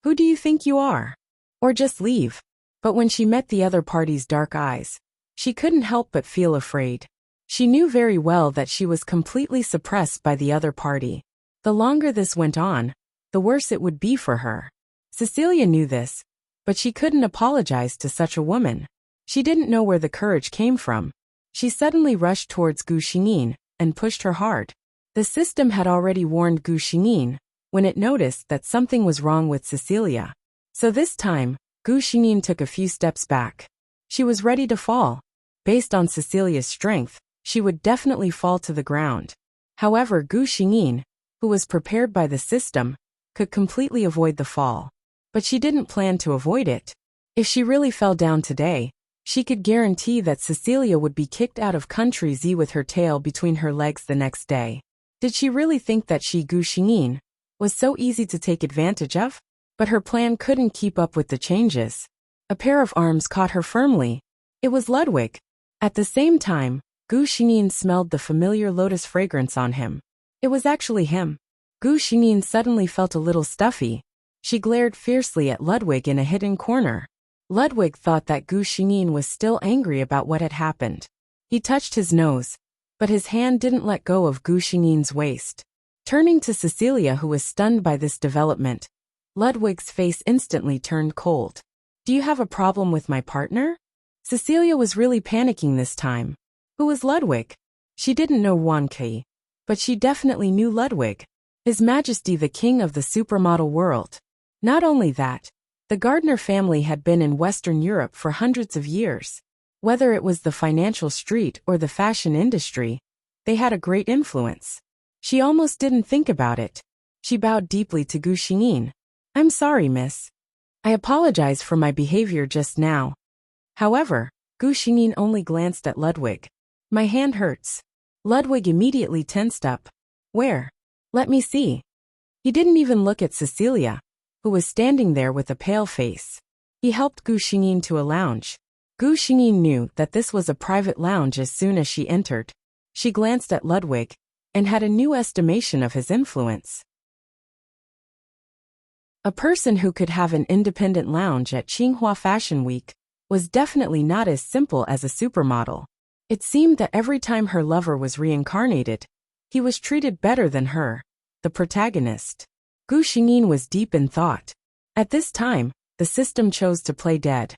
"Who do you think you are?" Or just leave. But when she met the other party's dark eyes, she couldn't help but feel afraid. She knew very well that she was completely suppressed by the other party. The longer this went on, the worse it would be for her. Cecilia knew this, but she couldn't apologize to such a woman. She didn't know where the courage came from. She suddenly rushed towards Gu Xingyin and pushed her hard. The system had already warned Gu Xingyin when it noticed that something was wrong with Cecilia. So this time, Gu Xingyin took a few steps back. She was ready to fall. Based on Cecilia's strength, she would definitely fall to the ground. However, Gu Xingyin, who was prepared by the system, could completely avoid the fall. But she didn't plan to avoid it. If she really fell down today, she could guarantee that Cecilia would be kicked out of country Z with her tail between her legs the next day. Did she really think that she, Gu Xingyin, was so easy to take advantage of? But her plan couldn't keep up with the changes. A pair of arms caught her firmly. It was Ludwig. At the same time, Gu Xingyin smelled the familiar lotus fragrance on him. It was actually him. Gu Xingyin suddenly felt a little stuffy. She glared fiercely at Ludwig in a hidden corner. Ludwig thought that Gu Xingyin was still angry about what had happened. He touched his nose, but his hand didn't let go of Gu Xingyin's waist. Turning to Cecilia, who was stunned by this development, Ludwig's face instantly turned cold. "Do you have a problem with my partner?" Cecilia was really panicking this time. Who was Ludwig? She didn't know Wuxia, but she definitely knew Ludwig. His Majesty the King of the supermodel world. Not only that, the Gardner family had been in Western Europe for hundreds of years. Whether it was the financial street or the fashion industry, they had a great influence. She almost didn't think about it. She bowed deeply to Gu Xingyin. "I'm sorry, miss. I apologize for my behavior just now." However, Gu Xingyin only glanced at Ludwig. "My hand hurts." Ludwig immediately tensed up. "Where? Let me see." He didn't even look at Cecilia, who was standing there with a pale face. He helped Gu Xingyin to a lounge. Gu Xingyin knew that this was a private lounge as soon as she entered. She glanced at Ludwig and had a new estimation of his influence. A person who could have an independent lounge at Tsinghua Fashion Week was definitely not as simple as a supermodel. It seemed that every time her lover was reincarnated, he was treated better than her, the protagonist. Gu Xingyin was deep in thought. At this time, the system chose to play dead.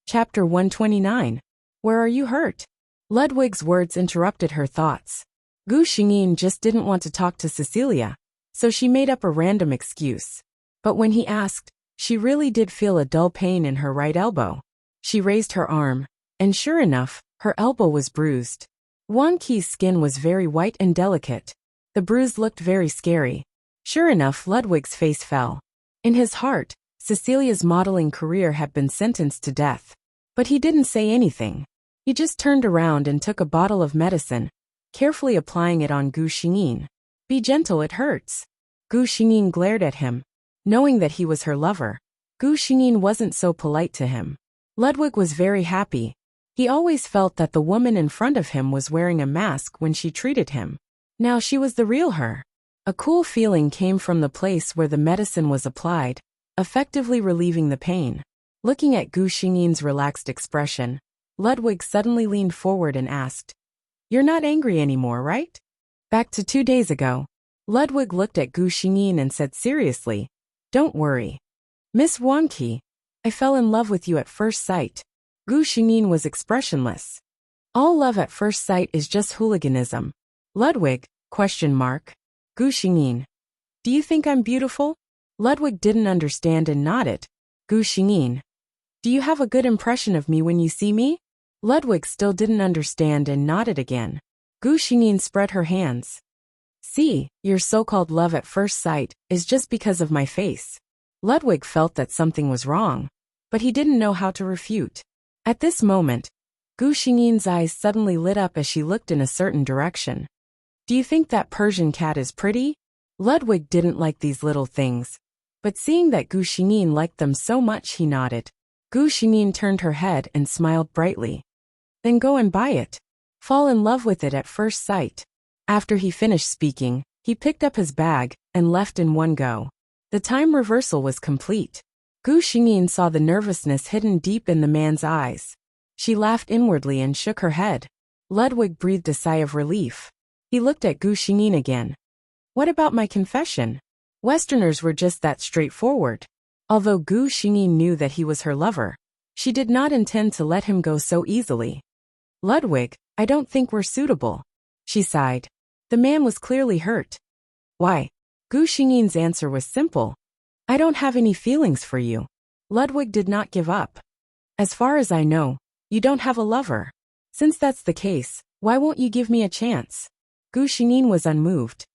Chapter 129. Where are you hurt? Ludwig's words interrupted her thoughts. Gu Xingyin just didn't want to talk to Cecilia, so she made up a random excuse. But when he asked, she really did feel a dull pain in her right elbow. She raised her arm, and sure enough, her elbow was bruised. Wuxia's skin was very white and delicate. The bruise looked very scary. Sure enough, Ludwig's face fell. In his heart, Cecilia's modeling career had been sentenced to death. But he didn't say anything. He just turned around and took a bottle of medicine, carefully applying it on Gu Xingyin. "Be gentle, it hurts." Gu Xingyin glared at him. Knowing that he was her lover, Gu Xingyin wasn't so polite to him. Ludwig was very happy. He always felt that the woman in front of him was wearing a mask when she treated him. Now she was the real her. A cool feeling came from the place where the medicine was applied, effectively relieving the pain. Looking at Gu Xingyin's relaxed expression, Ludwig suddenly leaned forward and asked, "You're not angry anymore, right?" Back to 2 days ago, Ludwig looked at Gu Xingyin and said seriously, "Don't worry. Miss Wuxia, I fell in love with you at first sight." Gu Xingyin was expressionless. All love at first sight is just hooliganism. Ludwig, ? Gu Xingyin, do you think I'm beautiful? Ludwig didn't understand and nodded. Gu Xingyin, do you have a good impression of me when you see me? Ludwig still didn't understand and nodded again. Gu Xingyin spread her hands. "See, your so-called love at first sight is just because of my face." Ludwig felt that something was wrong, but he didn't know how to refute. At this moment, Gu Xingyin's eyes suddenly lit up as she looked in a certain direction. "Do you think that Persian cat is pretty?" Ludwig didn't like these little things, but seeing that Gu Xingyin liked them so much, he nodded. Gu Xingyin turned her head and smiled brightly. Then go and buy it. Fall in love with it at first sight. After he finished speaking, he picked up his bag and left in one go. The time reversal was complete. Gu Xingyin saw the nervousness hidden deep in the man's eyes. She laughed inwardly and shook her head. Ludwig breathed a sigh of relief. He looked at Gu Xingyin again. What about my confession? Westerners were just that straightforward. Although Gu Xingyin knew that he was her lover, she did not intend to let him go so easily. Ludwig, I don't think we're suitable. She sighed. The man was clearly hurt. Why? Gu Xingyin's answer was simple. I don't have any feelings for you. Ludwig did not give up. As far as I know, you don't have a lover. Since that's the case, why won't you give me a chance? Gu Xingyin was unmoved.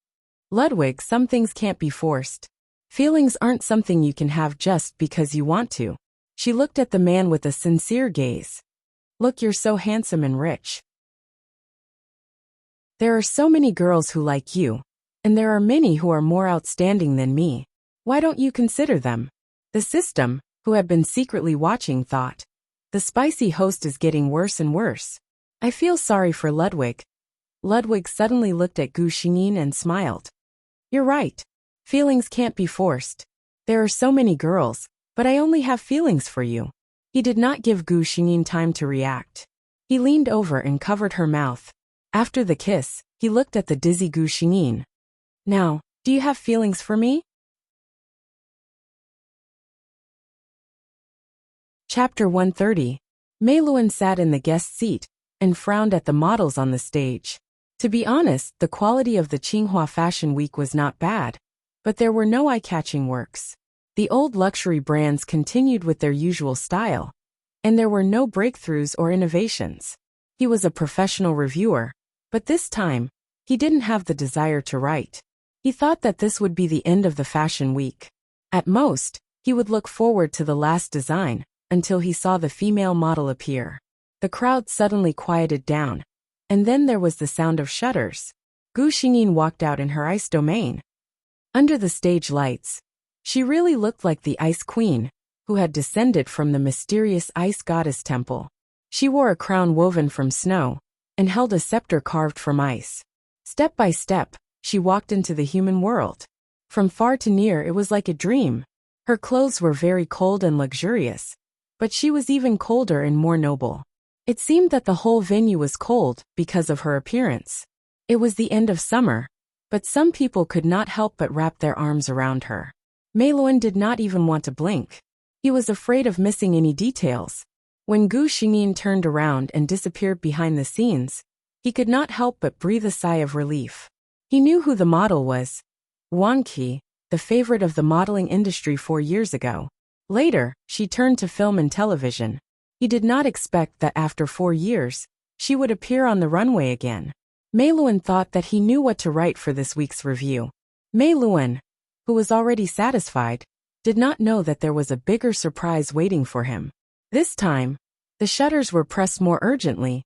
Ludwig, some things can't be forced. Feelings aren't something you can have just because you want to. She looked at the man with a sincere gaze. Look, you're so handsome and rich. There are so many girls who like you, and there are many who are more outstanding than me. Why don't you consider them? The system, who had been secretly watching, thought. The spicy host is getting worse and worse. I feel sorry for Ludwig. Ludwig suddenly looked at Gu Xingyin and smiled. You're right. Feelings can't be forced. There are so many girls, but I only have feelings for you. He did not give Gu Xingyin time to react. He leaned over and covered her mouth. After the kiss, he looked at the dizzy Gu Xingyin. Now, do you have feelings for me? Chapter 130. Mei Luan sat in the guest seat and frowned at the models on the stage. To be honest, the quality of the Tsinghua Fashion Week was not bad, but there were no eye-catching works. The old luxury brands continued with their usual style, and there were no breakthroughs or innovations. He was a professional reviewer, but this time, he didn't have the desire to write. He thought that this would be the end of the fashion week. At most, he would look forward to the last design, until he saw the female model appear. The crowd suddenly quieted down, and then there was the sound of shutters. Gu Xingyin walked out in her ice domain. Under the stage lights, she really looked like the Ice Queen, who had descended from the mysterious ice goddess temple. She wore a crown woven from snow, and held a scepter carved from ice. Step by step, she walked into the human world. From far to near, it was like a dream. Her clothes were very cold and luxurious, but she was even colder and more noble. It seemed that the whole venue was cold because of her appearance. It was the end of summer, but some people could not help but wrap their arms around her. Mei Luan did not even want to blink. He was afraid of missing any details. When Gu Xingyin turned around and disappeared behind the scenes, he could not help but breathe a sigh of relief. He knew who the model was. Wang Qi, the favorite of the modeling industry 4 years ago. Later, she turned to film and television. He did not expect that after 4 years, she would appear on the runway again. Mei Luan thought that he knew what to write for this week's review. Mei Luan, who was already satisfied, did not know that there was a bigger surprise waiting for him. This time, the shutters were pressed more urgently,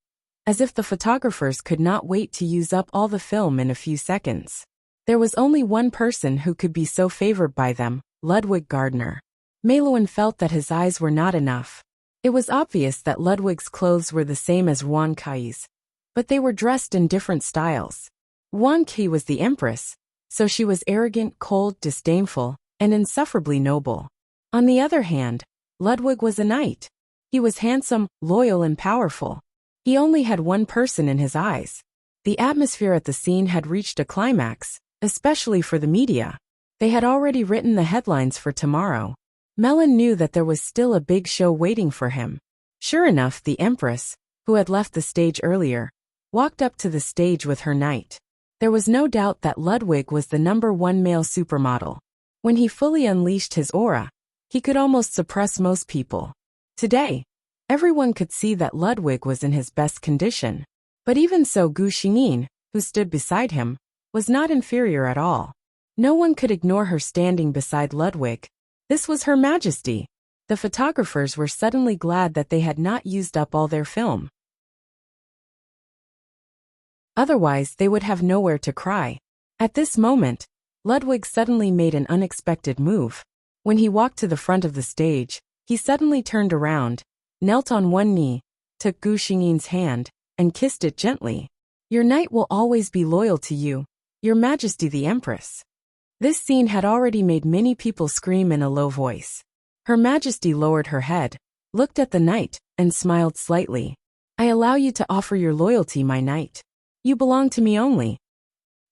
as if the photographers could not wait to use up all the film in a few seconds. There was only one person who could be so favored by them, Ludwig Gardner. Mei Luan felt that his eyes were not enough. It was obvious that Ludwig's clothes were the same as Wang Kai's, but they were dressed in different styles. Wang Qi was the empress, so she was arrogant, cold, disdainful, and insufferably noble. On the other hand, Ludwig was a knight. He was handsome, loyal, and powerful. He only had one person in his eyes. The atmosphere at the scene had reached a climax, especially for the media. They had already written the headlines for tomorrow. Melon knew that there was still a big show waiting for him. Sure enough, the empress, who had left the stage earlier, walked up to the stage with her knight. There was no doubt that Ludwig was the #1 male supermodel. When he fully unleashed his aura, he could almost suppress most people. Today, everyone could see that Ludwig was in his best condition. But even so, Gu Xingyin, who stood beside him, was not inferior at all. No one could ignore her standing beside Ludwig. This was Her Majesty. The photographers were suddenly glad that they had not used up all their film. Otherwise, they would have nowhere to cry. At this moment, Ludwig suddenly made an unexpected move. When he walked to the front of the stage, He suddenly turned around, knelt on one knee, took Gu Xingyin's hand, and kissed it gently. Your knight will always be loyal to you, Your Majesty the Empress. This scene had already made many people scream in a low voice. Her Majesty lowered her head, looked at the knight, and smiled slightly. I allow you to offer your loyalty, my knight. You belong to me only.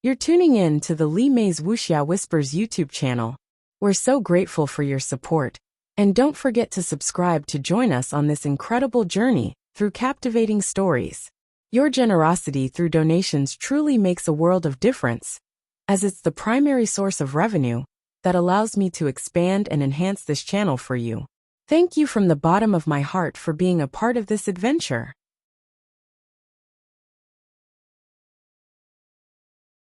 You're tuning in to the Li Mei's Wuxia Whispers YouTube channel. We're so grateful for your support. And don't forget to subscribe to join us on this incredible journey through captivating stories. Your generosity through donations truly makes a world of difference, as it's the primary source of revenue that allows me to expand and enhance this channel for you. Thank you from the bottom of my heart for being a part of this adventure.